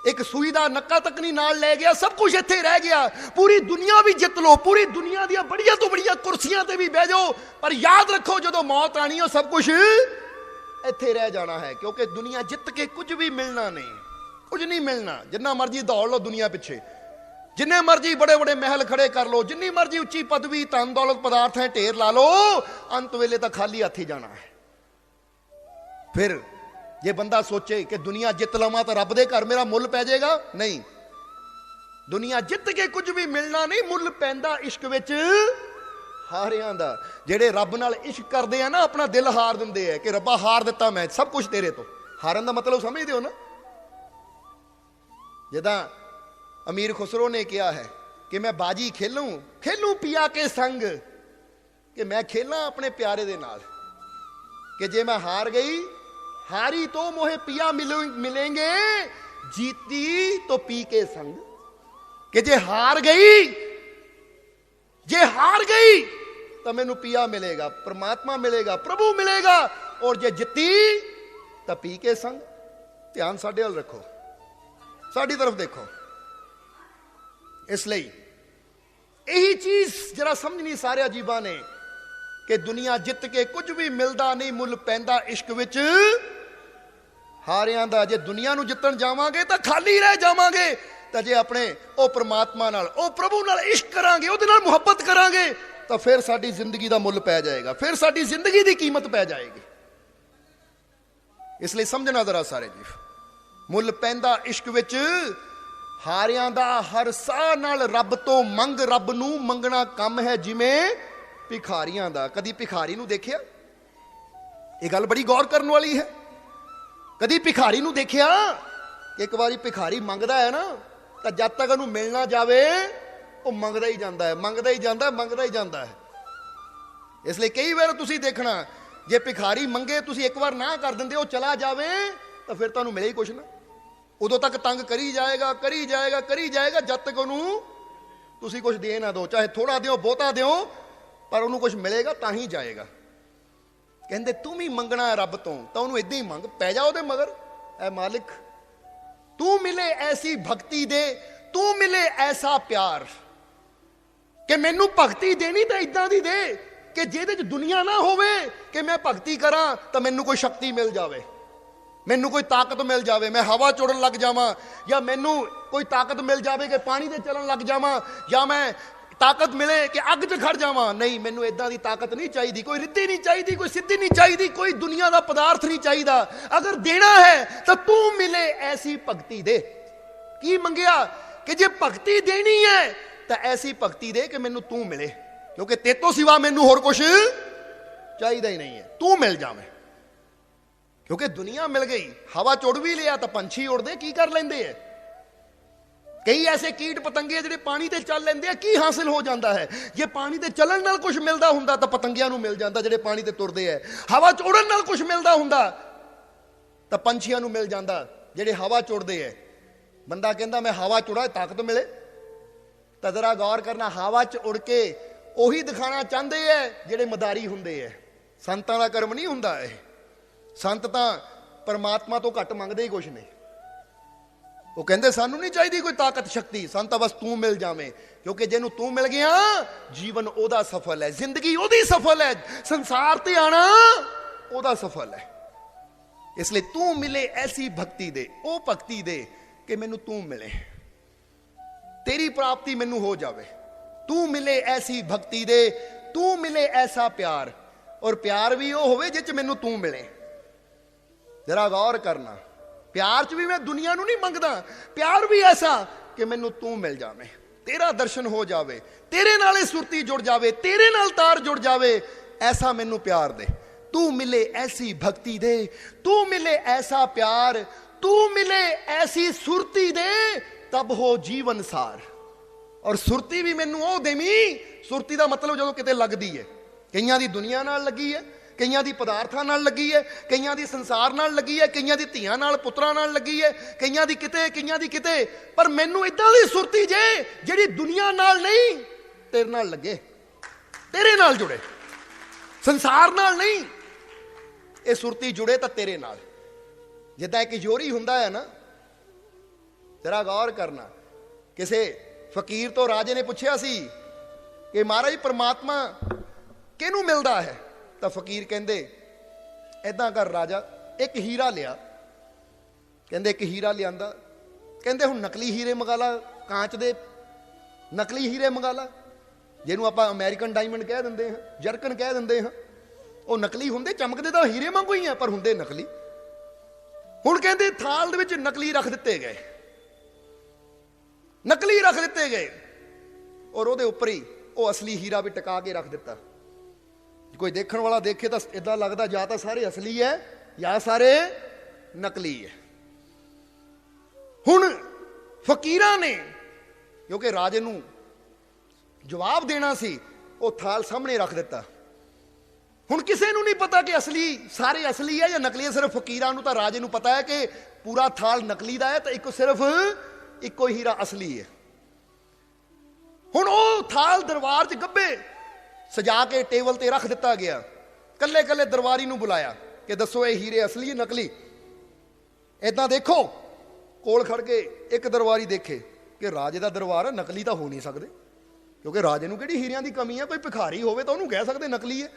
एक सूई दा नक्का तक नहीं नाल लै गया, सब कुछ इत्थे रह गया। पूरी दुनिया भी जित लो, पूरी दुनिया दी बड़िया तो बड़िया कुर्सियां ते भी बह जाओ, पर याद रखो जदों मौत आनी हो सब कुछ इत्थे रह जाना है, क्योंकि दुनिया जित के कुछ भी मिलना नहीं, कुछ नहीं मिलना। जिन्ना मर्जी दौड़ लो दुनिया पिछे, जिन्ने मर्जी बड़े बड़े महल खड़े कर लो, जिन्नी मर्जी उच्ची पदवी धन दौलत पदार्थ है ढेर ला लो, अंत वेले तो खाली हथ ही जाना है। फिर जे बंदा सोचे कि दुनिया जित लवां तो रब दे घर मेरा मुल पै जाएगा, नहीं। दुनिया जित के कुछ भी मिलना नहीं, मुल पैंदा इश्क विच हारियां दा। जेड़े रब नाल इश्क करदे आ ना, अपना दिल हार दिंदे है कि रब्बा हार दिता मैं सब कुछ तेरे तो। हारन दा मतलब समझदे हो ना? जिदा अमीर खुसरो ने कहा है कि मैं बाजी खेलूं खेलूं पिया के संग, कि मैं खेला अपने प्यारे दे नाल, कि जे मैं हार गई, हारी तो मोहे पिया मिलेंगे, जीती तो पी के संग। कि जे हार गई तो मैनू पिया मिलेगा, परमात्मा मिलेगा, प्रभु मिलेगा, और जे जिती तो पी के संग। ध्यान साडे वाल रखो, साडी तरफ देखो। इसलिए यही चीज जरा समझनी सारे अजीबा ने कि दुनिया जित के कुछ भी मिलता नहीं, मुल पैंदा इश्क विच हारियां दा। जे दुनिया नूं जितण जावांगे तो खाली रह जावांगे, तो जे अपने ओ परमात्मा नाल, ओ प्रभु नाल इश्क करांगे, उहदे नाल मुहब्बत करांगे, तो फिर साडी जिंदगी दा मुल पै जाएगा, फिर साडी जिंदगी दी कीमत पै जाएगी। इसलिए समझना जरा सारे जी, मुल पैंदा इश्क विच हारियां दा। हर साह नाल रब तो मंग, रब नूं मंगना कम है जिवें भिखारियां दा। कदी भिखारी नूं देखिया? ये गल बड़ी गौर करने वाली है। कदी भिखारी नूं देखिया? एक बारी भिखारी मंगदा है ना, तो जब तक उन्होंने मिलना जावे वो मंगदा ही जाता है, मंगदा ही जाता है, मंगदा ही जाता है। इसलिए कई बार तुसीं देखना ਜੇ ਭਿਖਾਰੀ ਮੰਗੇ ਤੁਸੀਂ ਇੱਕ ਵਾਰ ਨਾ ਕਰ ਦਿੰਦੇ, ਉਹ ਚਲਾ ਜਾਵੇ ਤਾਂ ਫਿਰ ਤੁਹਾਨੂੰ ਮਿਲੇ ਹੀ ਕੁਛ ਨਾ। ਉਦੋਂ ਤੱਕ ਤੰਗ ਕਰੀ ਜਾਏਗਾ ਕਰੀ ਜਾਏਗਾ ਕਰੀ ਜਾਏਗਾ, ਜਦ ਤੱਕ ਉਹਨੂੰ ਤੁਸੀਂ ਕੁਝ ਦੇ ਨਾ ਦਿਓ, ਚਾਹੇ ਥੋੜਾ ਦਿਓ ਬਹੁਤਾ ਦਿਓ, ਪਰ ਉਹਨੂੰ ਕੁਝ ਮਿਲੇਗਾ ਤਾਂ ਹੀ ਜਾਏਗਾ। ਕਹਿੰਦੇ ਤੂੰ ਵੀ ਮੰਗਣਾ ਹੈ ਰੱਬ ਤੋਂ ਤਾਂ ਉਹਨੂੰ ਇਦਾਂ ਹੀ ਮੰਗ, ਪੈ ਜਾ ਉਹਦੇ ਮਗਰ। ਐ ਮਾਲਿਕ ਤੂੰ ਮਿਲੇ ਐਸੀ ਭਗਤੀ ਦੇ, ਤੂੰ ਮਿਲੇ ਐਸਾ ਪਿਆਰ, ਕਿ ਮੈਨੂੰ ਭਗਤੀ ਦੇਣੀ ਤਾਂ ਇਦਾਂ ਦੀ ਦੇ ਕਿ ਜਿਹਦੇ 'ਚ ਦੁਨੀਆ ਨਾ ਹੋਵੇ, ਕਿ ਮੈਂ ਭਗਤੀ ਕਰਾਂ ਤਾਂ ਮੈਨੂੰ ਕੋਈ ਸ਼ਕਤੀ ਮਿਲ ਜਾਵੇ, ਮੈਨੂੰ ਕੋਈ ਤਾਕਤ ਮਿਲ ਜਾਵੇ, ਮੈਂ ਹਵਾ ਚ ਉੜਨ ਲੱਗ ਜਾਵਾਂ, ਜਾਂ ਮੈਨੂੰ ਕੋਈ ਤਾਕਤ ਮਿਲ ਜਾਵੇ ਕਿ ਪਾਣੀ ਦੇ ਚੱਲਣ ਲੱਗ ਜਾਵਾਂ, ਜਾਂ ਮੈਂ ਤਾਕਤ ਮਿਲੇ ਕਿ ਅੱਗ 'ਚ ਖੜ ਜਾਵਾਂ। ਨਹੀਂ, ਮੈਨੂੰ ਇਦਾਂ ਦੀ ਤਾਕਤ ਨਹੀਂ ਚਾਹੀਦੀ, ਕੋਈ ਰਿੱਧੀ ਨਹੀਂ ਚਾਹੀਦੀ, ਕੋਈ ਸਿੱਧੀ ਨਹੀਂ ਚਾਹੀਦੀ, ਕੋਈ ਦੁਨੀਆ ਦਾ ਪਦਾਰਥ ਨਹੀਂ ਚਾਹੀਦਾ। ਅਗਰ ਦੇਣਾ ਹੈ ਤਾਂ ਤੂੰ ਮਿਲੇ ਐਸੀ ਭਗਤੀ ਦੇ। ਕੀ ਮੰਗਿਆ? ਕਿ ਜੇ ਭਗਤੀ ਦੇਣੀ ਹੈ ਤਾਂ ਐਸੀ ਭਗਤੀ ਦੇ ਕਿ ਮੈਨੂੰ ਤੂੰ ਮਿਲੇ, ਕਿਉਂਕਿ ਤੇਰੇ ਤੋਂ ਸਿਵਾ ਮੈਨੂੰ ਹੋਰ ਕੁਝ ਚਾਹੀਦਾ ਹੀ ਨਹੀਂ ਹੈ, ਤੂੰ ਮਿਲ ਜਾਵੇਂ। ਕਿਉਂਕਿ ਦੁਨੀਆ ਮਿਲ ਗਈ, ਹਵਾ ਚ ਉੜ ਵੀ ਲਿਆ ਤਾਂ ਪੰਛੀ ਉੜਦੇ ਕੀ ਕਰ ਲੈਂਦੇ ਐ। ਕਈ ਐਸੇ ਕੀਟ ਪਤੰਗੇ ਜਿਹੜੇ ਪਾਣੀ ਤੇ ਚੱਲ ਲੈਂਦੇ ਆ, ਕੀ ਹਾਸਿਲ ਹੋ ਜਾਂਦਾ ਹੈ? ਜੇ ਪਾਣੀ ਤੇ ਚੱਲਣ ਨਾਲ ਕੁਝ ਮਿਲਦਾ ਹੁੰਦਾ ਤਾਂ ਪਤੰਗਿਆਂ ਨੂੰ ਮਿਲ ਜਾਂਦਾ ਜਿਹੜੇ ਪਾਣੀ ਤੇ ਤੁਰਦੇ ਐ। ਹਵਾ ਚ ਉੜਨ ਨਾਲ ਕੁਝ ਮਿਲਦਾ ਹੁੰਦਾ ਤਾਂ ਪੰਛੀਆਂ ਨੂੰ ਮਿਲ ਜਾਂਦਾ ਜਿਹੜੇ ਹਵਾ ਚ ਉੜਦੇ ਐ। ਬੰਦਾ ਕਹਿੰਦਾ ਮੈਂ ਹਵਾ ਚ ਉੜਾ, ਤਾਕਤ ਮਿਲੇ, ਤਾਂ ਜ਼ਰਾ ਗੌਰ ਕਰਨਾ, ਹਵਾ ਚ ਉੜ ਕੇ ਉਹੀ ਦਿਖਾਣਾ ਚਾਹੁੰਦੇ ਐ ਜਿਹੜੇ ਮਦਾਰੀ ਹੁੰਦੇ ਐ। ਸੰਤਾਂ ਦਾ ਕਰਮ ਨਹੀਂ ਹੁੰਦਾ ਇਹ। ਸੰਤ ਤਾਂ ਪਰਮਾਤਮਾ ਤੋਂ ਘੱਟ ਮੰਗਦੇ ਹੀ ਕੁਛ ਨਹੀਂ। ਉਹ ਕਹਿੰਦੇ ਸਾਨੂੰ ਨਹੀਂ ਚਾਹੀਦੀ ਕੋਈ ਤਾਕਤ ਸ਼ਕਤੀ, ਸਾਨੂੰ ਤਾਂ ਬਸ ਤੂੰ ਮਿਲ ਜਾਵੇਂ, ਕਿਉਂਕਿ ਜਿਹਨੂੰ ਤੂੰ ਮਿਲ ਗਿਆ ਜੀਵਨ ਉਹਦਾ ਸਫਲ ਹੈ, ਜ਼ਿੰਦਗੀ ਉਹਦੀ ਸਫਲ ਹੈ, ਸੰਸਾਰ ਤੇ ਆਣਾ ਉਹਦਾ ਸਫਲ ਹੈ। ਇਸ ਲਈ ਤੂੰ ਮਿਲੇ ਐਸੀ ਭਗਤੀ ਦੇ, ਉਹ ਭਗਤੀ ਦੇ ਕਿ ਮੈਨੂੰ ਤੂੰ ਮਿਲੇ, ਤੇਰੀ ਪ੍ਰਾਪਤੀ ਮੈਨੂੰ ਹੋ ਜਾਵੇ। ਤੂੰ ਮਿਲੇ ਐਸੀ ਭਗਤੀ ਦੇ, ਤੂੰ ਮਿਲੇ ਐਸਾ ਪਿਆਰ, ਔਰ ਪਿਆਰ ਵੀ ਉਹ ਹੋਵੇ ਜਿਸ ਚ ਮੈਨੂੰ ਤੂੰ ਮਿਲੇ। ਜਰਾ ਗੌਰ ਕਰਨਾ, ਪਿਆਰ ਚ ਵੀ ਮੈਂ ਦੁਨੀਆ ਨੂੰ ਨਹੀਂ ਮੰਗਦਾ, ਪਿਆਰ ਵੀ ਐਸਾ ਕਿ ਮੈਨੂੰ ਤੂੰ ਮਿਲ ਜਾਵੇਂ, ਤੇਰਾ ਦਰਸ਼ਨ ਹੋ ਜਾਵੇ, ਤੇਰੇ ਨਾਲ ਇਹ ਸੁਰਤੀ ਜੁੜ ਜਾਵੇ, ਤੇਰੇ ਨਾਲ ਤਾਰ ਜੁੜ ਜਾਵੇ, ਐਸਾ ਮੈਨੂੰ ਪਿਆਰ ਦੇ। ਤੂੰ ਮਿਲੇ ਐਸੀ ਭਗਤੀ ਦੇ, ਤੂੰ ਮਿਲੇ ਐਸਾ ਪਿਆਰ, ਤੂੰ ਮਿਲੇ ਐਸੀ ਸੁਰਤੀ ਦੇ, ਤਬ ਹੋ ਜੀਵਨ ਸਾਰ। ਔਰ ਸੁਰਤੀ ਵੀ ਮੈਨੂੰ ਉਹ ਦੇਵੀਂ, ਸੁਰਤੀ ਦਾ ਮਤਲਬ ਜਦੋਂ ਕਿਤੇ ਲੱਗਦੀ ਹੈ, ਕਈਆਂ ਦੀ ਦੁਨੀਆ ਨਾਲ ਲੱਗੀ ਹੈ, ਕਈਆਂ ਦੀ ਪਦਾਰਥਾਂ ਨਾਲ ਲੱਗੀ ਹੈ, ਕਈਆਂ ਦੀ ਸੰਸਾਰ ਨਾਲ ਲੱਗੀ ਹੈ, ਕਈਆਂ ਦੀ ਧੀਆਂ ਨਾਲ ਪੁੱਤਰਾਂ ਨਾਲ ਲੱਗੀ ਹੈ, ਕਈਆਂ ਦੀ ਕਿਤੇ ਕਈਆਂ ਦੀ ਕਿਤੇ, ਪਰ ਮੈਨੂੰ ਇਦਾਂ ਦੀ ਸੁਰਤੀ ਜੇ ਜਿਹੜੀ ਦੁਨੀਆ ਨਾਲ ਨਹੀਂ, ਤੇਰੇ ਨਾਲ ਲੱਗੇ, ਤੇਰੇ ਨਾਲ ਜੁੜੇ, ਸੰਸਾਰ ਨਾਲ ਨਹੀਂ। ਇਹ ਸੁਰਤੀ ਜੁੜੇ ਤਾਂ ਤੇਰੇ ਨਾਲ। ਜਿੱਦਾਂ ਇੱਕ ਯੋਰੀ ਹੁੰਦਾ ਹੈ ਨਾ, ਜਰਾ ਗੌਰ ਕਰਨਾ, ਕਿਸੇ ਫਕੀਰ ਤੋਂ ਰਾਜੇ ਨੇ ਪੁੱਛਿਆ ਸੀ ਕਿ ਮਹਾਰਾਜ ਪਰਮਾਤਮਾ ਕਿਹਨੂੰ ਮਿਲਦਾ ਹੈ? ਤਾਂ ਫਕੀਰ ਕਹਿੰਦੇ ਏਦਾਂ ਕਰ ਰਾਜਾ, ਇੱਕ ਹੀਰਾ ਲਿਆ। ਕਹਿੰਦੇ ਇੱਕ ਹੀਰਾ ਲਿਆਂਦਾ, ਕਹਿੰਦੇ ਹੁਣ ਨਕਲੀ ਹੀਰੇ ਮੰਗਾ ਲਾ, ਕਾਂਚ ਦੇ ਨਕਲੀ ਹੀਰੇ ਮੰਗਾ ਲਾ, ਜਿਹਨੂੰ ਆਪਾਂ ਅਮਰੀਕਨ ਡਾਇਮੰਡ ਕਹਿ ਦਿੰਦੇ ਹਾਂ, ਜਰਕਨ ਕਹਿ ਦਿੰਦੇ ਹਾਂ। ਉਹ ਨਕਲੀ ਹੁੰਦੇ, ਚਮਕਦੇ ਤਾਂ ਹੀਰੇ ਵਾਂਗੂ ਹੀ ਆ, ਪਰ ਹੁੰਦੇ ਨਕਲੀ। ਹੁਣ ਕਹਿੰਦੇ ਥਾਲ ਦੇ ਵਿੱਚ ਨਕਲੀ ਰੱਖ ਦਿੱਤੇ ਗਏ, ਨਕਲੀ ਰੱਖ ਦਿੱਤੇ ਗਏ, ਔਰ ਉਹਦੇ ਉੱਪਰ ਹੀ ਉਹ ਅਸਲੀ ਹੀਰਾ ਵੀ ਟਿਕਾ ਕੇ ਰੱਖ ਦਿੱਤਾ। ਕੋਈ ਦੇਖਣ ਵਾਲਾ ਦੇਖੇ ਤਾਂ ਇਦਾਂ ਲੱਗਦਾ ਜਾਂ ਤਾਂ ਸਾਰੇ ਅਸਲੀ ਹੈ ਜਾਂ ਸਾਰੇ ਨਕਲੀ ਹੈ। ਹੁਣ ਫਕੀਰਾਂ ਨੇ, ਕਿਉਂਕਿ ਰਾਜੇ ਨੂੰ ਜਵਾਬ ਦੇਣਾ ਸੀ, ਉਹ ਥਾਲ ਸਾਹਮਣੇ ਰੱਖ ਦਿੱਤਾ। ਹੁਣ ਕਿਸੇ ਨੂੰ ਨਹੀਂ ਪਤਾ ਕਿ ਅਸਲੀ ਸਾਰੇ ਅਸਲੀ ਹੈ ਜਾਂ ਨਕਲੀ ਹੈ, ਸਿਰਫ ਫਕੀਰਾਂ ਨੂੰ ਤਾਂ ਰਾਜੇ ਨੂੰ ਪਤਾ ਹੈ ਕਿ ਪੂਰਾ ਥਾਲ ਨਕਲੀ ਦਾ ਹੈ ਤਾਂ ਸਿਰਫ ਇੱਕੋ ਹੀਰਾ ਅਸਲੀ ਹੈ। ਹੁਣ ਉਹ ਥਾਲ ਦਰਬਾਰ 'ਚ ਗੱਭੇ ਸਜਾ ਕੇ ਟੇਬਲ ਤੇ ਰੱਖ ਦਿੱਤਾ ਗਿਆ। ਕੱਲੇ ਕੱਲੇ ਦਰਬਾਰੀ ਨੂੰ ਬੁਲਾਇਆ ਕਿ ਦੱਸੋ ਇਹ ਹੀਰੇ ਅਸਲੀ ਹੈ ਨਕਲੀ? ਏਦਾਂ ਦੇਖੋ, ਕੋਲ ਖੜ ਕੇ ਇੱਕ ਦਰਬਾਰੀ ਦੇਖੇ ਕਿ ਰਾਜੇ ਦਾ ਦਰਬਾਰ ਹੈ, ਨਕਲੀ ਤਾਂ ਹੋ ਨਹੀਂ ਸਕਦੇ, ਕਿਉਂਕਿ ਰਾਜੇ ਨੂੰ ਕਿਹੜੀ ਹੀਰਿਆਂ ਦੀ ਕਮੀ ਹੈ? ਕੋਈ ਭਿਖਾਰੀ ਹੋਵੇ ਤਾਂ ਉਹਨੂੰ ਕਹਿ ਸਕਦੇ ਨਕਲੀ ਹੈ,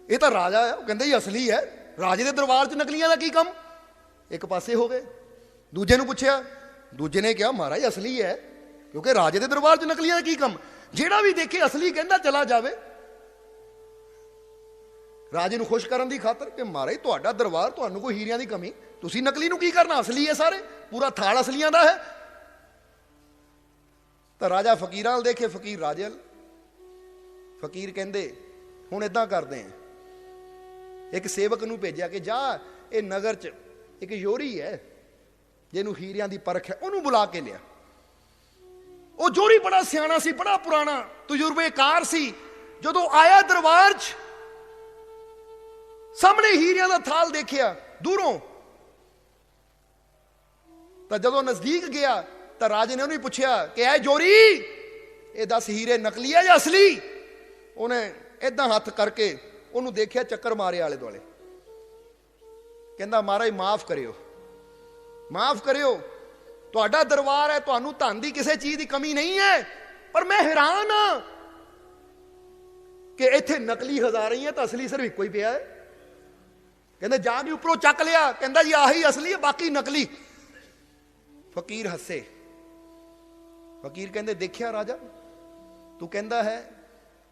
ਇਹ ਤਾਂ ਰਾਜਾ ਹੈ। ਉਹ ਕਹਿੰਦੇ ਇਹ ਅਸਲੀ ਹੈ, ਰਾਜੇ ਦੇ ਦਰਬਾਰ 'ਚ ਨਕਲੀਆਂ ਦਾ ਕੀ ਕੰਮ? ਇੱਕ ਪਾਸੇ ਹੋ ਗਏ। ਦੂਜੇ ਨੂੰ ਪੁੱਛਿਆ, ਦੂਜੇ ਨੇ ਕਿਹਾ ਮਹਾਰਾਜ ਅਸਲੀ ਹੈ, ਕਿਉਂਕਿ ਰਾਜੇ ਦੇ ਦਰਬਾਰ 'ਚ ਨਕਲੀਆਂ ਦਾ ਕੀ ਕੰਮ? ਜਿਹੜਾ ਵੀ ਦੇਖੇ ਅਸਲੀ ਕਹਿੰਦਾ ਚਲਾ ਜਾਵੇ। ਰਾਜੇ ਨੂੰ ਖੁਸ਼ ਕਰਨ ਦੀ ਖਾਤਰ ਕਿ ਮਹਾਰਾਜ ਤੁਹਾਡਾ ਦਰਬਾਰ, ਤੁਹਾਨੂੰ ਕੋਈ ਹੀਰਿਆਂ ਦੀ ਕਮੀ, ਤੁਸੀਂ ਨਕਲੀ ਨੂੰ ਕੀ ਕਰਨਾ? ਅਸਲੀ ਹੈ ਸਾਰੇ, ਪੂਰਾ ਥਾਲ ਅਸਲੀਆਂ ਦਾ ਹੈ। ਤਾਂ ਰਾਜਾ ਫਕੀਰਾਂ ਵੱਲ ਦੇਖੇ, ਫਕੀਰ ਰਾਜੇ ਵੱਲ। ਫਕੀਰ ਕਹਿੰਦੇ ਹੁਣ ਏਦਾਂ ਕਰਦੇ ਆ, ਇੱਕ ਸੇਵਕ ਨੂੰ ਭੇਜਿਆ ਕਿ ਜਾ ਇਹ ਨਗਰ 'ਚ ਇੱਕ ਯੋਰੀ ਹੈ ਜਿਹਨੂੰ ਹੀਰਿਆਂ ਦੀ ਪਰਖ ਹੈ, ਉਹਨੂੰ ਬੁਲਾ ਕੇ ਲਿਆ। ਉਹ ਜੋਰੀ ਬੜਾ ਸਿਆਣਾ ਸੀ, ਬੜਾ ਪੁਰਾਣਾ ਤਜਰਬੇਕਾਰ ਸੀ। ਜਦੋਂ ਆਇਆ ਦਰਬਾਰ 'ਚ, ਸਾਹਮਣੇ ਹੀਰਿਆਂ ਦਾ ਥਾਲ ਦੇਖਿਆ ਦੂਰੋਂ। ਤਾਂ ਜਦੋਂ ਨਜ਼ਦੀਕ ਗਿਆ ਤਾਂ ਰਾਜੇ ਨੇ ਉਹਨੂੰ ਪੁੱਛਿਆ ਕਿ ਐ ਜੋਰੀ, ਇਹ 10 ਹੀਰੇ ਨਕਲੀ ਆ ਜਾਂ ਅਸਲੀ? ਉਹਨੇ ਏਦਾਂ ਹੱਥ ਕਰਕੇ ਉਹਨੂੰ ਦੇਖਿਆ, ਚੱਕਰ ਮਾਰਿਆ ਆਲੇ ਦੁਆਲੇ। ਕਹਿੰਦਾ ਮਹਾਰਾਜ ਮਾਫ ਕਰਿਓ, ਮਾਫ ਕਰਿਓ, ਤੁਹਾਡਾ ਦਰਬਾਰ ਹੈ, ਤੁਹਾਨੂੰ ਧਨ ਦੀ ਕਿਸੇ ਚੀਜ਼ ਦੀ ਕਮੀ ਨਹੀਂ ਹੈ, ਪਰ ਮੈਂ ਹੈਰਾਨ ਹਾਂ ਕਿ ਇੱਥੇ ਨਕਲੀ ਹਜ਼ਾਰਾਂ ਹੀ ਹੈ ਤਾਂ ਅਸਲੀ ਸਿਰਫ ਇੱਕੋ ਹੀ ਪਿਆ ਹੈ। ਕਹਿੰਦੇ ਜਾ ਕੇ ਉੱਪਰੋਂ ਚੱਕ ਲਿਆ, ਕਹਿੰਦਾ ਜੀ ਆਹੀ ਅਸਲੀ ਹੈ, ਬਾਕੀ ਨਕਲੀ। ਫਕੀਰ ਹੱਸੇ। ਫਕੀਰ ਕਹਿੰਦੇ ਦੇਖਿਆ ਰਾਜਾ, ਤੂੰ ਕਹਿੰਦਾ ਹੈ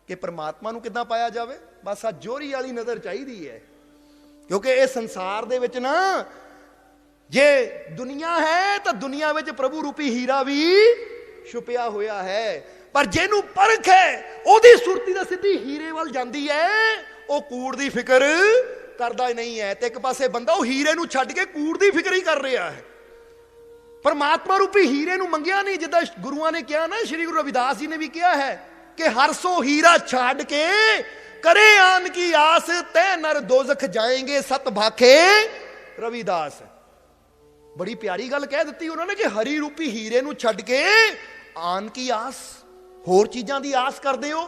ਕਿ ਪਰਮਾਤਮਾ ਨੂੰ ਕਿੱਦਾਂ ਪਾਇਆ ਜਾਵੇ? ਬਸ ਆ ਜੋਰੀ ਵਾਲੀ ਨਜ਼ਰ ਚਾਹੀਦੀ ਹੈ, ਕਿਉਂਕਿ ਇਹ ਸੰਸਾਰ ਦੇ ਵਿੱਚ ਨਾ ਜੇ ਦੁਨੀਆ ਹੈ ਤਾਂ ਦੁਨੀਆ ਵਿੱਚ ਪ੍ਰਭੂ ਰੂਪੀ ਹੀਰਾ ਵੀ ਛੁਪਿਆ ਹੋਇਆ ਹੈ, ਪਰ ਜਿਹਨੂੰ ਪਰਖ ਹੈ ਉਹਦੀ ਸੁਰਤੀ ਦਾ ਸਿੱਧੀ ਹੀਰੇ ਵੱਲ ਜਾਂਦੀ ਹੈ, ਉਹ ਕੂੜ ਦੀ ਫਿਕਰ ਕਰਦਾ ਨਹੀਂ ਹੈ। ਤੇ ਇੱਕ ਪਾਸੇ ਬੰਦਾ ਉਹ ਹੀਰੇ ਨੂੰ ਛੱਡ ਕੇ ਕੂੜ ਦੀ ਫਿਕਰ ਹੀ ਕਰ ਰਿਹਾ ਹੈ। ਪਰਮਾਤਮਾ ਰੂਪੀ ਹੀਰੇ ਨੂੰ ਮੰਗਿਆ ਨਹੀਂ, ਜਿੱਦਾਂ ਗੁਰੂਆਂ ਨੇ ਕਿਹਾ ਨਾ, ਸ਼੍ਰੀ ਗੁਰੂ ਰਵਿਦਾਸ ਜੀ ਨੇ ਵੀ ਕਿਹਾ ਹੈ ਕਿ ਹਰ ਸੋ ਹੀਰਾ ਛੱਡ ਕੇ करे आन की आस, तै नर दोजख जाएंगे सत भाखे रविदास। बड़ी प्यारी गल कह दी उन्होंने कि हरी रूपी हीरे नूं छड्ड के आन की आस, होर चीजां दी आस करदे हो,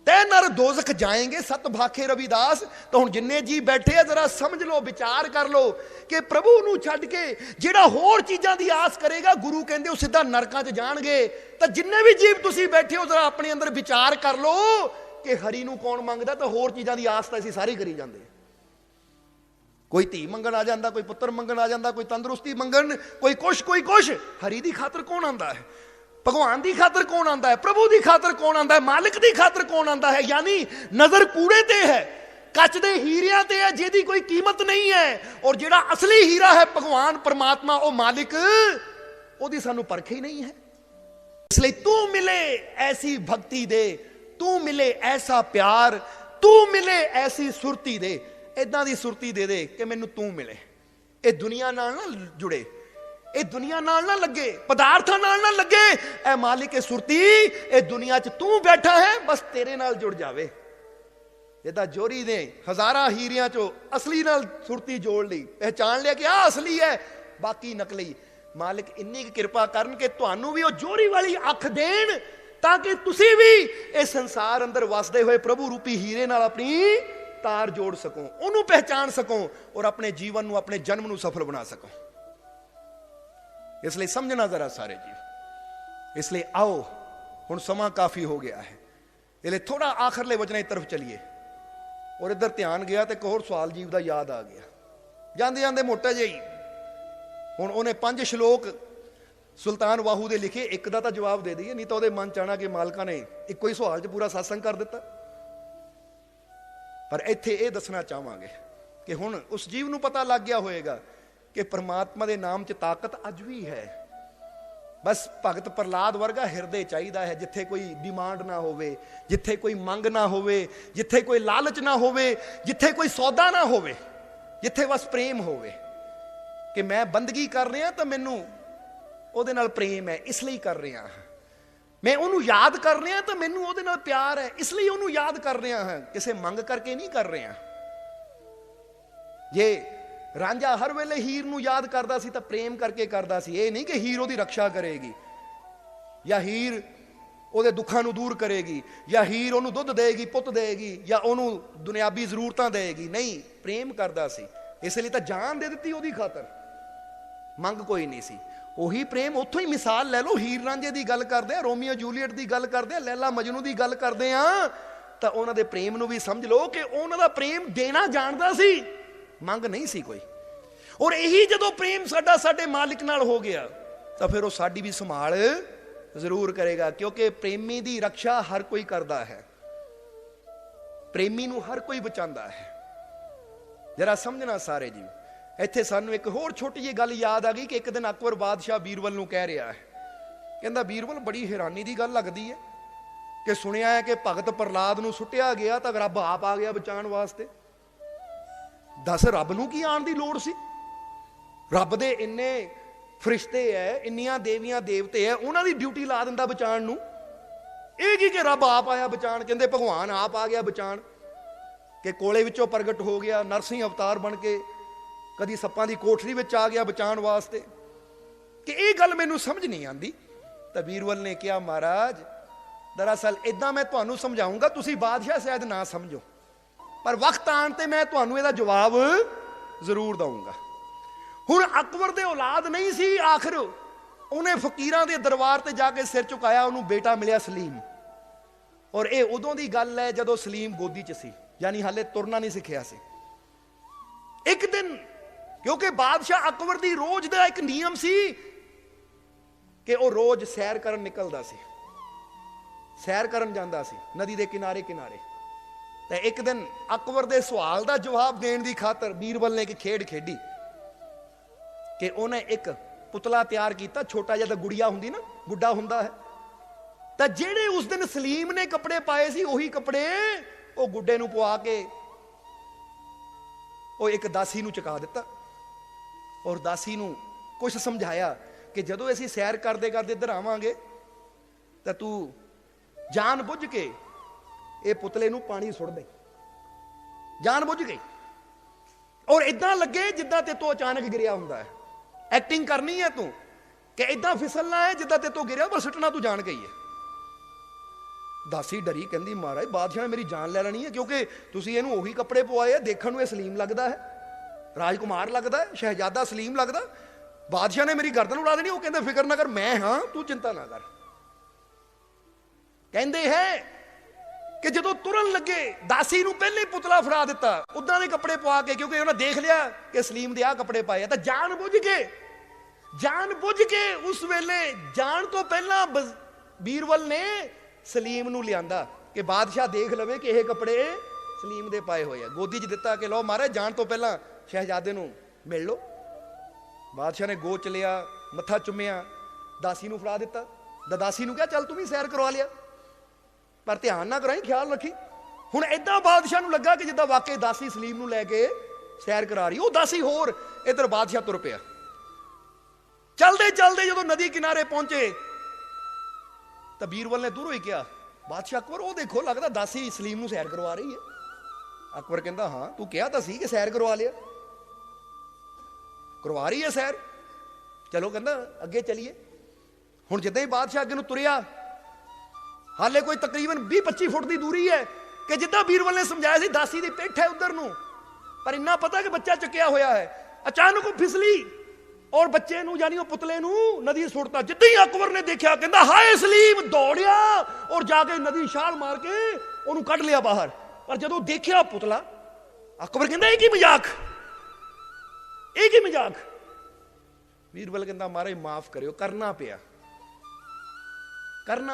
तै नर दोजख जाएंगे सत भाखे रविदास। तो हुण जिन्ने जी बैठे जरा समझ लो, विचार कर लो कि प्रभु नूं छड्ड के जिहड़ा होर चीजां दी आस करेगा, गुरु कहंदे हो सीधा नरकां च जाणगे। तां जिन्ने भी जीव तुसीं बैठे हो जरा अपने अंदर विचार कर लो कि हरी नूं कौन मंगदा, तो होर चीज़ां दी आस तां असीं सारी करी जांदे। कोई धी मंगण आ जांदा, कोई पुत्तर मंगण आ जांदा, कोई तंदुरुस्ती मंगण, कोई कुछ। हरी दी खातर कौन आंदा है? भगवान दी खातर कौन आंदा है? प्रभु दी खातर कौन आंदा है? मालिक दी खातर कौन आंदा है? यानी नजर कूड़े ते है, कच दे हीरियां ते है जिहदी कोई कीमत नहीं है, और जिहड़ा असली हीरा है भगवान परमात्मा, ओ मालिक, ओदी सानू परख ही नहीं है। इसलिए तू मिले ऐसी भक्ति दे, तू मिले ऐसा प्यार, तू मिले ऐसी सुरती दे, इदां दी सुरती दे दे कि मैनू तू मिले। ये दुनिया नाल ना जुड़े, ये दुनिया नाल ना लगे, पदार्थां नाल ना लगे। ऐ मालिक ए सुरती, ये दुनिया च तू बैठा है, बस तेरे नाल जुड़ जावे। जिद्दां जोरी ने हज़ारां हीरियां चो असली नाल सुरती जोड़ ली, पहचान लिया कि आ असली है, बाकी नकली। मालिक इन्नी किरपा करन कि तुहानू भी वो जोरी वाली अख देन, ताकि तुसी भी इस संसार अंदर वसदे हुए प्रभु रूपी हीरे नाल अपनी तार जोड़ सको, उन्होंने पहचान सको और अपने जीवन नू, अपने जन्म नू सफल बना सको। इसलिए समझना जरा सारे जी। इसलिए आओ हुण समा काफी हो गया है, इसलिए थोड़ा आखिरले वचनां की तरफ चलिए। और इधर ध्यान गया तो एक होर सवाल जीव का याद आ गया, जाते जाते मोटा जिहा ही। हुण उन्हें 5 श्लोक सुल्तान वाहू दे लिखे, एक दा तां जवाब दे दईए, नहीं तो उहदे मन च आना कि मालका ने इक्को ही सवाल च पूरा सत्संग कर दिता। पर इत्थे ये दसना चाहांगे कि हुण उस जीव नूं पता लग गया होएगा कि परमात्मा दे नाम च ताकत अज भी है। बस भगत प्रहलाद वर्गा हिरदे चाहिदा है, जिथे कोई डिमांड ना होवे, जिथे कोई मंग ना होवे, जिथे कोई लालच ना होवे, जिथे कोई सौदा ना होवे, जिथे बस प्रेम होवे कि मैं बंदगी कर रहा तो मैनू ਉਹਦੇ ਨਾਲ प्रेम है, इसलिए कर रहा हाँ। मैं ਉਹਨੂੰ याद कर रहा तो मैनू ਉਹਦੇ ਨਾਲ प्यार है, इसलिए ਉਹਨੂੰ याद कर रहा हाँ, किसी मंग करके नहीं कर रहा। जे रांझा हर वेले हीर नूं याद करता सी तो प्रेम करके करता सी, ये नहीं कि हीर ਉਹਦੀ रक्षा करेगी या हीर ਉਹਦੇ दुखों ਨੂੰ दूर करेगी या हीर ਉਹਨੂੰ दुध देगी, पुत देगी या ਉਹਨੂੰ दुनियावी जरूरतां देगी, नहीं, प्रेम करता सी, इसलिए तो जान दे दी ਉਹਦੀ खातर, मंग कोई नहीं सी। ਉਹੀ प्रेम ਉੱਥੋਂ ਹੀ मिसाल ले लो, हीर रांझे की गल करते हैं, रोमियो जूलीएट की गल करते हैं, लैला मजनू की गल करते हैं, तो उन्होंने प्रेम नूं भी समझ लो कि उन्होंने प्रेम देना जानता सी, मंग नहीं सी कोई। और यही जदों प्रेम साडा साडे मालिक नाल हो गया तो फिर वो साडी भी संभाल जरूर करेगा, क्योंकि प्रेमी की रक्षा हर कोई करता है, प्रेमी नूं हर कोई बचांदा है। जरा समझना सारे जी। ਇੱਥੇ ਸਾਨੂੰ ਇੱਕ ਹੋਰ ਛੋਟੀ ਜਿਹੀ ਗੱਲ ਯਾਦ ਆ ਗਈ ਕਿ ਇੱਕ ਦਿਨ ਅਕਬਰ ਬਾਦਸ਼ਾਹ ਬੀਰਬਲ ਨੂੰ ਕਹਿ ਰਿਹਾ ਹੈ, ਕਹਿੰਦਾ ਬੀਰਬਲ ਬੜੀ ਹੈਰਾਨੀ ਦੀ ਗੱਲ ਲੱਗਦੀ ਹੈ ਕਿ ਸੁਣਿਆ ਹੈ ਕਿ ਭਗਤ ਪ੍ਰਹਲਾਦ ਨੂੰ ਸੁੱਟਿਆ ਗਿਆ ਤਾਂ ਰੱਬ ਆਪ ਆ ਗਿਆ ਬਚਾਉਣ ਵਾਸਤੇ। ਦੱਸ ਰੱਬ ਨੂੰ ਕੀ ਆਉਣ ਦੀ ਲੋੜ ਸੀ? ਰੱਬ ਦੇ ਇੰਨੇ ਫਰਿਸ਼ਤੇ ਐ, ਇੰਨੀਆਂ ਦੇਵੀਆਂ ਦੇਵਤੇ ਐ, ਉਹਨਾਂ ਦੀ ਡਿਊਟੀ ਲਾ ਦਿੰਦਾ ਬਚਾਉਣ ਨੂੰ। ਇਹ ਕੀ ਕਿ ਰੱਬ ਆਪ ਆਇਆ ਬਚਾਉਣ? ਕਹਿੰਦੇ ਭਗਵਾਨ ਆਪ ਆ ਗਿਆ ਬਚਾਉਣ। ਕਿ ਕੋਲੇ ਵਿੱਚੋਂ ਪ੍ਰਗਟ ਹੋ ਗਿਆ, ਨਰਸਿੰਘ ਅਵਤਾਰ ਬਣ ਕੇ ਕਦੀ ਸੱਪਾਂ ਦੀ ਕੋਠੜੀ ਵਿੱਚ ਆ ਗਿਆ ਬਚਾਉਣ ਵਾਸਤੇ, ਕਿ ਇਹ ਗੱਲ ਮੈਨੂੰ ਸਮਝ ਨਹੀਂ ਆਉਂਦੀ। ਤਾਂ ਬੀਰਬਲ ਨੇ ਕਿਹਾ, ਮਹਾਰਾਜ ਦਰਅਸਲ ਇਦਾਂ ਮੈਂ ਤੁਹਾਨੂੰ ਸਮਝਾਉਂਗਾ, ਤੁਸੀਂ ਬਾਦਸ਼ਾਹ ਸ਼ਾਇਦ ਨਾ ਸਮਝੋ, ਪਰ ਵਕਤ ਆਉਣ ਤੇ ਮੈਂ ਤੁਹਾਨੂੰ ਇਹਦਾ ਜਵਾਬ ਜ਼ਰੂਰ ਦਊਂਗਾ। ਹੁਣ ਅਕਬਰ ਦੇ ਔਲਾਦ ਨਹੀਂ ਸੀ, ਆਖਰ ਉਹਨੇ ਫਕੀਰਾਂ ਦੇ ਦਰਬਾਰ ਤੇ ਜਾ ਕੇ ਸਿਰ ਝੁਕਾਇਆ, ਉਹਨੂੰ ਬੇਟਾ ਮਿਲਿਆ ਸਲੀਮ। ਔਰ ਇਹ ਉਦੋਂ ਦੀ ਗੱਲ ਹੈ ਜਦੋਂ ਸਲੀਮ ਗੋਦੀ 'ਚ ਸੀ, ਯਾਨੀ ਹਾਲੇ ਤੁਰਨਾ ਨਹੀਂ ਸਿੱਖਿਆ ਸੀ। ਇੱਕ ਦਿਨ, ਕਿਉਂਕਿ ਬਾਦਸ਼ਾਹ ਅਕਬਰ ਦੀ ਰੋਜ਼ ਦਾ ਇੱਕ ਨਿਯਮ ਸੀ ਕਿ ਉਹ ਰੋਜ਼ ਸੈਰ ਕਰਨ ਨਿਕਲਦਾ ਸੀ, ਸੈਰ ਕਰਨ ਜਾਂਦਾ ਸੀ ਨਦੀ ਦੇ ਕਿਨਾਰੇ ਕਿਨਾਰੇ। ਤੇ ਇੱਕ ਦਿਨ ਅਕਬਰ ਦੇ ਸਵਾਲ ਦਾ ਜਵਾਬ ਦੇਣ ਦੀ ਖਾਤਰ ਬੀਰਬਲ ਨੇ ਇੱਕ ਖੇਡ ਖੇਡੀ ਕਿ ਉਹਨੇ ਇੱਕ ਪੁਤਲਾ ਤਿਆਰ ਕੀਤਾ, ਛੋਟਾ ਜਿਹਾ, ਤਾਂ ਗੁੜੀਆ ਹੁੰਦੀ ਨਾ, ਗੁੱਡਾ ਹੁੰਦਾ ਹੈ। ਤਾਂ ਜਿਹੜੇ ਉਸ ਦਿਨ ਸਲੀਮ ਨੇ ਕੱਪੜੇ ਪਾਏ ਸੀ, ਉਹੀ ਕੱਪੜੇ ਉਹ ਗੁੱਡੇ ਨੂੰ ਪਵਾ ਕੇ ਉਹ ਇੱਕ ਦਾਸੀ ਨੂੰ ਚੁਕਾ ਦਿੱਤਾ। ਔਰ ਦਾਸੀ ਨੂੰ ਕੁਝ ਸਮਝਾਇਆ ਕਿ ਜਦੋਂ ਅਸੀਂ ਸੈਰ ਕਰਦੇ ਕਰਦੇ ਇੱਧਰ ਆਵਾਂਗੇ ਤਾਂ ਤੂੰ ਜਾਣ ਬੁੱਝ ਕੇ ਇਹ ਪੁਤਲੇ ਨੂੰ ਪਾਣੀ ਸੁੱਟ ਦੇ, ਜਾਣ ਬੁੱਝ ਕੇ, ਔਰ ਇਦਾਂ ਲੱਗੇ ਜਿੱਦਾਂ ਤੇ ਤੋਂ ਅਚਾਨਕ ਗਿਰਿਆ ਹੁੰਦਾ ਹੈ। ਐਕਟਿੰਗ ਕਰਨੀ ਹੈ ਤੂੰ ਕਿ ਇਦਾਂ ਫਿਸਲਣਾ ਹੈ ਜਿੱਦਾਂ ਤੇ ਤੋਂ ਗਿਰਿਆ, ਪਰ ਸੁੱਟਣਾ ਤੂੰ ਜਾਣ ਗਈ ਹੈ। ਦਾਸੀ ਡਰੀ, ਕਹਿੰਦੀ ਮਹਾਰਾਜ ਬਾਦਸ਼ਾਹ ਨੇ ਮੇਰੀ ਜਾਨ ਲੈ ਲੈਣੀ ਹੈ, ਕਿਉਂਕਿ ਤੁਸੀਂ ਇਹਨੂੰ ਉਹੀ ਕੱਪੜੇ ਪਵਾਏ ਆ, ਦੇਖਣ ਨੂੰ ਇਹ ਸਲੀਮ ਲੱਗਦਾ ਹੈ, ਰਾਜਕੁਮਾਰ ਲੱਗਦਾ ਹੈ, ਸ਼ਹਿਜ਼ਾਦਾ ਸਲੀਮ ਲੱਗਦਾ, ਬਾਦਸ਼ਾਹ ਨੇ ਮੇਰੀ ਗਰਦਨ ਉਡਾ ਦੇਣੀ। ਉਹ ਕਹਿੰਦੇ ਫਿਕਰ ਨਾ ਕਰ, ਮੈਂ ਹਾਂ, ਤੂੰ ਚਿੰਤਾ ਨਾ ਕਰ। ਕਹਿੰਦੇ ਹੈ ਕਿ ਜਦੋਂ ਤੁਰਨ ਲੱਗੇ ਦਾਸੀ ਨੂੰ ਪਹਿਲੇ ਹੀ ਪੁਤਲਾ ਫੜਾ ਦਿੱਤਾ ਉਦਾਂ ਦੇ ਕੱਪੜੇ ਪਵਾ ਕੇ, ਕਿਉਂਕਿ ਉਹਨਾਂ ਦੇਖ ਲਿਆ ਕਿ ਸਲੀਮ ਦੇ ਆਹ ਕੱਪੜੇ ਪਾਏ ਆ। ਤਾਂ ਜਾਣ ਬੁੱਝ ਕੇ ਉਸ ਵੇਲੇ ਜਾਣ ਤੋਂ ਪਹਿਲਾਂ ਬੀਰਬਲ ਨੇ ਸਲੀਮ ਨੂੰ ਲਿਆਂਦਾ ਕਿ ਬਾਦਸ਼ਾਹ ਦੇਖ ਲਵੇ ਕਿ ਇਹ ਕੱਪੜੇ ਸਲੀਮ ਦੇ ਪਾਏ ਹੋਏ ਆ। ਗੋਦੀ 'ਚ ਦਿੱਤਾ ਕਿ ਲਓ ਮਹਾਰਾਜ, ਜਾਣ ਤੋਂ ਪਹਿਲਾਂ ਸ਼ਹਿਜ਼ਾਦੇ ਨੂੰ ਮਿਲ ਲਓ। ਬਾਦਸ਼ਾਹ ਨੇ ਗੋਚ ਲਿਆ, ਮੱਥਾ ਚੁੰਮਿਆ, ਦਾਸੀ ਨੂੰ ਫੜਾ ਦਿੱਤਾ। ਦਾਸੀ ਨੂੰ ਕਿਹਾ ਚੱਲ ਤੂੰ ਵੀ ਸੈਰ ਕਰਵਾ ਲਿਆ, ਪਰ ਧਿਆਨ ਨਾ ਕਰਾਈ, ਖਿਆਲ ਰੱਖੀ। ਹੁਣ ਏਦਾਂ ਬਾਦਸ਼ਾਹ ਨੂੰ ਲੱਗਾ ਕਿ ਜਿੱਦਾਂ ਵਾਕਈ ਦਾਸੀ ਸਲੀਮ ਨੂੰ ਲੈ ਕੇ ਸੈਰ ਕਰਾ ਰਹੀ। ਉਹ ਦਾਸੀ ਹੋਰ, ਇੱਧਰ ਬਾਦਸ਼ਾਹ ਤੁਰ ਪਿਆ। ਚਲਦੇ ਚਲਦੇ ਜਦੋਂ ਨਦੀ ਕਿਨਾਰੇ ਪਹੁੰਚੇ ਤਾਂ ਬੀਰਬਲ ਨੇ ਦੂਰੋਂ ਹੀ ਕਿਹਾ, ਬਾਦਸ਼ਾਹ ਅਕਬਰ ਉਹ ਦੇਖੋ, ਲੱਗਦਾ ਦਾਸੀ ਸਲੀਮ ਨੂੰ ਸੈਰ ਕਰਵਾ ਰਹੀ ਹੈ। ਅਕਬਰ ਕਹਿੰਦਾ ਹਾਂ, ਤੂੰ ਕਿਹਾ ਤਾਂ ਸੀ ਕਿ ਸੈਰ ਕਰਵਾ ਲਿਆ, ਕਰਵਾ ਰਹੀ ਹੈ ਸੈਰ, ਚਲੋ। ਕਹਿੰਦਾ ਅੱਗੇ ਚਲੀਏ। ਹੁਣ ਜਿੱਦਾਂ ਹੀ ਬਾਦਸ਼ਾਹ ਅੱਗੇ ਨੂੰ ਤੁਰਿਆ, ਹਾਲੇ ਕੋਈ ਤਕਰੀਬਨ 20-25 ਫੁੱਟ ਦੀ ਦੂਰੀ ਹੈ ਕਿ ਜਿੱਦਾਂ ਬੀਰਬਲ ਨੇ ਸਮਝਾਇਆ ਸੀ, ਦਾਸੀ ਦੀ ਪਿੱਠ ਹੈ ਉਧਰ ਨੂੰ, ਪਰ ਇੰਨਾ ਪਤਾ ਕਿ ਬੱਚਾ ਚੱਕਿਆ ਹੋਇਆ ਹੈ। ਅਚਾਨਕ ਉਹ ਫਿਸਲੀ ਔਰ ਬੱਚੇ ਨੂੰ, ਯਾਨੀ ਉਹ ਪੁਤਲੇ ਨੂੰ ਨਦੀ ਸੁੱਟਤਾ। ਜਿੱਦਾਂ ਹੀ ਅਕਬਰ ਨੇ ਦੇਖਿਆ, ਕਹਿੰਦਾ ਹਾਏ ਸਲੀਮ, ਦੌੜਿਆ ਔਰ ਜਾ ਕੇ ਨਦੀ ਛਾਲ ਮਾਰ ਕੇ ਉਹਨੂੰ ਕੱਢ ਲਿਆ ਬਾਹਰ। ਪਰ ਜਦੋਂ ਦੇਖਿਆ ਪੁਤਲਾ, ਅਕਬਰ ਕਹਿੰਦਾ ਇਹ ਕੀ ਮਜ਼ਾਕ, ਇਹ ਕੀ ਮਜ਼ਾਕ। ਬੀਰਬਲ ਕਹਿੰਦਾ ਮਹਾਰਾਜ ਮਾਫ ਕਰਿਓ, ਕਰਨਾ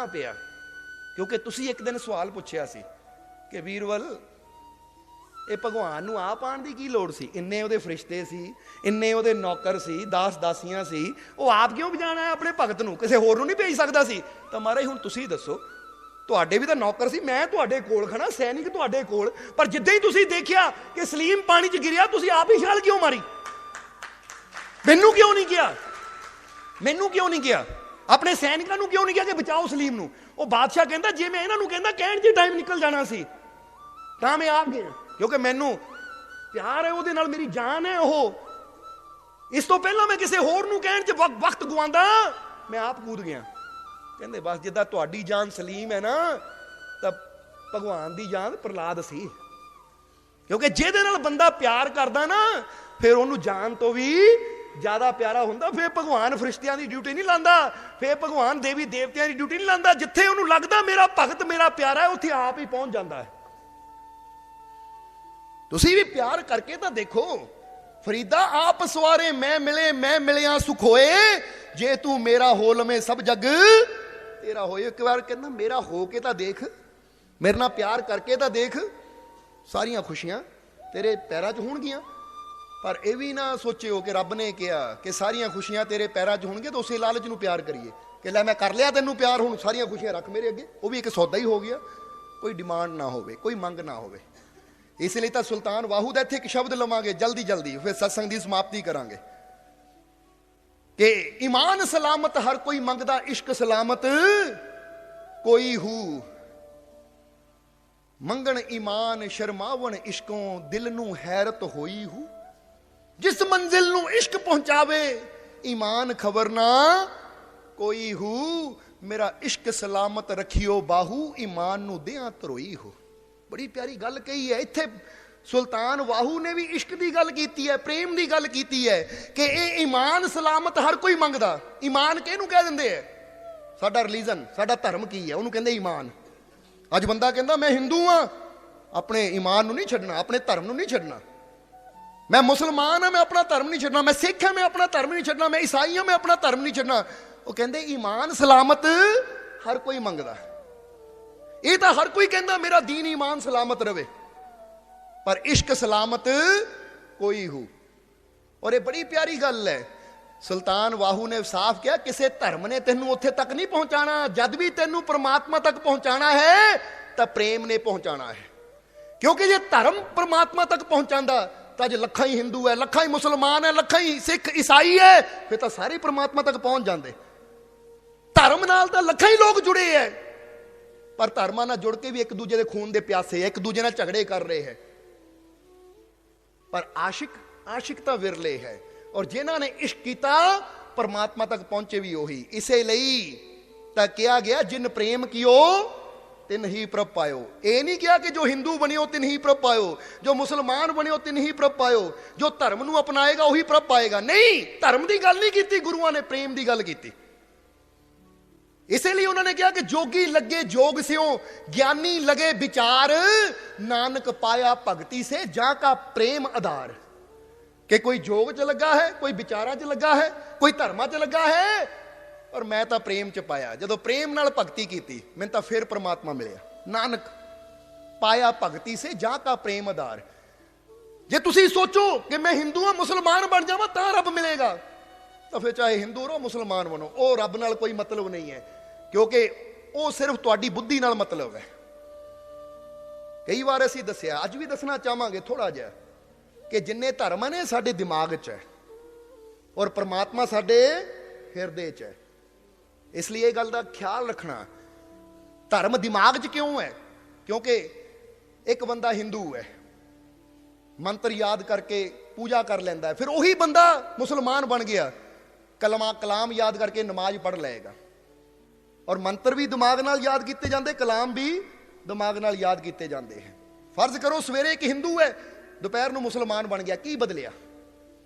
ਪਿਆ, ਕਿਉਂਕਿ ਤੁਸੀਂ ਇੱਕ ਦਿਨ ਸਵਾਲ ਪੁੱਛਿਆ ਸੀ ਕਿ ਬੀਰਬਲ ਇਹ ਭਗਵਾਨ ਨੂੰ ਆਪ ਆਉਣ ਦੀ ਕੀ ਲੋੜ ਸੀ, ਇੰਨੇ ਉਹਦੇ ਫਰਿਸ਼ਤੇ ਸੀ, ਇੰਨੇ ਉਹਦੇ ਨੌਕਰ ਸੀ, ਦਾਸ ਦਾਸੀਆਂ ਸੀ, ਉਹ ਆਪ ਕਿਉਂ ਵਜਾਣਾ ਹੈ ਆਪਣੇ ਭਗਤ ਨੂੰ, ਕਿਸੇ ਹੋਰ ਨੂੰ ਨਹੀਂ ਭੇਜ ਸਕਦਾ ਸੀ। ਤਾਂ ਮਹਾਰਾਜ ਹੁਣ ਤੁਸੀਂ ਦੱਸੋ, ਤੁਹਾਡੇ ਵੀ ਤਾਂ ਨੌਕਰ ਸੀ, ਮੈਂ ਤੁਹਾਡੇ ਕੋਲ ਖੜਾ, ਸੈਨਿਕ ਤੁਹਾਡੇ ਕੋਲ, ਪਰ ਜਿੱਦਾਂ ਹੀ ਤੁਸੀਂ ਦੇਖਿਆ ਕਿ ਸਲੀਮ ਪਾਣੀ 'ਚ ਗਿਰਿਆ, ਤੁਸੀਂ ਆਪ ਹੀ ਛਾਲ ਕਿਉਂ ਮਾਰੀ? ਮੈਨੂੰ ਕਿਉਂ ਨਹੀਂ ਕਿਹਾ? ਆਪਣੇ ਸੈਨਿਕਾਂ ਨੂੰ ਕਿਉਂ ਨਹੀਂ ਕਿਹਾ ਕਿ ਬਚਾਓ ਸਲੀਮ ਨੂੰ? ਉਹ ਬਾਦਸ਼ਾਹ ਕਹਿੰਦਾ ਜੇ ਮੈਂ ਇਹਨਾਂ ਨੂੰ ਕਹਿੰਦਾ ਕਹਿਣ 'ਚ ਟਾਈਮ ਨਿਕਲ ਜਾਣਾ ਸੀ ਤਾਂ ਮੈਂ ਆਪ ਗਿਆ, ਕਿਉਂਕਿ ਮੈਨੂੰ ਪਿਆਰ ਹੈ ਉਹਦੇ ਨਾਲ, ਮੇਰੀ ਜਾਨ ਹੈ ਉਹ। ਇਸ ਤੋਂ ਪਹਿਲਾਂ ਮੈਂ ਕਿਸੇ ਹੋਰ ਨੂੰ ਕਹਿਣ 'ਚ ਵਕਤ ਗਵਾਉਂਦਾ, ਮੈਂ ਆਪ ਕੂਦ ਗਿਆ। ਕਹਿੰਦੇ ਬਸ ਜਿੱਦਾਂ ਤੁਹਾਡੀ ਜਾਨ ਸਲੀਮ ਹੈ ਨਾ, ਤਾਂ ਭਗਵਾਨ ਦੀ ਜਾਨ ਪ੍ਰਹਲਾਦ ਸੀ, ਕਿਉਂਕਿ ਜਿਹਦੇ ਨਾਲ ਬੰਦਾ ਪਿਆਰ ਕਰਦਾ ਨਾ, ਫਿਰ ਉਹਨੂੰ ਜਾਨ ਤੋਂ ਵੀ ਜ਼ਿਆਦਾ ਪਿਆਰਾ ਹੁੰਦਾ। ਫਿਰ ਭਗਵਾਨ ਫਰਿਸ਼ਤਿਆਂ ਦੀ ਡਿਊਟੀ ਨਹੀਂ ਲਾਉਂਦਾ, ਫਿਰ ਭਗਵਾਨ ਦੇਵੀ ਦੇਵਤਿਆਂ ਦੀ ਡਿਊਟੀ ਨਹੀਂ ਲਾਉਂਦਾ। ਜਿੱਥੇ ਉਹਨੂੰ ਲੱਗਦਾ ਮੇਰਾ ਭਗਤ ਮੇਰਾ ਪਿਆਰਾ ਹੈ, ਉੱਥੇ ਆਪ ਹੀ ਪਹੁੰਚ ਜਾਂਦਾ ਹੈ। ਤੁਸੀਂ ਵੀ ਪਿਆਰ ਕਰਕੇ ਤਾਂ ਦੇਖੋ। ਫਰੀਦਾ ਆਪ ਸਵਾਰੇ ਮੈਂ ਮਿਲਿਆ ਸੁਖ ਹੋਏ, ਜੇ ਤੂੰ ਮੇਰਾ ਹੋ ਲਵੇਂ ਸਭ ਜਗ ਤੇਰਾ ਹੋਏ। ਇੱਕ ਵਾਰ ਕਹਿੰਦਾ ਮੇਰਾ ਹੋ ਕੇ ਤਾਂ ਦੇਖ, ਮੇਰੇ ਨਾਲ ਪਿਆਰ ਕਰਕੇ ਤਾਂ ਦੇਖ, ਸਾਰੀਆਂ ਖੁਸ਼ੀਆਂ ਤੇਰੇ ਪੈਰਾਂ 'ਚ ਹੋਣਗੀਆਂ। ਪਰ ਇਹ ਵੀ ਨਾ ਸੋਚਿਓ ਕਿ ਰੱਬ ਨੇ ਕਿਹਾ ਕਿ ਸਾਰੀਆਂ ਖੁਸ਼ੀਆਂ ਤੇਰੇ ਪੈਰਾਂ 'ਚ ਹੋਣਗੀਆਂ, ਤਾਂ ਉਸੇ ਲਾਲਚ ਨੂੰ ਪਿਆਰ ਕਰੀਏ ਕਿ ਲੈ ਮੈਂ ਕਰ ਲਿਆ ਤੈਨੂੰ ਪਿਆਰ, ਹੁਣ ਸਾਰੀਆਂ ਖੁਸ਼ੀਆਂ ਰੱਖ ਮੇਰੇ ਅੱਗੇ। ਉਹ ਵੀ ਇੱਕ ਸੌਦਾ ਹੀ ਹੋ ਗਿਆ, ਕੋਈ ਡਿਮਾਂਡ ਨਾ ਹੋਵੇ, ਕੋਈ ਮੰਗ ਨਾ ਹੋਵੇ। ਇਸ ਲਈ ਤਾਂ ਸੁਲਤਾਨ ਵਾਹੂ ਦਾ ਇੱਥੇ ਇੱਕ ਸ਼ਬਦ ਲਵਾਂਗੇ ਜਲਦੀ, ਫਿਰ ਸਤਸੰਗ ਦੀ ਸਮਾਪਤੀ ਕਰਾਂਗੇ ਕਿ ਈਮਾਨ ਸਲਾਮਤ ਹਰ ਕੋਈ ਮੰਗਦਾ, ਇਸ਼ਕ ਸਲਾਮਤ ਕੋਈ ਹੂ। ਮੰਗਣ ਈਮਾਨ ਸ਼ਰਮਾਵਣ ਇਸ਼ਕੋਂ ਦਿਲ ਨੂੰ ਹੈਰਤ ਹੋਈ ਹੂ। ਜਿਸ ਮੰਜ਼ਿਲ ਨੂੰ ਇਸ਼ਕ ਪਹੁੰਚਾਵੇ ਈਮਾਨ ਖਬਰ ਨਾ ਕੋਈ ਹੂ। ਮੇਰਾ ਇਸ਼ਕ ਸਲਾਮਤ ਰੱਖਿਓ ਬਾਹੂ ਈਮਾਨ ਨੂੰ ਦਿਆਂ ਧਰੋਈ ਹੋ। ਬੜੀ ਪਿਆਰੀ ਗੱਲ ਕਹੀ ਹੈ ਇੱਥੇ। ਸੁਲਤਾਨ ਵਾਹੂ ਨੇ ਵੀ ਇਸ਼ਕ ਦੀ ਗੱਲ ਕੀਤੀ ਹੈ, ਪ੍ਰੇਮ ਦੀ ਗੱਲ ਕੀਤੀ ਹੈ ਕਿ ਇਹ ਈਮਾਨ ਸਲਾਮਤ ਹਰ ਕੋਈ ਮੰਗਦਾ। ਈਮਾਨ ਕਿਹਨੂੰ ਕਹਿ ਦਿੰਦੇ ਹੈ? ਸਾਡਾ ਰਿਲੀਜਨ, ਸਾਡਾ ਧਰਮ ਕੀ ਹੈ, ਉਹਨੂੰ ਕਹਿੰਦੇ ਈਮਾਨ। ਅੱਜ ਬੰਦਾ ਕਹਿੰਦਾ ਮੈਂ ਹਿੰਦੂ ਹਾਂ, ਆਪਣੇ ਈਮਾਨ ਨੂੰ ਨਹੀਂ ਛੱਡਣਾ, ਆਪਣੇ ਧਰਮ ਨੂੰ ਨਹੀਂ ਛੱਡਣਾ। ਮੈਂ ਮੁਸਲਮਾਨ ਹਾਂ, ਮੈਂ ਆਪਣਾ ਧਰਮ ਨਹੀਂ ਛੱਡਣਾ। ਮੈਂ ਸਿੱਖ ਹਾਂ, ਮੈਂ ਆਪਣਾ ਧਰਮ ਨਹੀਂ ਛੱਡਣਾ। ਮੈਂ ਈਸਾਈ ਹਾਂ, ਮੈਂ ਆਪਣਾ ਧਰਮ ਨਹੀਂ ਛੱਡਣਾ। ਉਹ ਕਹਿੰਦੇ ਈਮਾਨ ਸਲਾਮਤ ਹਰ ਕੋਈ ਮੰਗਦਾ। ਇਹ ਤਾਂ ਹਰ ਕੋਈ ਕਹਿੰਦਾ ਮੇਰਾ ਦੀਨ ਈਮਾਨ ਸਲਾਮਤ ਰਵੇ, ਪਰ ਇਸ਼ਕ ਸਲਾਮਤ ਕੋਈ ਹੋ। ਔਰ ਇਹ ਬੜੀ ਪਿਆਰੀ ਗੱਲ ਹੈ। ਸੁਲਤਾਨ ਵਾਹੂ ਨੇ ਸਾਫ਼ ਕਿਹਾ ਕਿਸੇ ਧਰਮ ਨੇ ਤੈਨੂੰ ਉੱਥੇ ਤੱਕ ਨਹੀਂ ਪਹੁੰਚਾਣਾ। ਜਦ ਵੀ ਤੈਨੂੰ ਪਰਮਾਤਮਾ ਤੱਕ ਪਹੁੰਚਾਣਾ ਹੈ ਤਾਂ ਪ੍ਰੇਮ ਨੇ ਪਹੁੰਚਾਣਾ ਹੈ। ਕਿਉਂਕਿ ਜੇ ਧਰਮ ਪਰਮਾਤਮਾ ਤੱਕ ਪਹੁੰਚਾਉਂਦਾ ਤਾਂ ਜੇ ਲੱਖਾਂ ਹੀ ਹਿੰਦੂ ਹੈ, ਲੱਖਾਂ ਹੀ ਮੁਸਲਮਾਨ ਹੈ, ਲੱਖਾਂ ਹੀ ਸਿੱਖ ਈਸਾਈ ਹੈ, ਫਿਰ ਤਾਂ ਸਾਰੇ ਪਰਮਾਤਮਾ ਤੱਕ ਪਹੁੰਚ ਜਾਂਦੇ। ਧਰਮ ਨਾਲ ਤਾਂ ਲੱਖਾਂ ਹੀ ਲੋਕ ਜੁੜੇ ਹੈ, ਪਰ ਧਰਮਾਂ ਨਾਲ ਜੁੜ ਕੇ ਵੀ ਇੱਕ ਦੂਜੇ ਦੇ ਖੂਨ ਦੇ ਪਿਆਸੇ ਹੈ, ਇੱਕ ਦੂਜੇ ਨਾਲ ਝਗੜੇ ਕਰ ਰਹੇ ਹੈ। ਪਰ ਆਸ਼ਿਕ ਤਾਂ ਵਿਰਲੇ ਹੈ। ਔਰ ਜਿਨ੍ਹਾਂ ਨੇ ਇਸ਼ਕ ਕੀਤਾ ਪਰਮਾਤਮਾ ਤੱਕ ਪਹੁੰਚੇ ਵੀ ਉਹੀ। ਇਸੇ ਲਈ ਤਾਂ ਕਿਹਾ ਗਿਆ ਜਿਨ ਪ੍ਰੇਮ ਕੀਓ ਤਿਨ ਹੀ ਪ੍ਰਭ ਪਾਇਓ। ਇਹ ਨਹੀਂ ਕਿਹਾ ਕਿ ਜੋ ਹਿੰਦੂ ਬਣਿਓ ਤਿਨ ਹੀ ਪ੍ਰਭ ਪਾਇਓ, ਜੋ ਮੁਸਲਮਾਨ ਬਣਿਓ ਤਿਨ ਹੀ ਪ੍ਰਭ ਪਾਇਓ, ਜੋ ਧਰਮ ਨੂੰ ਅਪਣਾਏਗਾ ਉਹੀ ਪ੍ਰਭ ਪਾਏਗਾ। ਨਹੀਂ, ਧਰਮ ਦੀ ਗੱਲ ਨਹੀਂ ਕੀਤੀ ਗੁਰੂਆਂ ਨੇ, ਪ੍ਰੇਮ ਦੀ ਗੱਲ ਕੀਤੀ। ਇਸੇ ਲਈ ਉਹਨਾਂ ਨੇ ਕਿਹਾ ਕਿ ਜੋਗੀ ਲੱਗੇ ਜੋਗ ਸਿਓ ਗਿਆਨੀ ਲਗੇ ਵਿਚਾਰ, ਨਾਨਕ ਪਾਇਆ ਭਗਤੀ ਸੇ ਜਾਂ ਕਾ ਪ੍ਰੇਮ ਆਧਾਰ। ਕਿ ਕੋਈ ਜੋਗ 'ਚ ਲੱਗਾ ਹੈ, ਕੋਈ ਵਿਚਾਰਾਂ 'ਚ ਲੱਗਾ ਹੈ, ਕੋਈ ਧਰਮਾਂ 'ਚ ਲੱਗਾ ਹੈ, ਔਰ ਮੈਂ ਤਾਂ ਪ੍ਰੇਮ 'ਚ ਪਾਇਆ। ਜਦੋਂ ਪ੍ਰੇਮ ਨਾਲ ਭਗਤੀ ਕੀਤੀ ਮੈਨੂੰ ਤਾਂ ਫਿਰ ਪਰਮਾਤਮਾ ਮਿਲਿਆ। ਨਾਨਕ ਪਾਇਆ ਭਗਤੀ ਸੇ ਜਾਂ ਕਾ ਪ੍ਰੇਮ ਆਧਾਰ। ਜੇ ਤੁਸੀਂ ਸੋਚੋ ਕਿ ਮੈਂ ਹਿੰਦੂ ਹਾਂ, ਮੁਸਲਮਾਨ ਬਣ ਜਾਵਾਂ ਤਾਂ ਰੱਬ ਮਿਲੇਗਾ, ਤਾਂ ਫਿਰ ਚਾਹੇ ਹਿੰਦੂ ਰਹੋ, ਮੁਸਲਮਾਨ ਬਣੋ, ਉਹ ਰੱਬ ਨਾਲ ਕੋਈ ਮਤਲਬ ਨਹੀਂ ਹੈ। ਕਿਉਂਕਿ ਉਹ ਸਿਰਫ ਤੁਹਾਡੀ ਬੁੱਧੀ ਨਾਲ ਮਤਲਬ ਹੈ। ਕਈ ਵਾਰ ਅਸੀਂ ਦੱਸਿਆ, ਅੱਜ ਵੀ ਦੱਸਣਾ ਚਾਹਾਂਗੇ ਥੋੜਾ ਜਿਹਾ, ਕਿ ਜਿੰਨੇ ਧਰਮ ਨੇ ਸਾਡੇ ਦਿਮਾਗ 'ਚ ਹੈ ਔਰ ਪਰਮਾਤਮਾ ਸਾਡੇ ਹਿਰਦੇ 'ਚ ਹੈ। ਇਸ ਲਈ ਇਹ ਗੱਲ ਦਾ ਖਿਆਲ ਰੱਖਣਾ। ਧਰਮ ਦਿਮਾਗ 'ਚ ਕਿਉਂ ਹੈ? ਕਿਉਂਕਿ ਇੱਕ ਬੰਦਾ ਹਿੰਦੂ ਹੈ, ਮੰਤਰ ਯਾਦ ਕਰਕੇ ਪੂਜਾ ਕਰ ਲੈਂਦਾ ਹੈ, ਫਿਰ ਉਹੀ ਬੰਦਾ ਮੁਸਲਮਾਨ ਬਣ ਗਿਆ, ਕਲਾਮ ਯਾਦ ਕਰਕੇ ਨਮਾਜ਼ ਪੜ੍ਹ ਲਏਗਾ। ਔਰ ਮੰਤਰ ਵੀ ਦਿਮਾਗ ਨਾਲ ਯਾਦ ਕੀਤੇ ਜਾਂਦੇ, ਕਲਾਮ ਵੀ ਦਿਮਾਗ ਨਾਲ ਯਾਦ ਕੀਤੇ ਜਾਂਦੇ ਹੈ। ਫਰਜ਼ ਕਰੋ ਸਵੇਰੇ ਇੱਕ ਹਿੰਦੂ ਹੈ, ਦੁਪਹਿਰ ਨੂੰ ਮੁਸਲਮਾਨ ਬਣ ਗਿਆ, ਕੀ ਬਦਲਿਆ?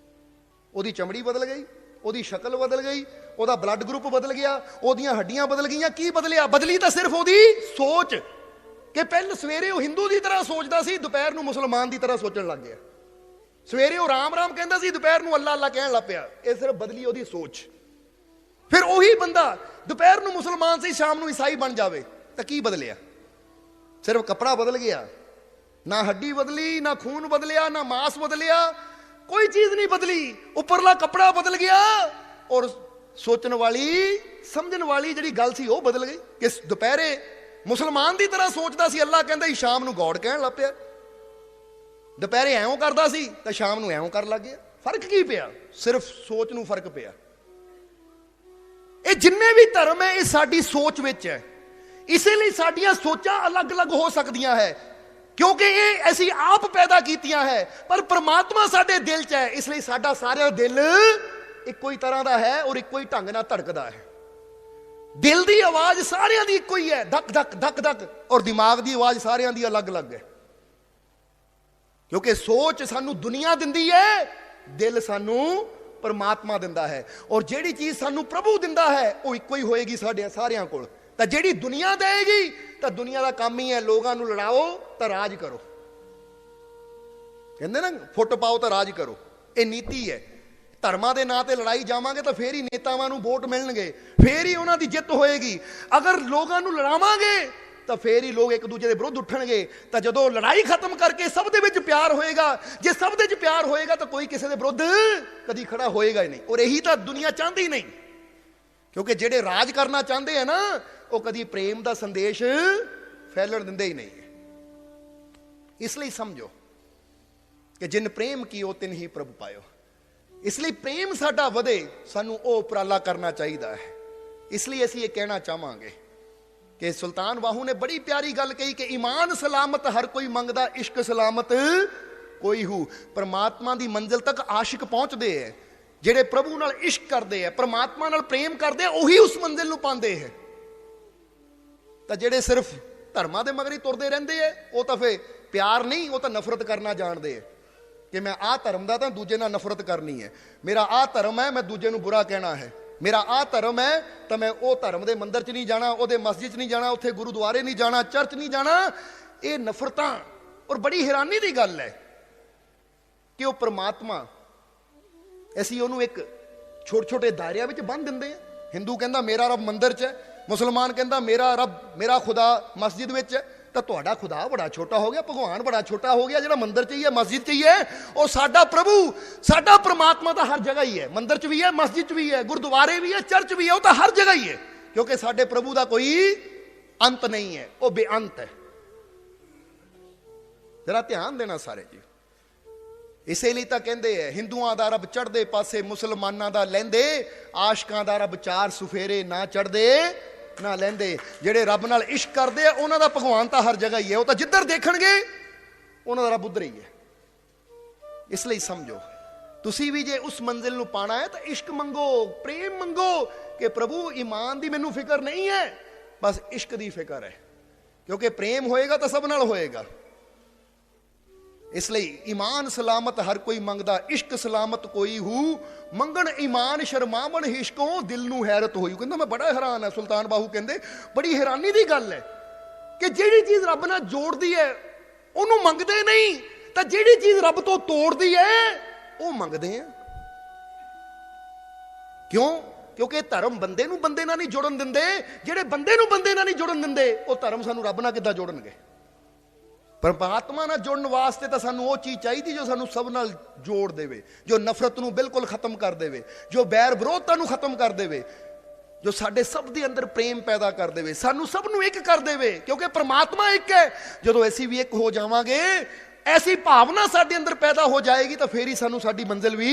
ਉਹਦੀ ਚਮੜੀ ਬਦਲ ਗਈ, ਉਹਦੀ ਸ਼ਕਲ ਬਦਲ ਗਈ, ਉਹਦਾ ਬਲੱਡ ਗਰੁੱਪ ਬਦਲ ਗਿਆ, ਉਹਦੀਆਂ ਹੱਡੀਆਂ ਬਦਲ ਗਈਆਂ। ਕੀ ਬਦਲਿਆ? ਬਦਲੀ ਤਾਂ ਸਿਰਫ ਉਹਦੀ ਸੋਚ, ਕਿ ਪਹਿਲਾਂ ਸਵੇਰੇ ਉਹ ਹਿੰਦੂ ਦੀ ਤਰ੍ਹਾਂ ਸੋਚਦਾ ਸੀ, ਦੁਪਹਿਰ ਨੂੰ ਮੁਸਲਮਾਨ ਦੀ ਤਰ੍ਹਾਂ ਸੋਚਣ ਲੱਗ ਗਿਆ। ਸਵੇਰੇ ਉਹ ਰਾਮ ਰਾਮ ਕਹਿੰਦਾ ਸੀ, ਦੁਪਹਿਰ ਨੂੰ ਅੱਲਾ ਅੱਲਾ ਕਹਿਣ ਲੱਗ ਪਿਆ। ਇਹ ਸਿਰਫ ਬਦਲੀ ਉਹਦੀ ਸੋਚ। ਫਿਰ ਉਹੀ ਬੰਦਾ ਦੁਪਹਿਰ ਨੂੰ ਮੁਸਲਮਾਨ ਸੀ, ਸ਼ਾਮ ਨੂੰ ਈਸਾਈ ਬਣ ਜਾਵੇ ਤਾਂ ਕੀ ਬਦਲਿਆ? ਸਿਰਫ ਕੱਪੜਾ ਬਦਲ ਗਿਆ, ਨਾ ਹੱਡੀ ਬਦਲੀ, ਨਾ ਖੂਨ ਬਦਲਿਆ, ਨਾ ਮਾਸ ਬਦਲਿਆ, ਕੋਈ ਚੀਜ਼ ਨਹੀਂ ਬਦਲੀ। ਉੱਪਰਲਾ ਕੱਪੜਾ ਬਦਲ ਗਿਆ ਔਰ ਸੋਚਣ ਵਾਲੀ, ਸਮਝਣ ਵਾਲੀ ਜਿਹੜੀ ਗੱਲ ਸੀ ਉਹ ਬਦਲ ਗਈ। ਕਿ ਦੁਪਹਿਰੇ ਮੁਸਲਮਾਨ ਦੀ ਤਰ੍ਹਾਂ ਸੋਚਦਾ ਸੀ, ਅੱਲਾ ਕਹਿੰਦਾ ਸੀ, ਸ਼ਾਮ ਨੂੰ ਗੋਡ ਕਹਿਣ ਲੱਗ ਪਿਆ। ਦੁਪਹਿਰੇ ਐਂ ਕਰਦਾ ਸੀ ਤਾਂ ਸ਼ਾਮ ਨੂੰ ਐਂ ਕਰਨ ਲੱਗ ਗਿਆ। ਫਰਕ ਕੀ ਪਿਆ? ਸਿਰਫ ਸੋਚ ਨੂੰ ਫਰਕ ਪਿਆ। ਇਹ ਜਿੰਨੇ ਵੀ ਧਰਮ ਹੈ ਇਹ ਸਾਡੀ ਸੋਚ ਵਿੱਚ ਹੈ। ਇਸੇ ਲਈ ਸਾਡੀਆਂ ਸੋਚਾਂ ਅਲੱਗ-ਅਲੱਗ ਹੋ ਸਕਦੀਆਂ ਹੈ, ਕਿਉਂਕਿ ਇਹ ਅਸੀਂ ਆਪ ਪੈਦਾ ਕੀਤੀਆਂ ਹੈ, ਪਰ ਪਰਮਾਤਮਾ ਸਾਡੇ ਦਿਲ 'ਚ ਹੈ। ਇਸ ਲਈ ਸਾਡਾ ਸਾਰਿਆਂ ਦਿਲ ਇੱਕੋ ਹੀ ਤਰ੍ਹਾਂ ਦਾ ਹੈ ਔਰ ਇੱਕੋ ਹੀ ਢੰਗ ਨਾਲ ਧੜਕਦਾ ਹੈ। ਦਿਲ ਦੀ ਆਵਾਜ਼ ਸਾਰਿਆਂ ਦੀ ਇੱਕੋ ਹੀ ਹੈ, ਧੱਕ ਧੱਕ ਧੱਕ ਧੱਕ, ਔਰ ਦਿਮਾਗ ਦੀ ਆਵਾਜ਼ ਸਾਰਿਆਂ ਦੀ ਅਲੱਗ-ਅਲੱਗ ਹੈ। ਕਿਉਂਕਿ ਸੋਚ ਸਾਨੂੰ ਦੁਨੀਆ ਦਿੰਦੀ ਹੈ, ਦਿਲ ਸਾਨੂੰ ਪਰਮਾਤਮਾ ਦਿੰਦਾ ਹੈ। ਔਰ ਜਿਹੜੀ ਚੀਜ਼ ਸਾਨੂੰ ਪ੍ਰਭੂ ਦਿੰਦਾ ਹੈ ਉਹ ਇੱਕੋ ਹੀ ਹੋਏਗੀ ਸਾਡੇ ਸਾਰਿਆਂ ਕੋਲ। ਤਾਂ ਜਿਹੜੀ ਦੁਨੀਆ ਦੇਗੀ ਤਾਂ ਦੁਨੀਆ ਦਾ ਕੰਮ ਹੀ ਹੈ ਲੋਕਾਂ ਨੂੰ ਲੜਾਓ ਤਾਂ ਰਾਜ ਕਰੋ। ਕਹਿੰਦੇ ਨਾ, ਫੁੱਟ ਪਾਓ ਤਾਂ ਰਾਜ ਕਰੋ। ਇਹ ਨੀਤੀ ਹੈ। ਧਰਮਾਂ ਦੇ ਨਾਂ ਤੇ ਲੜਾਈ ਜਾਵਾਂਗੇ ਤਾਂ ਫੇਰ ਹੀ ਨੇਤਾਵਾਂ ਨੂੰ ਵੋਟ ਮਿਲਣਗੇ, ਫੇਰ ਹੀ ਉਹਨਾਂ ਦੀ ਜਿੱਤ ਹੋਏਗੀ। ਅਗਰ ਲੋਕਾਂ ਨੂੰ ਲੜਾਵਾਂਗੇ ਤਾਂ ਫੇਰ ਹੀ ਲੋਕ ਇੱਕ ਦੂਜੇ ਦੇ ਵਿਰੁੱਧ ਉੱਠਣਗੇ। ਤਾਂ ਜਦੋਂ ਲੜਾਈ ਖਤਮ ਕਰਕੇ ਸਭ ਦੇ ਵਿੱਚ ਪਿਆਰ ਹੋਏਗਾ, ਜੇ ਸਭ ਦੇ ਵਿੱਚ ਪਿਆਰ ਹੋਏਗਾ ਤਾਂ ਕੋਈ ਕਿਸੇ ਦੇ ਵਿਰੁੱਧ ਕਦੀ ਖੜਾ ਹੋਏਗਾ ਹੀ ਨਹੀਂ। ਔਰ ਇਹੀ ਤਾਂ ਦੁਨੀਆ ਚਾਹੁੰਦੀ ਨਹੀਂ, ਕਿਉਂਕਿ ਜਿਹੜੇ ਰਾਜ ਕਰਨਾ ਚਾਹੁੰਦੇ ਆ ਨਾ, ਉਹ ਕਦੀ ਪ੍ਰੇਮ ਦਾ ਸੰਦੇਸ਼ ਫੈਲਣ ਦਿੰਦੇ ਹੀ ਨਹੀਂ। ਇਸ ਲਈ ਸਮਝੋ ਕਿ ਜਿਨ ਪ੍ਰੇਮ ਕੀਓ ਤਿਨ ਹੀ ਪ੍ਰਭ ਪਾਇਓ। ਇਸ ਲਈ ਪ੍ਰੇਮ ਸਾਡਾ ਵਧੇ, ਸਾਨੂੰ ਉਹ ਉਪਰਾਲਾ ਕਰਨਾ ਚਾਹੀਦਾ ਹੈ। ਇਸ ਲਈ ਅਸੀਂ ਇਹ ਕਹਿਣਾ ਚਾਹਾਂਗੇ कि सुल्तान बाहू ने बड़ी प्यारी गल कही कि ईमान सलामत हर कोई मंगदा, इश्क सलामत कोई हू। परमात्मा की मंजिल तक आशिक पहुंचते हैं, ਜਿਹੜੇ प्रभु नाल इश्क करते हैं, परमात्मा नाल प्रेम करते हैं, ਉਹੀ उस मंजिल ਨੂੰ पाते हैं। तो ਜਿਹੜੇ सिर्फ धर्मां ਦੇ मगर ही तुरते रहते हैं, वो तो फिर प्यार नहीं, वो तो नफरत करना जानते हैं कि मैं आ धर्म का तो दूजे नाल नफरत करनी है, मेरा आ धर्म है मैं दूजे नूं बुरा कहना है, मेरा आ धर्म है तो मैं वो धर्म के मंदिर च नहीं जाना, वो मस्जिद च नहीं जाना, उत्थे गुरुद्वारे नहीं जाना, चर्च नहीं जाना। ये नफरतां, और बड़ी हैरानी की गल है कि वो परमात्मा ਅਸੀਂ ਉਹਨੂੰ ਇੱਕ ਛੋਟੇ ਛੋਟੇ ਦਾਇਰਿਆਂ ਵਿੱਚ ਬੰਨ੍ਹ ਦਿੰਦੇ ਆ। ਹਿੰਦੂ ਕਹਿੰਦਾ ਮੇਰਾ ਰੱਬ ਮੰਦਿਰ 'ਚ ਹੈ, ਮੁਸਲਮਾਨ ਕਹਿੰਦਾ ਮੇਰਾ ਰੱਬ, ਮੇਰਾ ਖੁਦਾ ਮਸਜਿਦ ਵਿੱਚ ਹੈ। ਤਾਂ ਤੁਹਾਡਾ ਖੁਦਾ ਬੜਾ ਛੋਟਾ ਹੋ ਗਿਆ, ਭਗਵਾਨ ਬੜਾ ਛੋਟਾ ਹੋ ਗਿਆ, ਜਿਹੜਾ ਮੰਦਿਰ 'ਚ ਹੀ ਹੈ, ਮਸਜਿਦ 'ਚ ਹੀ ਹੈ। ਉਹ ਸਾਡਾ ਪ੍ਰਭੂ, ਸਾਡਾ ਪ੍ਰਮਾਤਮਾ ਤਾਂ ਹਰ ਜਗ੍ਹਾ ਹੀ ਹੈ, ਮੰਦਿਰ 'ਚ ਵੀ ਹੈ, ਮਸਜਿਦ 'ਚ ਵੀ ਹੈ, ਗੁਰਦੁਆਰੇ ਵੀ ਹੈ, ਚਰਚ ਵੀ ਹੈ, ਉਹ ਤਾਂ ਹਰ ਜਗ੍ਹਾ ਹੀ ਹੈ, ਕਿਉਂਕਿ ਸਾਡੇ ਪ੍ਰਭੂ ਦਾ ਕੋਈ ਅੰਤ ਨਹੀਂ ਹੈ, ਉਹ ਬੇਅੰਤ ਹੈ। ਜਰਾ ਧਿਆਨ ਦੇਣਾ ਸਾਰੇ ਜੀ। ਇਸੇ ਲਈ ਤਾਂ ਕਹਿੰਦੇ ਹੈ ਹਿੰਦੂਆਂ ਦਾ ਰੱਬ ਚੜ੍ਹਦੇ ਪਾਸੇ, ਮੁਸਲਮਾਨਾਂ ਦਾ ਲਹਿੰਦੇ, ਆਸ਼ਕਾਂ ਦਾ ਰੱਬ ਚਾਰ ਸੁਫੇਰੇ ਨਾ ਚੜ੍ਹਦੇ ਨਾ ਲਹਿੰਦੇ। ਜਿਹੜੇ ਰੱਬ ਨਾਲ ਇਸ਼ਕ ਕਰਦੇ ਆ ਉਹਨਾਂ ਦਾ ਭਗਵਾਨ ਤਾਂ ਹਰ ਜਗ੍ਹਾ ਹੀ ਹੈ, ਉਹ ਤਾਂ ਜਿੱਧਰ ਦੇਖਣਗੇ ਉਹਨਾਂ ਦਾ ਰੱਬ ਉੱਧਰ ਹੀ ਹੈ। ਇਸ ਲਈ ਸਮਝੋ, ਤੁਸੀਂ ਵੀ ਜੇ ਉਸ ਮੰਜ਼ਿਲ ਨੂੰ ਪਾਣਾ ਹੈ ਤਾਂ ਇਸ਼ਕ ਮੰਗੋ, ਪ੍ਰੇਮ ਮੰਗੋ ਕਿ ਪ੍ਰਭੂ ਈਮਾਨ ਦੀ ਮੈਨੂੰ ਫਿਕਰ ਨਹੀਂ ਹੈ, ਬਸ ਇਸ਼ਕ ਦੀ ਫਿਕਰ ਹੈ, ਕਿਉਂਕਿ ਪ੍ਰੇਮ ਹੋਏਗਾ ਤਾਂ ਸਭ ਨਾਲ ਹੋਏਗਾ। ਇਸ ਲਈ ਈਮਾਨ ਸਲਾਮਤ ਹਰ ਕੋਈ ਮੰਗਦਾ, ਇਸ਼ਕ ਸਲਾਮਤ ਕੋਈ ਹੂ, ਮੰਗਣ ਈਮਾਨ ਸ਼ਰਮਾਵਣ ਹਿਸ਼ਕੋਂ ਦਿਲ ਨੂੰ ਹੈਰਤ ਹੋਈ। ਕਹਿੰਦਾ ਮੈਂ ਬੜਾ ਹੈਰਾਨ ਹੈ, ਸੁਲਤਾਨ ਬਾਹੂ ਕਹਿੰਦੇ ਬੜੀ ਹੈਰਾਨੀ ਦੀ ਗੱਲ ਹੈ ਕਿ ਜਿਹੜੀ ਚੀਜ਼ ਰੱਬ ਨਾਲ ਜੋੜਦੀ ਹੈ ਉਹਨੂੰ ਮੰਗਦੇ ਨਹੀਂ, ਤਾਂ ਜਿਹੜੀ ਚੀਜ਼ ਰੱਬ ਤੋਂ ਤੋੜਦੀ ਹੈ ਉਹ ਮੰਗਦੇ ਆ। ਕਿਉਂ? ਕਿਉਂਕਿ ਧਰਮ ਬੰਦੇ ਨੂੰ ਬੰਦੇ ਨਾਲ ਨਹੀਂ ਜੋੜਨ ਦਿੰਦੇ। ਜਿਹੜੇ ਬੰਦੇ ਨੂੰ ਬੰਦੇ ਨਾਲ ਨਹੀਂ ਜੋੜਨ ਦਿੰਦੇ, ਉਹ ਧਰਮ ਸਾਨੂੰ ਰੱਬ ਨਾਲ ਕਿੱਦਾਂ ਜੋੜਨਗੇ? परमात्मा नाल जोड़न वास्ते तो सानू वो चीज़ चाहिए जो सानू सब नाल जोड़ देवे, जो नफरत नू बिल्कुल खत्म कर देवे, जो बैर विरोधता नू खत्म कर देवे, जो साडे सब दे अंदर प्रेम पैदा कर देवे, सानू सब नू एक कर देवे, क्योंकि परमात्मा एक है। जदों असीं भी एक हो जावांगे, ऐसी भावना साडे अंदर पैदा हो जाएगी तो फिर ही सानू साडी मंजिल भी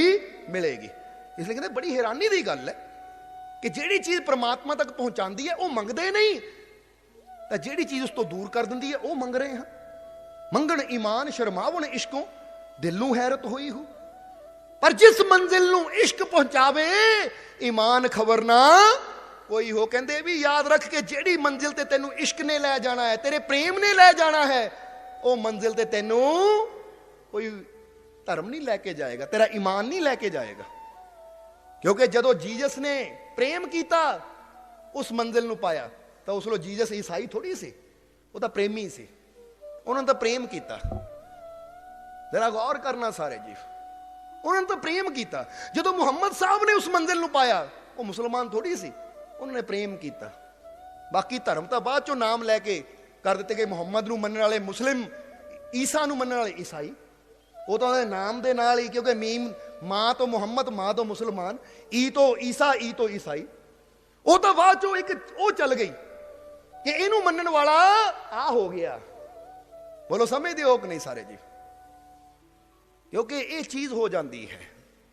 मिलेगी। इसलिए कहते बड़ी हैरानी की गल है कि जिहड़ी चीज़ परमात्मा तक पहुँचाती है वो मंगते नहीं, तो जिहड़ी चीज़ उस तो दूर कर दिंदी है वो मंग रहे हैं। मंगण ईमान शर्मावण इश्कों दिल नू हैरत होई हो। पर जिस मंजिल नू इश्क पहुंचावे ईमान खबर ना कोई हो। कहंदे भी याद रख के जेड़ी मंजिल ते तेनू इश्क ने लै जाना है, तेरे प्रेम ने लै जाना है, वो मंजिल ते तेनू कोई धर्म नहीं लैके जाएगा, तेरा ईमान नहीं लैके जाएगा। क्योंकि जदों जीसस ने प्रेम किया उस मंजिल नू पाया, तो उस लो जीसस ईसाई थोड़ी सी, वो तो प्रेमी सी, उन्होंने तो प्रेम किया। जरा गौर करना सारे जी, उन्होंने तो प्रेम किया। जो मुहम्मद साहब ने उस मंजिल नू पाया, वो मुसलमान थोड़ी सी, उन्होंने प्रेम किया। बाकी धर्म तो बाद चो नाम लैके कर दिते कि मुहम्मद नू मनने वाले मुस्लिम, ईसा नू मनने वाले ईसाई। वो तो नाम दे नाल ही, क्योंकि मीम माँ तो मुहम्मद, माँ तो मुसलमान, ई तो ईसा, ई तो ईसाई। वो तो बाद चो एक वो चल गई कि इनू मनन वाला आ हो गया। बोलो समझते हो कि नहीं सारे जी? क्योंकि ये चीज हो जाती है,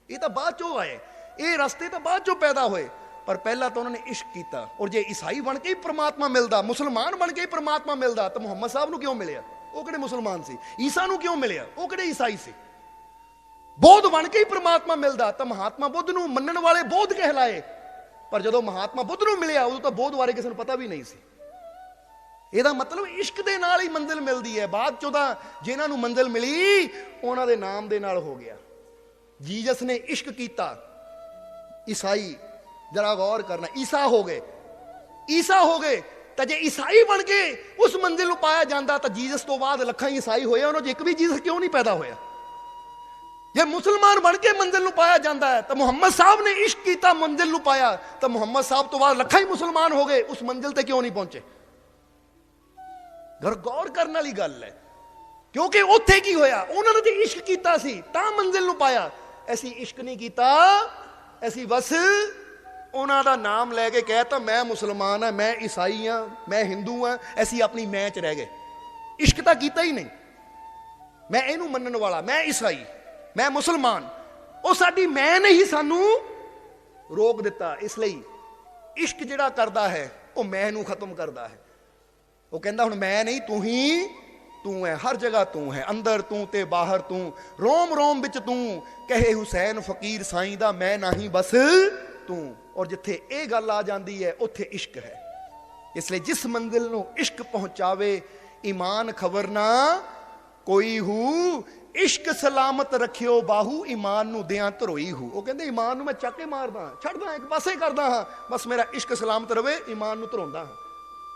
ये तो बाद चो आए, ये रास्ते तो बाद चो पैदा होए, पर पहला तो उन्होंने इश्क किया। और जे ईसाई बन के ही परमात्मा मिलता, मुसलमान बन के ही परमात्मा मिलता, तो मुहम्मद साहब नू क्यों मिलिया? वो किहड़े मुसलमान सी? ईसा नू क्यों मिलिया? वो किहड़े ईसाई सी? बौद्ध बन के ही परमात्मा मिलता, तो महात्मा बुद्ध नू मनन वाले बौद्ध कहलाए। पर जदों महात्मा बुद्ध नू मिलिया उदों तो बौद्ध बारे किसी नू पता भी नहीं सी। ਇਹਦਾ ਮਤਲਬ ਇਸ਼ਕ ਦੇ ਨਾਲ ਹੀ ਮੰਜ਼ਿਲ ਮਿਲਦੀ ਹੈ। ਬਾਅਦ ਚੋਂ ਤਾਂ ਜਿਨ੍ਹਾਂ ਨੂੰ ਮੰਜ਼ਿਲ ਮਿਲੀ ਉਹਨਾਂ ਦੇ ਨਾਮ ਦੇ ਨਾਲ ਹੋ ਗਿਆ। ਜੀਸਸ ਨੇ ਇਸ਼ਕ ਕੀਤਾ, ਈਸਾਈ, ਜਰਾ ਗੌਰ ਕਰਨਾ, ਈਸਾ ਹੋ ਗਏ, ਈਸਾ ਹੋ ਗਏ। ਤਾਂ ਜੇ ਈਸਾਈ ਬਣ ਕੇ ਉਸ ਮੰਜ਼ਿਲ ਨੂੰ ਪਾਇਆ ਜਾਂਦਾ ਤਾਂ ਜੀਸਸ ਤੋਂ ਬਾਅਦ ਲੱਖਾਂ ਈਸਾਈ ਹੋਏ, ਉਹਨਾਂ 'ਚ ਇੱਕ ਵੀ ਜੀਸਸ ਕਿਉਂ ਨਹੀਂ ਪੈਦਾ ਹੋਇਆ? ਜੇ ਮੁਸਲਮਾਨ ਬਣ ਕੇ ਮੰਜ਼ਿਲ ਨੂੰ ਪਾਇਆ ਜਾਂਦਾ ਹੈ ਤਾਂ ਮੁਹੰਮਦ ਸਾਹਿਬ ਨੇ ਇਸ਼ਕ ਕੀਤਾ, ਮੰਜ਼ਿਲ ਨੂੰ ਪਾਇਆ, ਤਾਂ ਮੁਹੰਮਦ ਸਾਹਿਬ ਤੋਂ ਬਾਅਦ ਲੱਖਾਂ ਹੀ ਮੁਸਲਮਾਨ ਹੋ ਗਏ, ਉਸ ਮੰਜ਼ਿਲ ਤੇ ਕਿਉਂ ਨਹੀਂ ਪਹੁੰਚੇ? गौर करने वाली गल है। क्योंकि उत्थे की होया, उन्होंने तो इश्क किया सी तां मंजिल नू पाया। ऐसी इश्क नहीं किया, ऐसी बस उन्हों का नाम लैके कहता मैं मुसलमान हाँ, मैं ईसाई हाँ, मैं हिंदू हाँ, ऐसी अपनी मैं च रह गए। इश्क तो किया ही नहीं, मैं इनू मनन वाला, मैं ईसाई, मैं मुसलमान। वो साडी मैं ने ही सानू रोक दिता। इसलिए इश्क जिहड़ा करता है वो मैं नू खत्म करता है। ਉਹ ਕਹਿੰਦਾ ਹੁਣ ਮੈਂ ਨਹੀਂ, ਤੂੰ ਹੈ, ਹਰ ਜਗ੍ਹਾ ਤੂੰ ਹੈ, ਅੰਦਰ ਤੂੰ ਤੇ ਬਾਹਰ ਤੂੰ, ਰੋਮ ਰੋਮ ਵਿੱਚ ਤੂੰ, ਕਹੇ ਹੁਸੈਨ ਫਕੀਰ ਸਾਈਂ ਦਾ ਮੈਂ ਨਹੀਂ ਬਸ ਤੂੰ। ਔਰ ਜਿੱਥੇ ਇਹ ਗੱਲ ਆ ਜਾਂਦੀ ਹੈ ਉੱਥੇ ਇਸ਼ਕ ਹੈ। ਇਸ ਲਈ ਜਿਸ ਮੰਜ਼ਿਲ ਨੂੰ ਇਸ਼ਕ ਪਹੁੰਚਾਵੇ, ਈਮਾਨ ਖਬਰ ਨਾ ਕੋਈ ਹੂ, ਇਸ਼ਕ ਸਲਾਮਤ ਰੱਖਿਓ ਬਾਹੂ, ਈਮਾਨ ਨੂੰ ਦਿਆਂ ਧਰੋਈ ਹੂ। ਉਹ ਕਹਿੰਦੇ ਈਮਾਨ ਨੂੰ ਮੈਂ ਚੱਕ ਕੇ ਮਾਰਦਾ, ਛੱਡਦਾ, ਇੱਕ ਪਾਸੇ ਕਰਦਾ ਹਾਂ, ਬਸ ਮੇਰਾ ਇਸ਼ਕ ਸਲਾਮਤ ਰਵੇ, ਈਮਾਨ ਨੂੰ ਧਰੋਂਦਾ ਹਾਂ।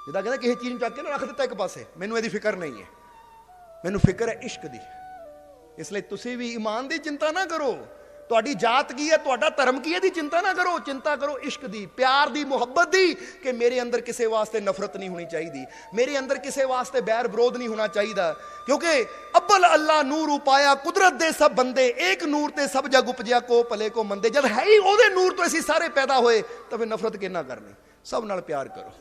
ਜਿੱਦਾਂ ਕਹਿੰਦਾ ਕਿਸੇ ਚੀਜ਼ ਨੂੰ ਚੱਕ ਕੇ ਨਾ ਰੱਖ ਦਿੱਤਾ ਇੱਕ ਪਾਸੇ, ਮੈਨੂੰ ਇਹਦੀ ਫਿਕਰ ਨਹੀਂ ਹੈ, ਮੈਨੂੰ ਫਿਕਰ ਹੈ ਇਸ਼ਕ ਦੀ। ਇਸ ਲਈ ਤੁਸੀਂ ਵੀ ਈਮਾਨ ਦੀ ਚਿੰਤਾ ਨਾ ਕਰੋ, ਤੁਹਾਡੀ ਜਾਤ ਕੀ ਹੈ, ਤੁਹਾਡਾ ਧਰਮ ਕੀ ਹੈ, ਦੀ ਚਿੰਤਾ ਨਾ ਕਰੋ, ਚਿੰਤਾ ਕਰੋ ਇਸ਼ਕ ਦੀ, ਪਿਆਰ ਦੀ, ਮੁਹੱਬਤ ਦੀ, ਕਿ ਮੇਰੇ ਅੰਦਰ ਕਿਸੇ ਵਾਸਤੇ ਨਫ਼ਰਤ ਨਹੀਂ ਹੋਣੀ ਚਾਹੀਦੀ, ਮੇਰੇ ਅੰਦਰ ਕਿਸੇ ਵਾਸਤੇ बैर विरोध नहीं होना चाहिए। क्योंकि अब्बल अल्लाह नूर उपाया कुदरत दे सब बंदे, एक नूर ते सब जग उपजिया को भले को मंदे। जब है ही ओदे नूर तो असीं सारे पैदा होए, तो फिर नफरत किन्ना करनी, सब नाल प्यार करो।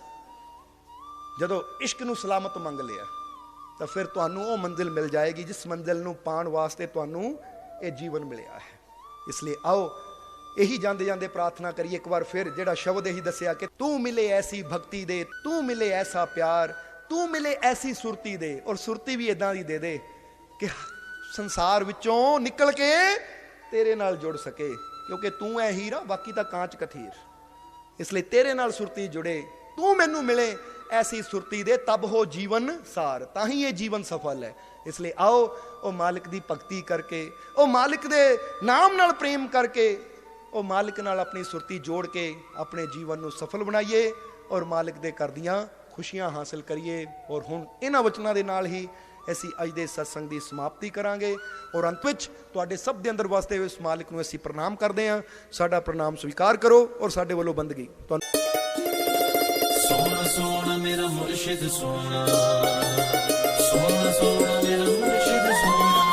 जदों इश्क नूं सलामत मंग लिया तो फिर तुहानूं वो मंजिल मिल जाएगी जिस मंजिल नूं पाण वास्ते तुहानूं ये जीवन मिलिया है। इसलिए आओ यही जाते जाते प्रार्थना करिए एक बार फिर, जेड़ा शब्द यही दसिया कि तू मिले ऐसी भक्ति दे, तू मिले ऐसा प्यार, तू मिले ऐसी सुरती दे। और सुरती भी इदां दी दे कि संसार विचों निकल के तेरे नाल जुड़ सके, क्योंकि तू है हीरा बाकी तां कांच कथीर। इसलिए तेरे नाल सुरती जुड़े, तू मैनू मिले ऐसी सुरती दे, तब हो जीवन सार, ताही ये जीवन सफल है। इसलिए आओ ओ मालिक दी भगती करके, ओ मालिक दे नाम नाल प्रेम करके, ओ मालिक नाल अपनी सुरती जोड़ के अपने जीवन नूं सफल बनाइए और मालिक दे घर दियां खुशियां हासिल करिए। और हुण इन्हां वचनां दे नाल ही ਅਸੀਂ ਅੱਜ ਦੇ ਸਤਸੰਗ ਦੀ ਸਮਾਪਤੀ ਕਰਾਂਗੇ। ਔਰ ਅੰਤ ਵਿੱਚ ਤੁਹਾਡੇ ਸਭ ਦੇ ਅੰਦਰ ਵਾਸਤੇ ਇਸ ਮਾਲਿਕ ਨੂੰ ਅਸੀਂ ਪ੍ਰਣਾਮ ਕਰਦੇ ਹਾਂ। ਸਾਡਾ ਪ੍ਰਣਾਮ ਸਵੀਕਾਰ ਕਰੋ ਔਰ ਸਾਡੇ ਵੱਲੋਂ ਬੰਦਗੀ ਤੁਹਾਨੂੰ। सोना सोना मेरा मुर्शिद सोना, सोना सोना मेरा मुर्शिद सोना।